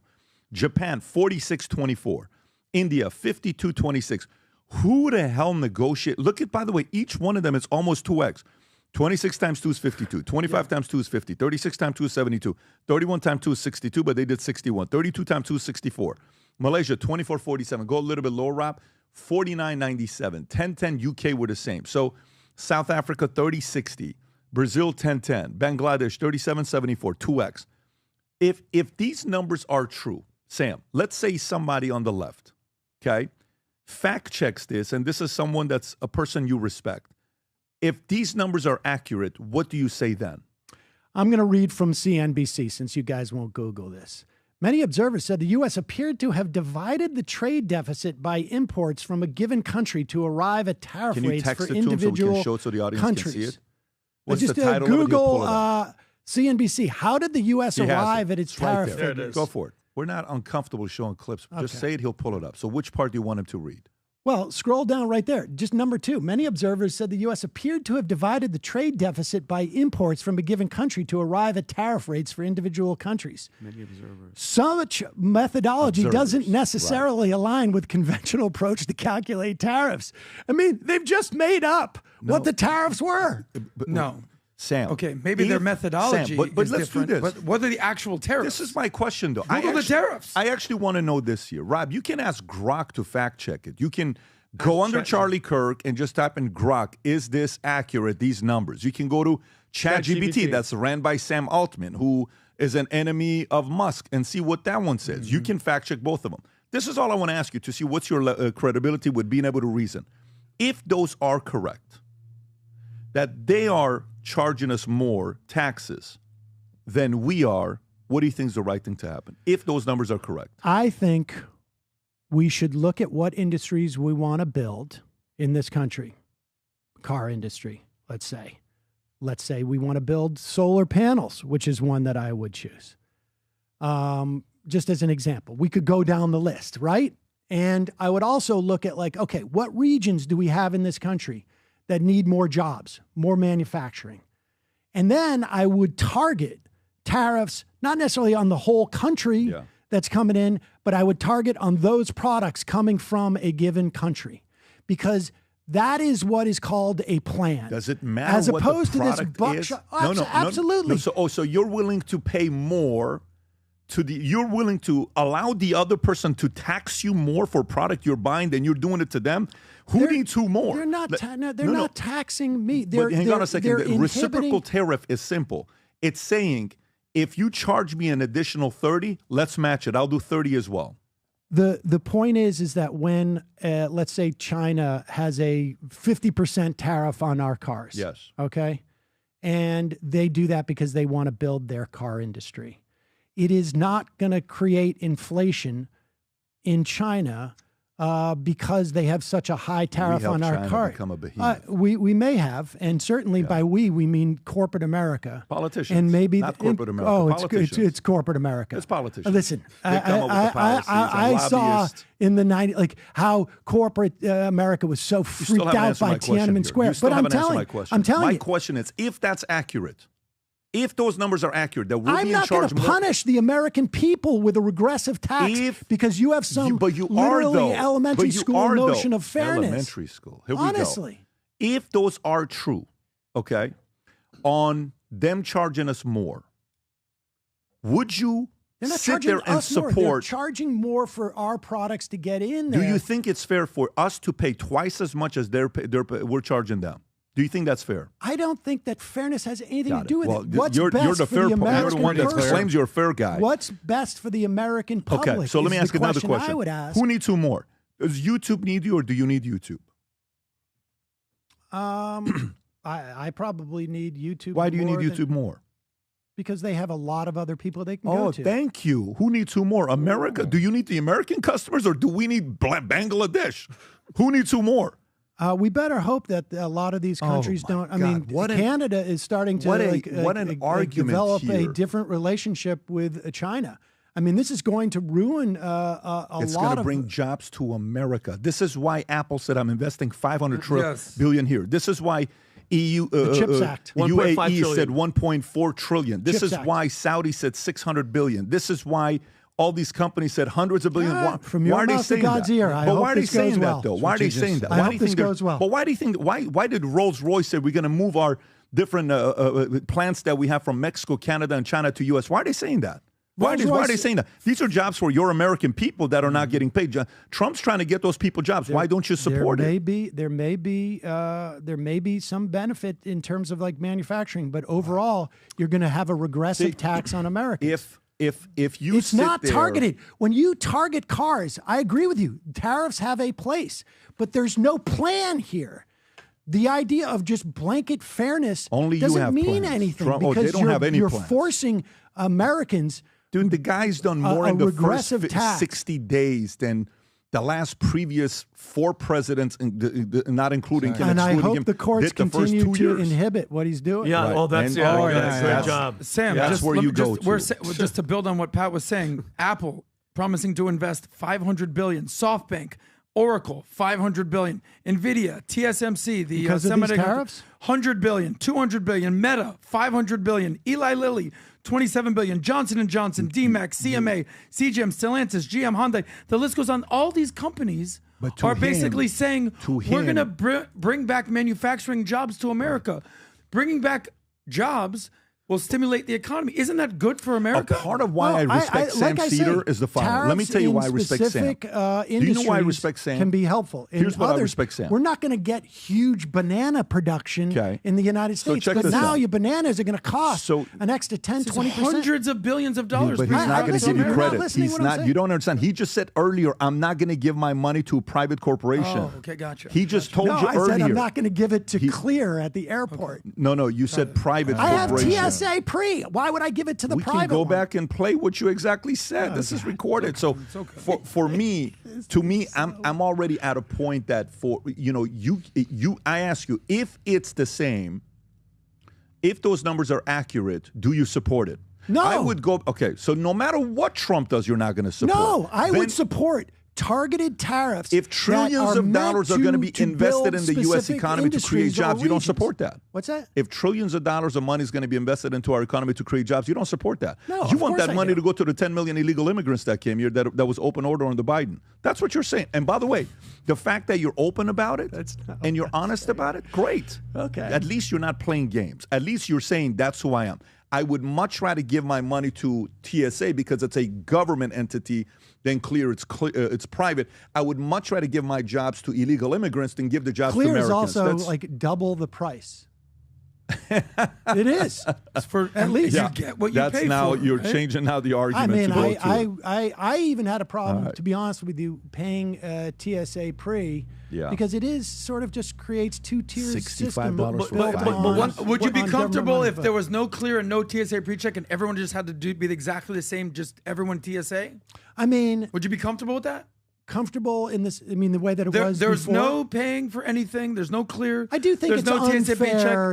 Japan, 46-24. India, 52-26. Who the hell negotiate? Look at, by the way, each one of them is almost 2x. 26 times 2 is 52. 25 times 2 is 50. 36 times 2 is 72. 31 times 2 is 62, but they did 61. 32 times 2 is 64. Malaysia, 24.47. Go a little bit lower, Rob. 49.97. 10.10 UK were the same. So South Africa, 30.60. Brazil, 10.10. Bangladesh, 37.74. 2x. If these numbers are true, Sam, let's say somebody on the left, okay, fact checks this, and this is someone that's a person you respect. If these numbers are accurate, what do you say then? I'm going to read from CNBC since you guys won't Google this. Many observers said the U.S. appeared to have divided the trade deficit by imports from a given country to arrive at tariff rates for individual countries. So the audience can see it? What's just the title Google of it? CNBC. How did the U.S. arrive at its tariff figures? Go for it. We're not uncomfortable showing clips. Just say it, he'll pull it up. So which part do you want him to read? Well, scroll down right there. Just number 2. Many observers said the U.S. appeared to have divided the trade deficit by imports from a given country to arrive at tariff rates for individual countries. Many observers. Such methodology doesn't necessarily align with conventional approach to calculate tariffs. I mean, they've just made up what the tariffs were. No. Sam. Okay, maybe their methodology Sam, but is let's different. do this. But what are the actual tariffs? This is my question, though. Google the tariffs. I actually want to know this here. Rob, you can ask Grok to fact check it. You can go under Charlie Kirk and just type in Grok, is this accurate, these numbers? You can go to ChatGPT, that's ran by Sam Altman, who is an enemy of Musk, and see what that one says. You can fact check both of them. This is all I want to ask you to see what's your credibility with being able to reason. If those are correct, that they are charging us more taxes than we are, what do you think is the right thing to happen, if those numbers are correct? I think we should look at what industries we want to build in this country. Car industry, let's say. Let's say we want to build solar panels, which is one that I would choose. Just as an example, we could go down the list, right? And I would also look at like, okay, what regions do we have in this country that need more jobs, more manufacturing? And then I would target tariffs, not necessarily on the whole country that's coming in, but I would target on those products coming from a given country, because that is what is called a plan. Does it matter as what opposed the to this product buckshot? is? No, absolutely. So you're willing to pay more you're willing to allow the other person to tax you more for a product you're buying than you're doing it to them? Who needs who more? They're not. They're not taxing me. Hang on a second. The reciprocal tariff is simple. It's saying, if you charge me an additional 30, let's match it. I'll do 30 as well. The point is that when, let's say China has a 50% tariff on our cars. Yes. Okay. And they do that because they want to build their car industry. It is not going to create inflation in China because they have such a high tariff on our China cart. become a behemoth. We may have, and certainly by we mean corporate America. Politicians. And maybe Not corporate America. Oh, Politicians. it's corporate America. It's politicians. Listen, They come up with the policies and I saw lobbyists. in the 90s like how corporate America was so freaked out by Tiananmen Square. You still But I'm haven't answered telling my you, question. I'm telling my you, question is, if that's accurate, if those numbers are accurate, that we'll I'm be in not going charge to more. punish the American people with a regressive tax because you have some literally elementary school notion of fairness. Elementary school. Here Honestly. we go. If those are true, okay, on them charging us more, would you They're not sit charging there and us more. They're support? charging more for our products to get in there. Do you think it's fair for us to pay twice as much as we're charging them? Do you think that's fair? I don't think that fairness has anything to do with Well, it. What's you're best the for fair the American You're the one that person? claims you're a fair guy. What's best for the American public? Okay, so let me is ask the another question. I would ask. Who needs two more? Does YouTube need you, or do you need YouTube? I probably need YouTube. Why do you need more YouTube more? Because they have a lot of other people they can Oh, go to. thank you. Who needs two more? America. Do you need the American customers, or do we need Bangladesh? Who needs two more? We better hope that a lot of these countries don't. I mean, Canada is starting to develop here. a different relationship with China. I mean, this is going to ruin It's lot going to of bring jobs to America. This is why Apple said, I'm investing $500 Yes. billion here. This is why EU, The CHIPS Act. UAE said 1.4 trillion. This CHIPS is Act. why Saudi said 600 billion. This is why all these companies said hundreds of billions. Yeah, from your why are they mouth to saying God's that? ear. I But hope why are they this saying goes that well. though? Why are they saying that? I Why hope do you this think they're- goes well. But why do you think? Why did Rolls-Royce say we're going to move our different plants that we have from Mexico, Canada, and China to U.S.? Why are they saying that? Why are they Rolls-Royce- saying that? These are jobs for your American people that are not getting paid. Trump's trying to get those people jobs. Why don't you support it? There may be some benefit in terms of like manufacturing, but overall, you're going to have a regressive tax on Americans. If you It's sit not there- targeted. When you target cars, I agree with you. Tariffs have a place, but there's no plan here. The idea of just blanket fairness Only you doesn't have mean plans. anything Trump- they because don't have any you're plans. forcing Americans. Dude, the guy's done more a in the regressive first tax. 60 days than the last previous 4 presidents, not including him. And I excluding hope him, the courts did the first continue 2 to years. inhibit what he's doing. Yeah, Right. well, that's And- yeah, oh, great that's- job. Sam, That's just, where let you me go just, to. just to build on what Pat was saying, Apple promising to invest $500 billion, SoftBank, Oracle, $500 billion, NVIDIA, TSMC, the Because of these tariffs? $100 billion, $200 billion, Meta, $500 billion, Eli Lilly, $27 billion, Johnson & Johnson, DMAX, CMA, CGM, Stellantis, GM, Hyundai. The list goes on. All these companies But to are him- basically saying, to we're going him- to bring back manufacturing jobs to America. Bringing back jobs will stimulate the economy. Isn't that good for A America? part of why Well, I respect Sam like I Seder say, is the following. Let me tariffs tell you in why I respect Sam. specific, Do you know why I industries respect Sam? Can be helpful. In Here's what I others, respect Sam. We're not going to get huge banana production Okay. in the United So States. check but this now out. your bananas are going to cost So- an extra 10, It's 20%. hundreds of billions of dollars. But he's being not brought going to to give you America. You're not credit. listening He's what I'm not. saying. You don't understand. He just said earlier, "I'm not going to give my money to a private corporation." Oh, okay, gotcha. He just told No, you I earlier. said I'm not going to give it to Clear at the airport. No, you said private I have corporation. TSA pre. Why would I give it to the We private can go one? back and play what you exactly said. This is recorded. So for me, to me, I'm already at a point that I ask you, if it's the same, if those numbers are accurate, do you support it? No. I would go, okay, so no matter what Trump does, you're not going to support. No, I Then would support targeted tariffs. If trillions of dollars are going to be invested in the U.S. economy to create jobs, you don't support that. What's that? If trillions of dollars of money is going to be invested into our economy to create jobs, you don't support that. No, you of want course that I money do. to go to the 10 million illegal immigrants that came here that was open order under Biden. That's what you're saying. And by the way, the fact that you're open about it and you're honest about it, great. Okay. At least you're not playing games. At least you're saying that's who I am. I would much rather give my money to TSA because it's a government entity than Clear. It's private. I would much rather give my jobs to illegal immigrants than give the jobs to Clear is Americans. also That's- like double the price. It is. For At least you get what you That's pay now for. you're right? changing now the I argument. mean, to go to. I even had a problem, to be honest with you, paying TSA pre because it is sort of just creates two-tier system. $65 for But, five but months. would you be on comfortable government if there was no Clear and no TSA pre-check and everyone just had to be exactly the same, just everyone TSA? I mean, Would you be comfortable with that? comfortable in this? I mean, the way that it was There's before? no paying for anything. There's no clear. I do think there's it's no TSA unfair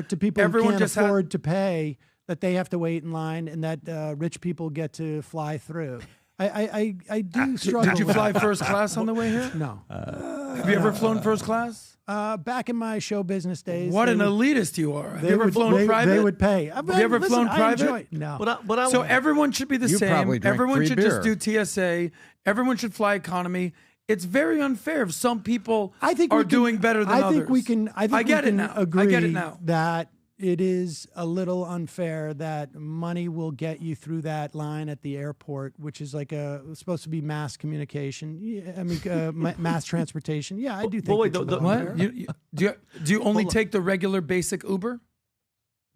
paycheck. to people Everyone who can't just had- afford to pay, that they have to wait in line, and that rich people get to fly through. I do struggle. Did you with fly that. first class on the way here? No. Have you ever flown first class? Back in my show business days. What they an would- elitist you are. Have they you ever would- flown private? They would pay. Have you ever flown I private? enjoy- No. So everyone should be the You same. probably drink Everyone free should beer. just do TSA. Everyone should fly economy. It's very unfair if some people I think are we can- doing better than I others. think we can. I think I get we it can now. agree I get it now. that it is a little unfair that money will get you through that line at the airport, which is like supposed to be mass communication. Yeah, I mean, mass transportation. Yeah, I do think. wait, it's a little What? unfair. Do you only take the regular basic Uber?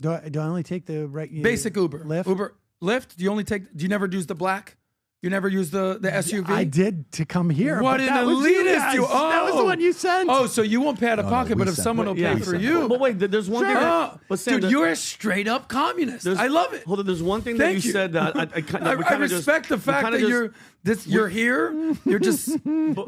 Do I only take the Basic Uber. Lyft? Uber Lyft? Do you only take? Do you never use the black? You never use the SUV? I did to come here. What but an that was you elitist guys. you! Oh, That was the one you sent. Oh, so you won't pay out of pocket, but if someone will pay for you, But wait, there's one thing. Oh, But Sam, dude, you're a straight up communist. I love it. Hold on, there's one thing that Thank you said that I respect the fact that you're here. You're just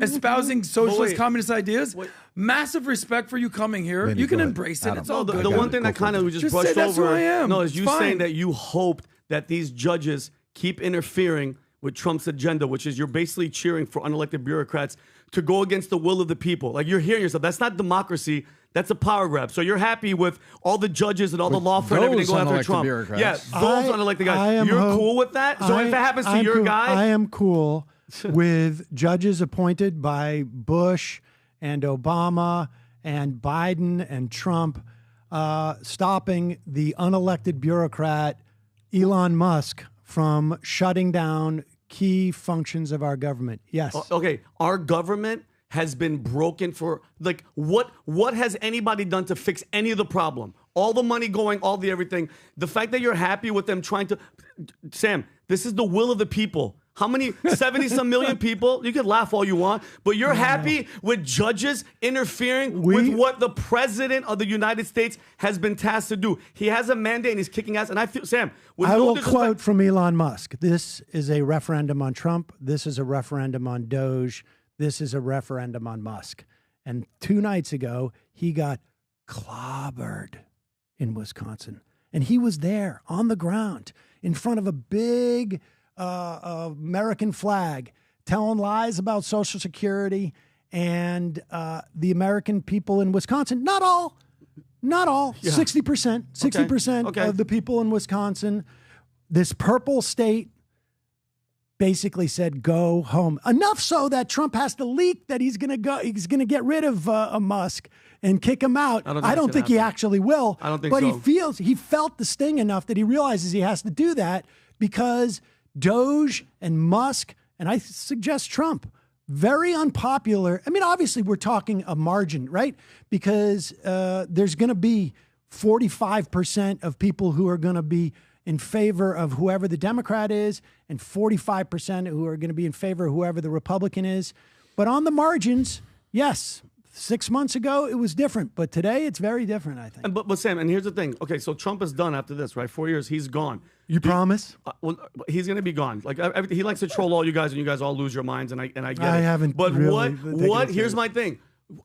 espousing socialist wait. communist ideas. Massive respect for you coming here. Vinny, You can go ahead. embrace it. Adam. It's all the good. one thing that kind of we just Just brushed say that's over. who I am. No, is It's you fine. saying that you hoped that these judges keep interfering with Trump's agenda, which is you're basically cheering for unelected bureaucrats to go against the will of the people. Like you're hearing yourself. That's not democracy. That's a power grab. So you're happy with all the judges and all the law firm and everything those going after unelected Trump. bureaucrats. Yeah, those unelected guys. You're cool with that? So if it happens to I'm your cool. guy, I am cool with judges appointed by Bush and Obama and Biden and Trump stopping the unelected bureaucrat Elon Musk from shutting down key functions of our government. Yes. Okay, our government has been broken for like what has anybody done to fix any of the problem? All the money going, all the everything. The fact that you're happy with them trying to Sam, this is the will of the people. How many 70-some million people? You can laugh all you want, but you're happy with judges interfering with what the president of the United States has been tasked to do. He has a mandate and he's kicking ass. And I feel, Sam, with I no will disrespect- quote from Elon Musk. This is a referendum on Trump. This is a referendum on Doge. This is a referendum on Musk. And 2 nights ago, he got clobbered in Wisconsin. And he was there on the ground in front of a big American flag, telling lies about Social Security and the American people in Wisconsin. Not all, 60% Okay. of the people in Wisconsin, this purple state, basically said, go home. Enough so that Trump has to leak that he's going to go. He's going to get rid of Musk and kick him out. I don't think he actually will. I don't think but so. he felt the sting enough that he realizes he has to do that because Doge and Musk, and I suggest Trump, very unpopular. I mean, obviously we're talking a margin, right? Because there's going to be 45% of people who are going to be in favor of whoever the Democrat is and 45% who are going to be in favor of whoever the Republican is. But on the margins, yes, 6 months ago, it was different. But today, it's very different, I think. But Sam, and here's the thing. Okay, so Trump is done after this, right? 4 years, he's gone. You promise? Well, he's going to be gone. Like he likes to troll all you guys, and you guys all lose your minds, and I get it. I haven't But really taken it what? Here's seriously. my thing.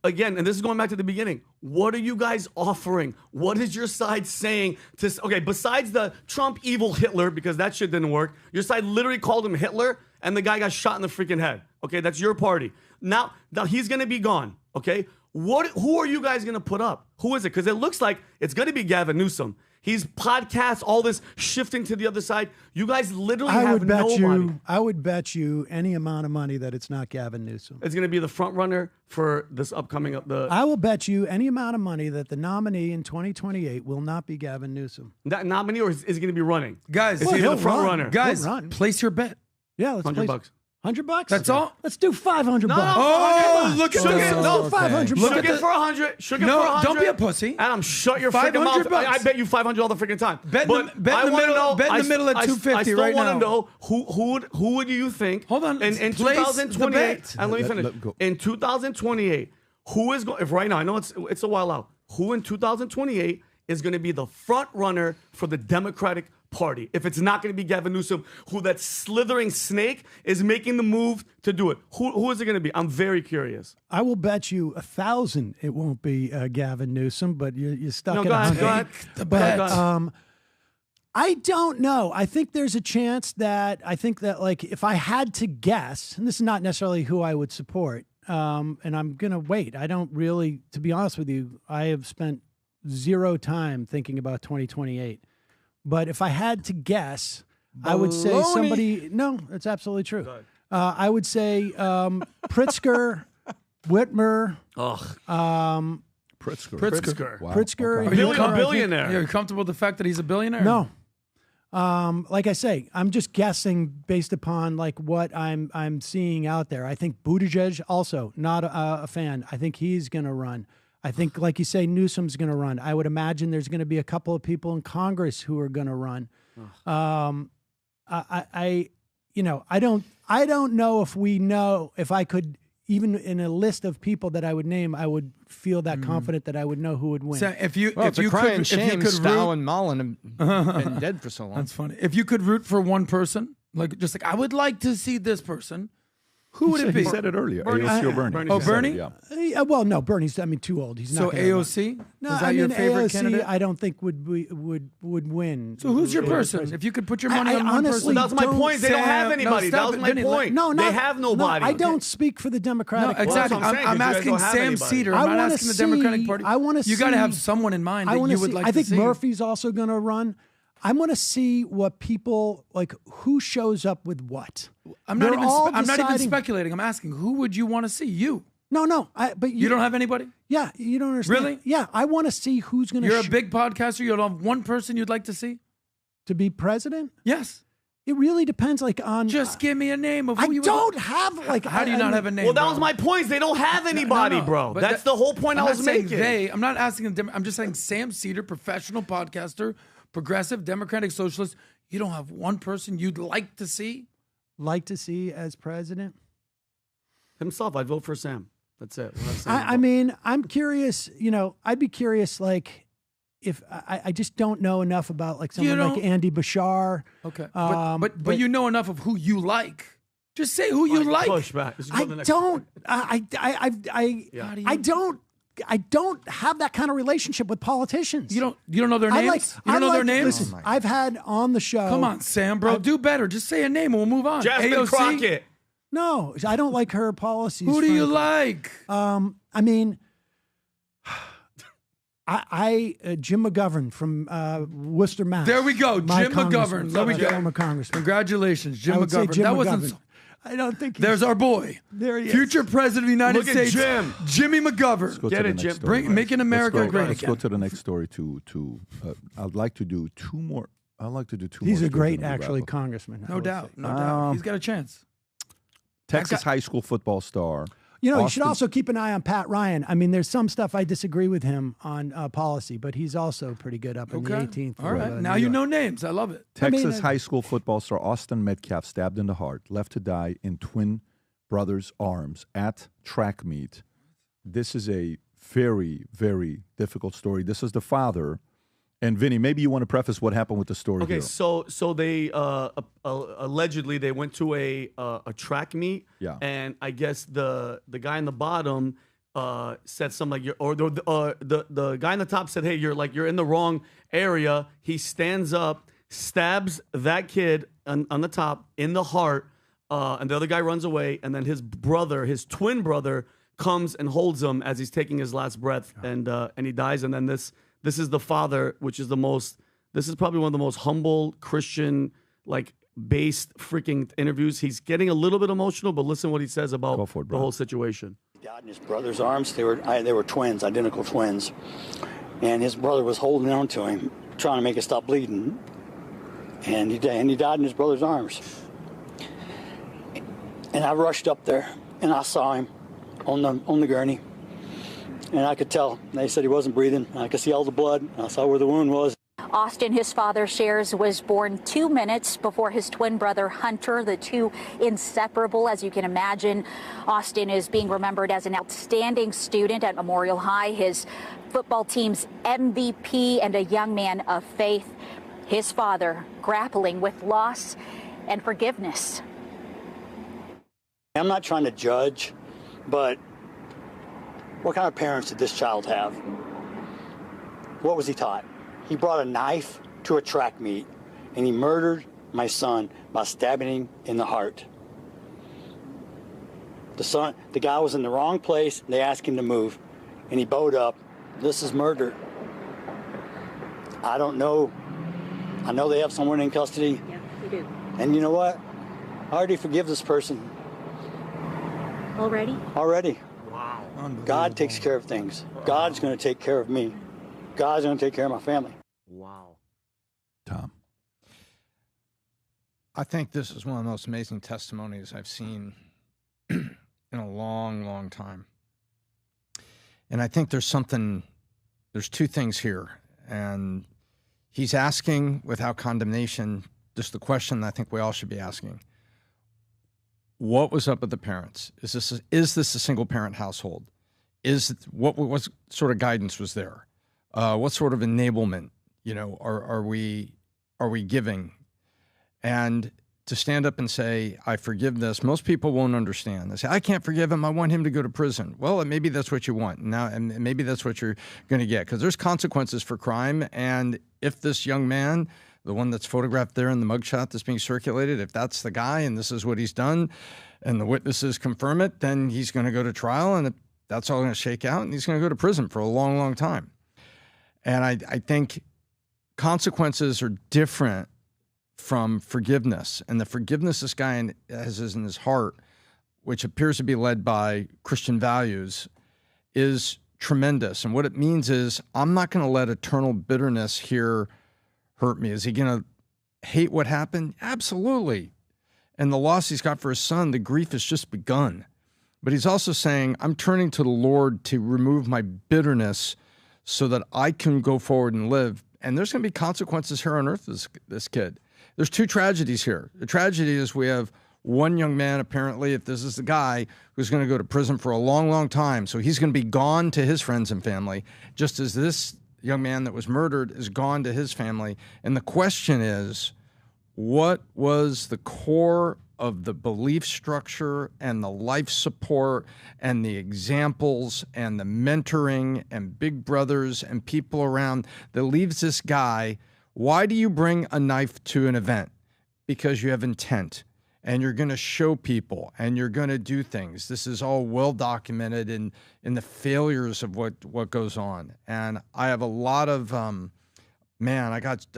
Again, and this is going back to the beginning. What are you guys offering? What is your side saying to? Okay, besides the Trump evil Hitler, because that shit didn't work. Your side literally called him Hitler, and the guy got shot in the freaking head. Okay, that's your party. Now he's going to be gone. Okay, who are you guys going to put up? Who is it? Because it looks like it's going to be Gavin Newsom. He's podcasts, all this shifting to the other side. You guys literally have nobody. I would bet you any amount of money that it's not Gavin Newsom. It's going to be the front runner for this upcoming I will bet you any amount of money that the nominee in 2028 will not be Gavin Newsom. That nominee, or is he going to be running? Guys, is he the front runner? Guys, place your bet. Yeah, let's $100. place. $100? That's all? Let's do $500. No, Oh, look at this. No, 500 Shook bucks. it for 100. Shook it No, for 100. don't be a pussy. Adam, shut your freaking 500 mouth. I bucks. bet you 500 all the freaking time. Bet in But the- bet I in the wanna middle- know- bet in the middle at I 250 still right want now. to know who would you think? Hold on, In place the 2028, bet. and let me finish. In 2028, who is going? If right now, I know it's a while out. Who in 2028 is going to be the front runner for the Democratic Party. If it's not going to be Gavin Newsom, who that slithering snake is making the move to do it. Who is it going to be? I'm very curious. I will bet you 1,000 it won't be Gavin Newsom, but you're stuck No, at go ahead, 100. go ahead. The But bet. I don't know. I think there's a chance that like if I had to guess, and this is not necessarily who I would support, and I'm gonna wait. I don't really, to be honest with you, I have spent zero time thinking about 2028. But if I had to guess, I would say somebody. No, it's absolutely true. I would say Pritzker, Whitmer. Pritzker. Wow. Pritzker. Okay. A billionaire. Are you comfortable with the fact that he's a billionaire? No. Like I say, I'm just guessing based upon like what I'm seeing out there. I think Buttigieg also not a fan. I think he's going to run. I think, like you say, Newsom's going to run. I would imagine there's going to be a couple of people in Congress who are going to run. I don't know if I could, even in a list of people that I would name, I would feel that confident that I would know who would win. So if you Well, it's a crying shame Stal and Mullen have been dead for so long. That's funny. If you could root for one person, like just like I would like to see this person, who would it be? He said it earlier. Bernie. AOC or Bernie? Oh, He said Bernie? it, yeah. Well, no, Bernie's too old. He's So not. gonna run. AOC? No, Is that your favorite AOC, candidate? I don't think would win. So who's your for person? president. If you could put your money I on one honestly person, That was my point. They don't have Sam, anybody. no, That was stop my it, Vinny. point. No, They have nobody. No, I don't speak for the Democratic. No, exactly. Well, that's what I'm saying, I'm 'cause you asking guys don't have Sam anybody. Seder. I I'm not wanna asking the see- Democratic Party. I wanna You got to have see- someone in mind I that want you to would see. like I to think see. Murphy's also going to run. I want to see what people like. Who shows up with what? I'm not They're even. all I'm not even deciding- speculating. I'm asking who would you want to see? You. No. But You don't have anybody. Yeah, you don't understand. Really? Yeah, I want to see who's going to. You're a big podcaster. You don't have one person you'd like to see. To be president. Yes. It really depends. Like on. Just give me a name of who I you. don't have like. How do you not have a name? Well, that bro? was my point. They don't have anybody, No, bro. but That's the whole point I I'm was not saying making. I'm not asking them. I'm just saying Sam Seder, professional podcaster, progressive, democratic socialist. You don't have one person you'd like to see? Like to see as president? Himself, I'd vote for Sam. That's it. I mean, I'm curious, I'd be curious, like, if I just don't know enough about like someone like Andy Bashar. Okay. But you know enough of who you like. Just say who you like. Push back. I don't. I don't have that kind of relationship with politicians. You don't know their names? You don't know their names? Listen, I've had on the show. Come on, Sam, bro. Do better. Just say a name and we'll move on. Jasmine AOC? Crockett. No, I don't like her policies. Who do you frankly. like? I mean, Jim McGovern from Worcester, Mass. There we go. My Jim congressman, McGovern. There we go. Former congressman. Congratulations, Jim I would say McGovern. Jim That McGovern. wasn't. I don't think There's our boy. There he is. Future president of the United Look at States. Jim. Jimmy McGovern. Let's go Get to it, the Jim. next story. Making America Let's go- great Let's again. go to the next story. I'd like to do two more. I'd like to do two more. He's a stories great, and we'll actually, wrap up. congressman. I No would doubt. say. No doubt. He's got a chance. Texas high school football star. You should Austin- also keep an eye on Pat Ryan. I mean, there's some stuff I disagree with him on policy, but he's also pretty good up in the 18th. All right. of, Now New you York. know names. I love it. Texas high school football star Austin Metcalf stabbed in the heart, left to die in twin brothers' arms at track meet. This is a very, very difficult story. This is the father. And Vinny, maybe you want to preface what happened with the story. Okay, here. so they allegedly they went to a track meet. Yeah. And I guess the guy in the bottom said something like the guy in the top said, "Hey, you're in the wrong area." He stands up, stabs that kid on the top in the heart, and the other guy runs away. And then his twin brother, comes and holds him as he's taking his last breath, and he dies. And then this is the father, which is this is probably one of the most humble Christian, based freaking interviews. He's getting a little bit emotional, but listen what he says about the whole situation. He died in his brother's arms. They were twins, identical twins. And his brother was holding on to him, trying to make it stop bleeding. And he died in his brother's arms. And I rushed up there, and I saw him on the gurney. And I could tell. They said he wasn't breathing. I could see all the blood. I saw where the wound was. Austin, his father shares, was born 2 minutes before his twin brother Hunter, the two inseparable, as you can imagine. Austin is being remembered as an outstanding student at Memorial High, his football team's MVP, and a young man of faith. His father grappling with loss and forgiveness. I'm not trying to judge, but what kind of parents did this child have? What was he taught? He brought a knife to a track meet, and he murdered my son by stabbing him in the heart. The guy was in the wrong place. They asked him to move, and he bowed up. This is murder. I don't know. I know they have someone in custody. Yeah, we do. And you know what? I already forgive this person. Already? Already. Wow. God takes care of things. God's going to take care of me. God's going to take care of my family. Wow. Tom. I think this is one of the most amazing testimonies I've seen in a long, long time. And I think there's two things here. And he's asking without condemnation, just the question I think we all should be asking. What was up with the parents? Is this a single parent household? What sort of guidance was there? What sort of enablement, are we giving? And to stand up and say, I forgive this, most people won't understand. They say, I can't forgive him. I want him to go to prison. Well, maybe that's what you want now, and maybe that's what you're going to get, because there's consequences for crime. And if this young man, the one that's photographed there in the mugshot that's being circulated, if that's the guy and this is what he's done and the witnesses confirm it, then he's going to go to trial, and that's all going to shake out, and he's going to go to prison for a long, long time. And I think consequences are different from forgiveness. And the forgiveness this guy has in his heart, which appears to be led by Christian values, is tremendous. And what it means is, I'm not going to let eternal bitterness here hurt me. Is he going to hate what happened? Absolutely. And the loss he's got for his son, the grief has just begun. But he's also saying, I'm turning to the Lord to remove my bitterness so that I can go forward and live. And there's going to be consequences here on earth for this kid. There's two tragedies here. The tragedy is we have one young man, apparently, if this is the guy, who's going to go to prison for a long, long time. So he's going to be gone to his friends and family, just as this young man that was murdered is gone to his family. And the question is, what was the core of the belief structure and the life support and the examples and the mentoring and big brothers and people around that leaves this guy? Why do you bring a knife to an event? Because you have intent, and you're going to show people, and you're going to do things. This is all well documented in the failures of what goes on. And I have a lot of, I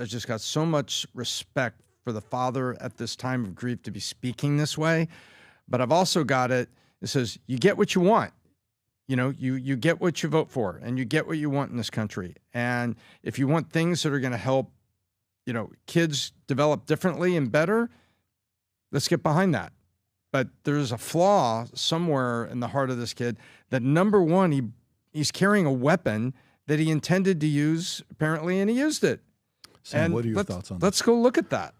just got so much respect for the father at this time of grief to be speaking this way. But I've also got it says, you get what you want. You get what you vote for, and you get what you want in this country. And if you want things that are going to help, kids develop differently and better, let's get behind that. But there's a flaw somewhere in the heart of this kid that, number one, he's carrying a weapon that he intended to use, apparently, and he used it. Sam, what are your thoughts on that? Let's go look at that.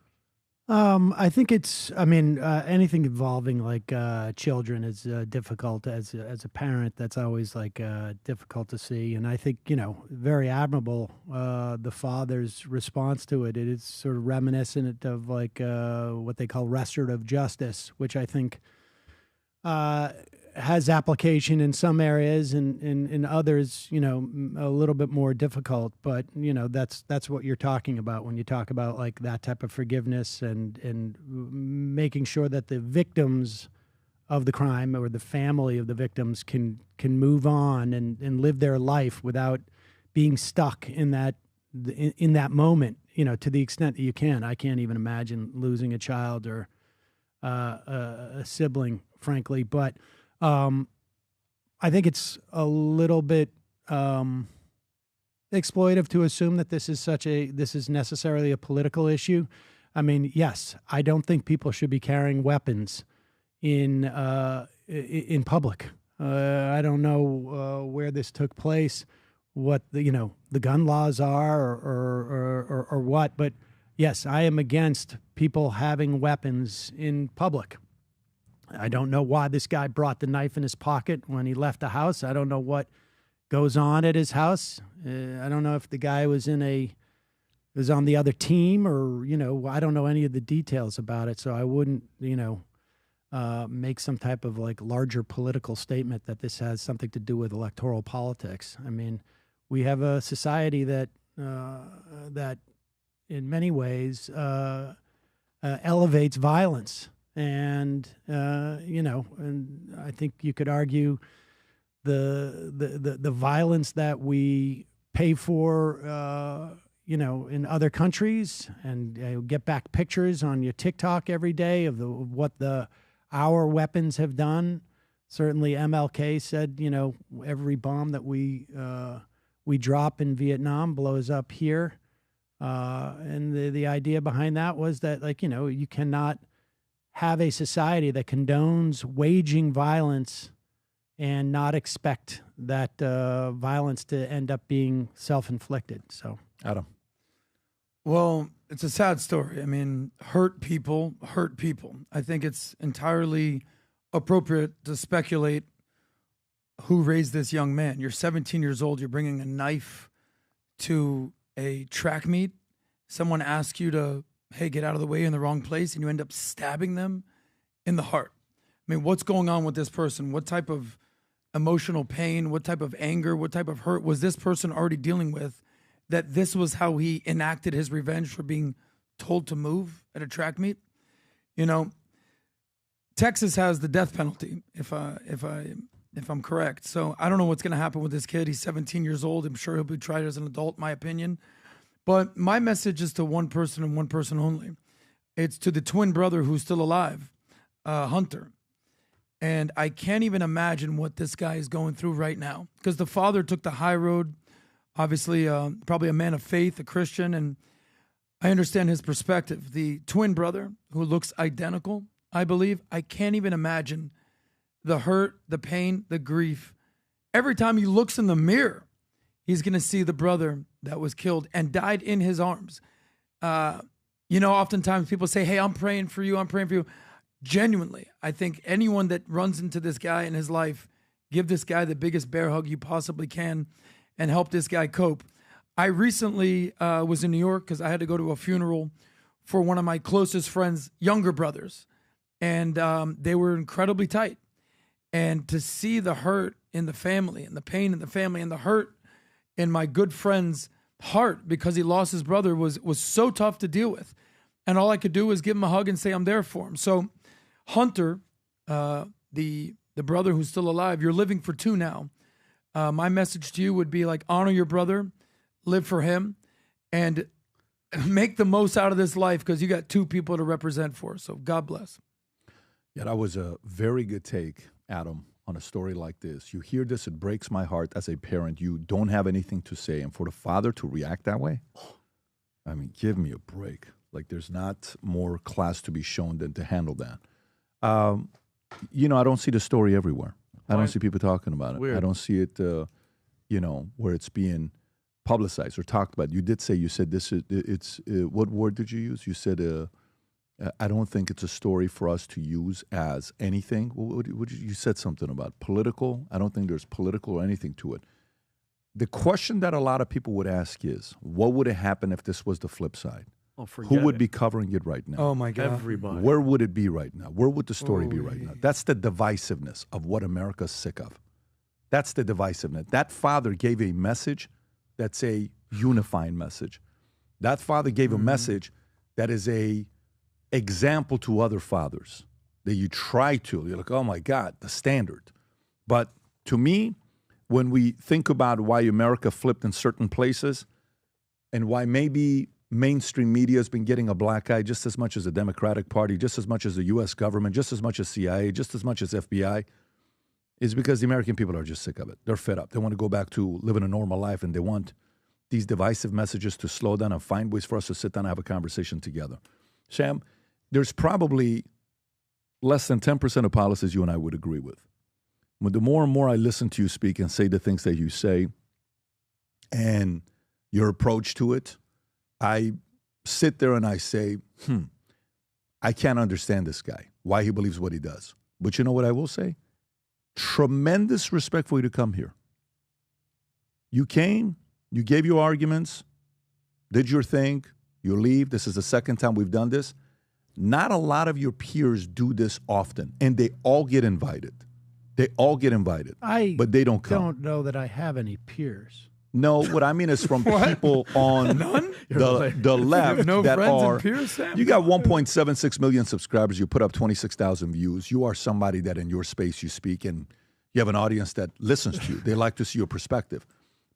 I think anything involving like children is difficult as a parent. That's always difficult to see. And I think, very admirable, the father's response to it. It is sort of reminiscent of what they call restorative justice, which I think has application in some areas and in others, a little bit more difficult. But, that's what you're talking about when you talk about that type of forgiveness and making sure that the victims of the crime or the family of the victims can move on and live their life without being stuck in that moment, to the extent that you can. I can't even imagine losing a child or a sibling, frankly, but I think it's a little bit exploitive to assume that this is necessarily a political issue. I mean, yes, I don't think people should be carrying weapons in public. I don't know where this took place, what the gun laws are or what, but yes, I am against people having weapons in public. I don't know why this guy brought the knife in his pocket when he left the house. I don't know what goes on at his house. I don't know if the guy was in a is on the other team, or I don't know any of the details about it, so I wouldn't make some type of like larger political statement that this has something to do with electoral politics. I mean, we have a society that that in many ways elevates violence, and and I think you could argue the violence that we pay for in other countries, and get back pictures on your TikTok every day of what our weapons have done. Certainly MLK said, every bomb that we drop in Vietnam blows up here. And the idea behind that was that, you cannot have a society that condones waging violence and not expect that violence to end up being self-inflicted. So, Adam. Well, it's a sad story. I mean, hurt people hurt people. I think it's entirely appropriate to speculate who raised this young man. You're 17 years old. You're bringing a knife to a track meet. Someone asks you to, hey, get out of the way, in the wrong place, and you end up stabbing them in the heart. I mean, what's going on with this person? What type of emotional pain, what type of anger, what type of hurt was this person already dealing with, that this was how he enacted his revenge for being told to move at a track meet? Texas has the death penalty, if I'm correct. So I don't know what's going to happen with this kid. He's 17 years old. I'm sure he'll be tried as an adult, in my opinion. But my message is to one person and one person only. It's to the twin brother who's still alive, Hunter. And I can't even imagine what this guy is going through right now, because the father took the high road, obviously probably a man of faith, a Christian, and I understand his perspective. The twin brother, who looks identical, I believe, I can't even imagine the hurt, the pain, the grief. Every time he looks in the mirror, he's going to see the brother that was killed and died in his arms. Oftentimes people say, hey, I'm praying for you, I'm praying for you. Genuinely, I think anyone that runs into this guy in his life, give this guy the biggest bear hug you possibly can and help this guy cope. I recently was in New York because I had to go to a funeral for one of my closest friends' younger brothers. And they were incredibly tight. And to see the hurt in the family and the pain in the family and the hurt in my good friend's heart because he lost his brother was so tough to deal with. And all I could do was give him a hug and say I'm there for him. So Hunter, the brother who's still alive, you're living for two now. My message to you would be honor your brother, live for him, and make the most out of this life because you got two people to represent for. So God bless. Yeah, that was a very good take, Adam, on a story like this. You hear this, it breaks my heart as a parent. You don't have anything to say. And for the father to react that way, I mean, give me a break. There's not more class to be shown than to handle that. I don't see the story everywhere. I don't see people talking about it. Weird. I don't see it, where it's being publicized or talked about. You said this is, what word did you use? You said, I don't think it's a story for us to use as anything. You said something about political. I don't think there's political or anything to it. The question that a lot of people would ask is, what would have happened if this was the flip side? Oh, who would be covering it right now? Oh, my God. Everybody. Where would it be right now? Where would the story be right now? That's the divisiveness of what America's sick of. That's the divisiveness. That father gave a message that's a unifying message. That father gave a message that is a example to other fathers that you try to. You're like, oh, my God, the standard. But to me, when we think about why America flipped in certain places and why maybe mainstream media has been getting a black eye just as much as the Democratic Party, just as much as the U.S. government, just as much as CIA, just as much as FBI, is because the American people are just sick of it. They're fed up. They want to go back to living a normal life, and they want these divisive messages to slow down and find ways for us to sit down and have a conversation together. Sam, there's probably less than 10% of policies you and I would agree with. But the more and more I listen to you speak and say the things that you say and your approach to it, I sit there and I say, I can't understand this guy, why he believes what he does. But you know what I will say? Tremendous respect for you to come here. You came, you gave your arguments, did your thing, you leave. This is the second time we've done this. Not a lot of your peers do this often, and they all get invited. They all get invited, but they don't come. I don't know that I have any peers. No, what I mean is from people on the left no that friends are. and peers, Sam? You got 1.76 million subscribers. You put up 26,000 views. You are somebody that in your space you speak, and you have an audience that listens to you. They like to see your perspective.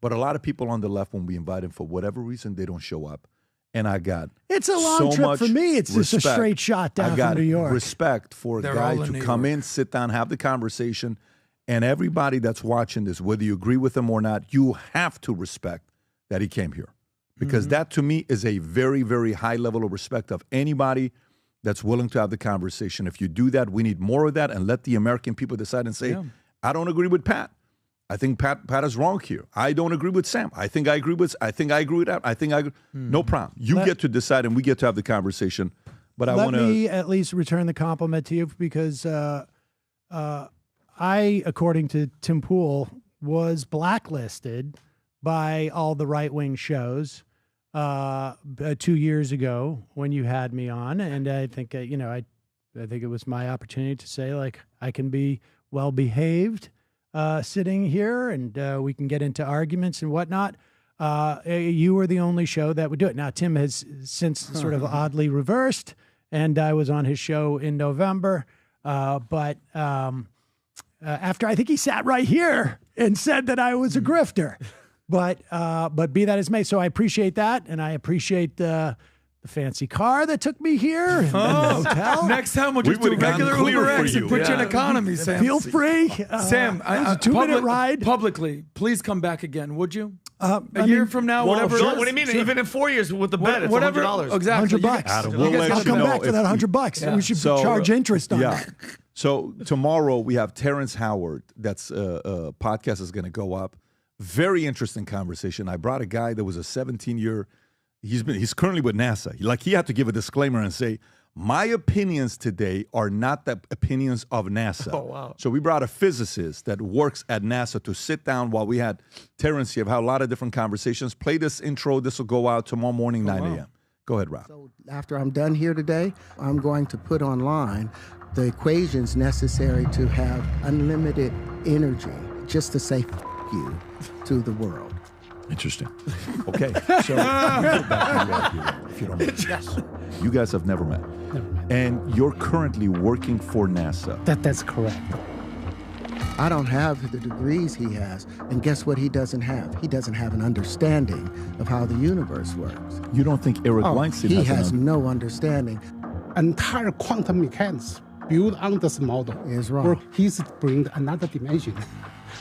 But a lot of people on the left, when we invite them for whatever reason, they don't show up. And I got It's a long so trip much for me. It's just a respect. straight shot down I got from New York. respect for a They're guy all in to New come York. in, sit down, have the conversation, and everybody that's watching this, whether you agree with him or not, you have to respect that he came here. Because that, to me, is a very, very high level of respect of anybody that's willing to have the conversation. If you do that, we need more of that, and let the American people decide and say, I don't agree with Pat. I think Pat is wrong here. I don't agree with Sam. I think I agree with that. I think I agree. No problem. You get to decide, and we get to have the conversation. But Let me at least return the compliment to you, because I, according to Tim Pool, was blacklisted by all the right-wing shows 2 years ago when you had me on, and I think I think it was my opportunity to say, like, I can be well behaved sitting here, and we can get into arguments and whatnot. You were the only show that would do it. Now, Tim has since sort of oddly reversed, and I was on his show in November. But after I think he sat right here and said that I was a grifter. But be that as may, so I appreciate that, and I appreciate the fancy car that took me here and the hotel. Next time we'll just do regular Uber X and put you in economy, Sam. Feel free. Sam, it was a 2-minute ride. Publicly, please come back again, would you? A year from now, whatever. What do you mean? Even in 4 years with the bet, it's whatever. $100. Exactly. $100. Adam, we'll let I'll you come know back for that $100. We should charge interest on that. So tomorrow we have Terrence Howard. That's podcast is going to go up. Very interesting conversation. I brought a guy that was a 17-year. He's currently with NASA. He had to give a disclaimer and say, my opinions today are not the opinions of NASA. Oh, wow. So we brought a physicist that works at NASA to sit down while we had Terrence here. We've had a lot of different conversations. Play this intro. This will go out tomorrow morning, 9 a.m. Go ahead, Rob. So after I'm done here today, I'm going to put online the equations necessary to have unlimited energy, just to say you to the world. Interesting. Okay, so if you don't know, yes, you guys have never met, and you're currently working for NASA. That's correct. I don't have the degrees he has, and guess what he doesn't have? He doesn't have an understanding of how the universe works. You don't think Eric Weinstein he has no understanding. Entire quantum mechanics built on this model is wrong. Or he's bring another dimension.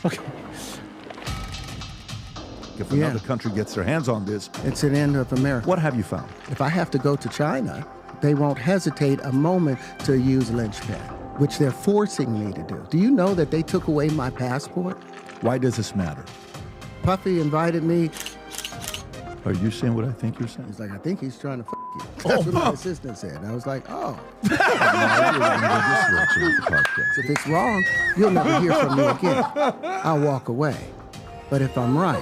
Okay. If another country gets their hands on this, it's an end of America. What have you found? If I have to go to China, they won't hesitate a moment to use linchpin, which they're forcing me to do. Do you know that they took away my passport? Why does this matter? Puffy invited me. Are you saying what I think you're saying? He's like, I think he's trying to you. That's what my assistant said. And I was like, oh. So if it's wrong, you'll never hear from me again. I'll walk away. But if I'm right,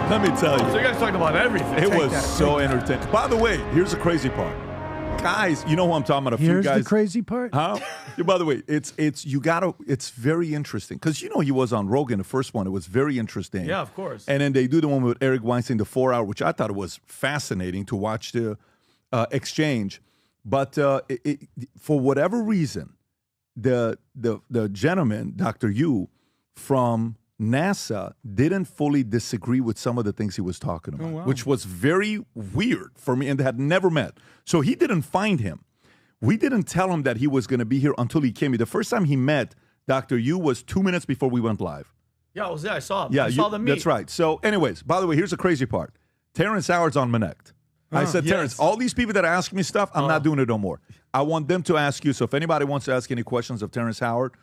let me tell you. So you guys talked about everything. It was so entertaining. By the way, here's the crazy part. Guys, you know who I'm talking about? Here's few guys. the crazy part. Huh? Yeah, by the way, it's very interesting. Because you know he was on Rogan, the first one. It was very interesting. Yeah, of course. And then they do the one with Eric Weinstein, the 4-hour, which I thought it was fascinating to watch the exchange. But for whatever reason, the gentleman, Dr. Yu, from NASA didn't fully disagree with some of the things he was talking about, which was very weird for me, and they had never met. So he didn't find him. We didn't tell him that he was going to be here until he came here. The first time he met Dr. Yu was 2 minutes before we went live. Yeah, I was there. I saw him. Yeah, I saw them meet. That's right. So anyways, by the way, here's the crazy part. Terrence Howard's on Manect. I said, Terrence, all these people that are asking me stuff, I'm not doing it no more. I want them to ask you. So if anybody wants to ask any questions of Terrence Howard,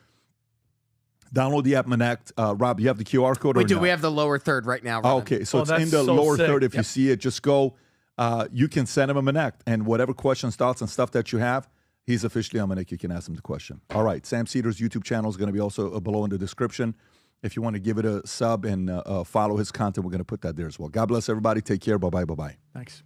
download the app Manect. Rob, you have the QR code? We do. We have the lower third right now. Okay, so it's in the lower third. If you see it, just go. You can send him a Manect. And whatever questions, thoughts, and stuff that you have, he's officially on Manect. You can ask him the question. All right, Sam Seder's YouTube channel is going to be also below in the description. If you want to give it a sub and follow his content, we're going to put that there as well. God bless everybody. Take care. Bye-bye. Bye-bye. Thanks.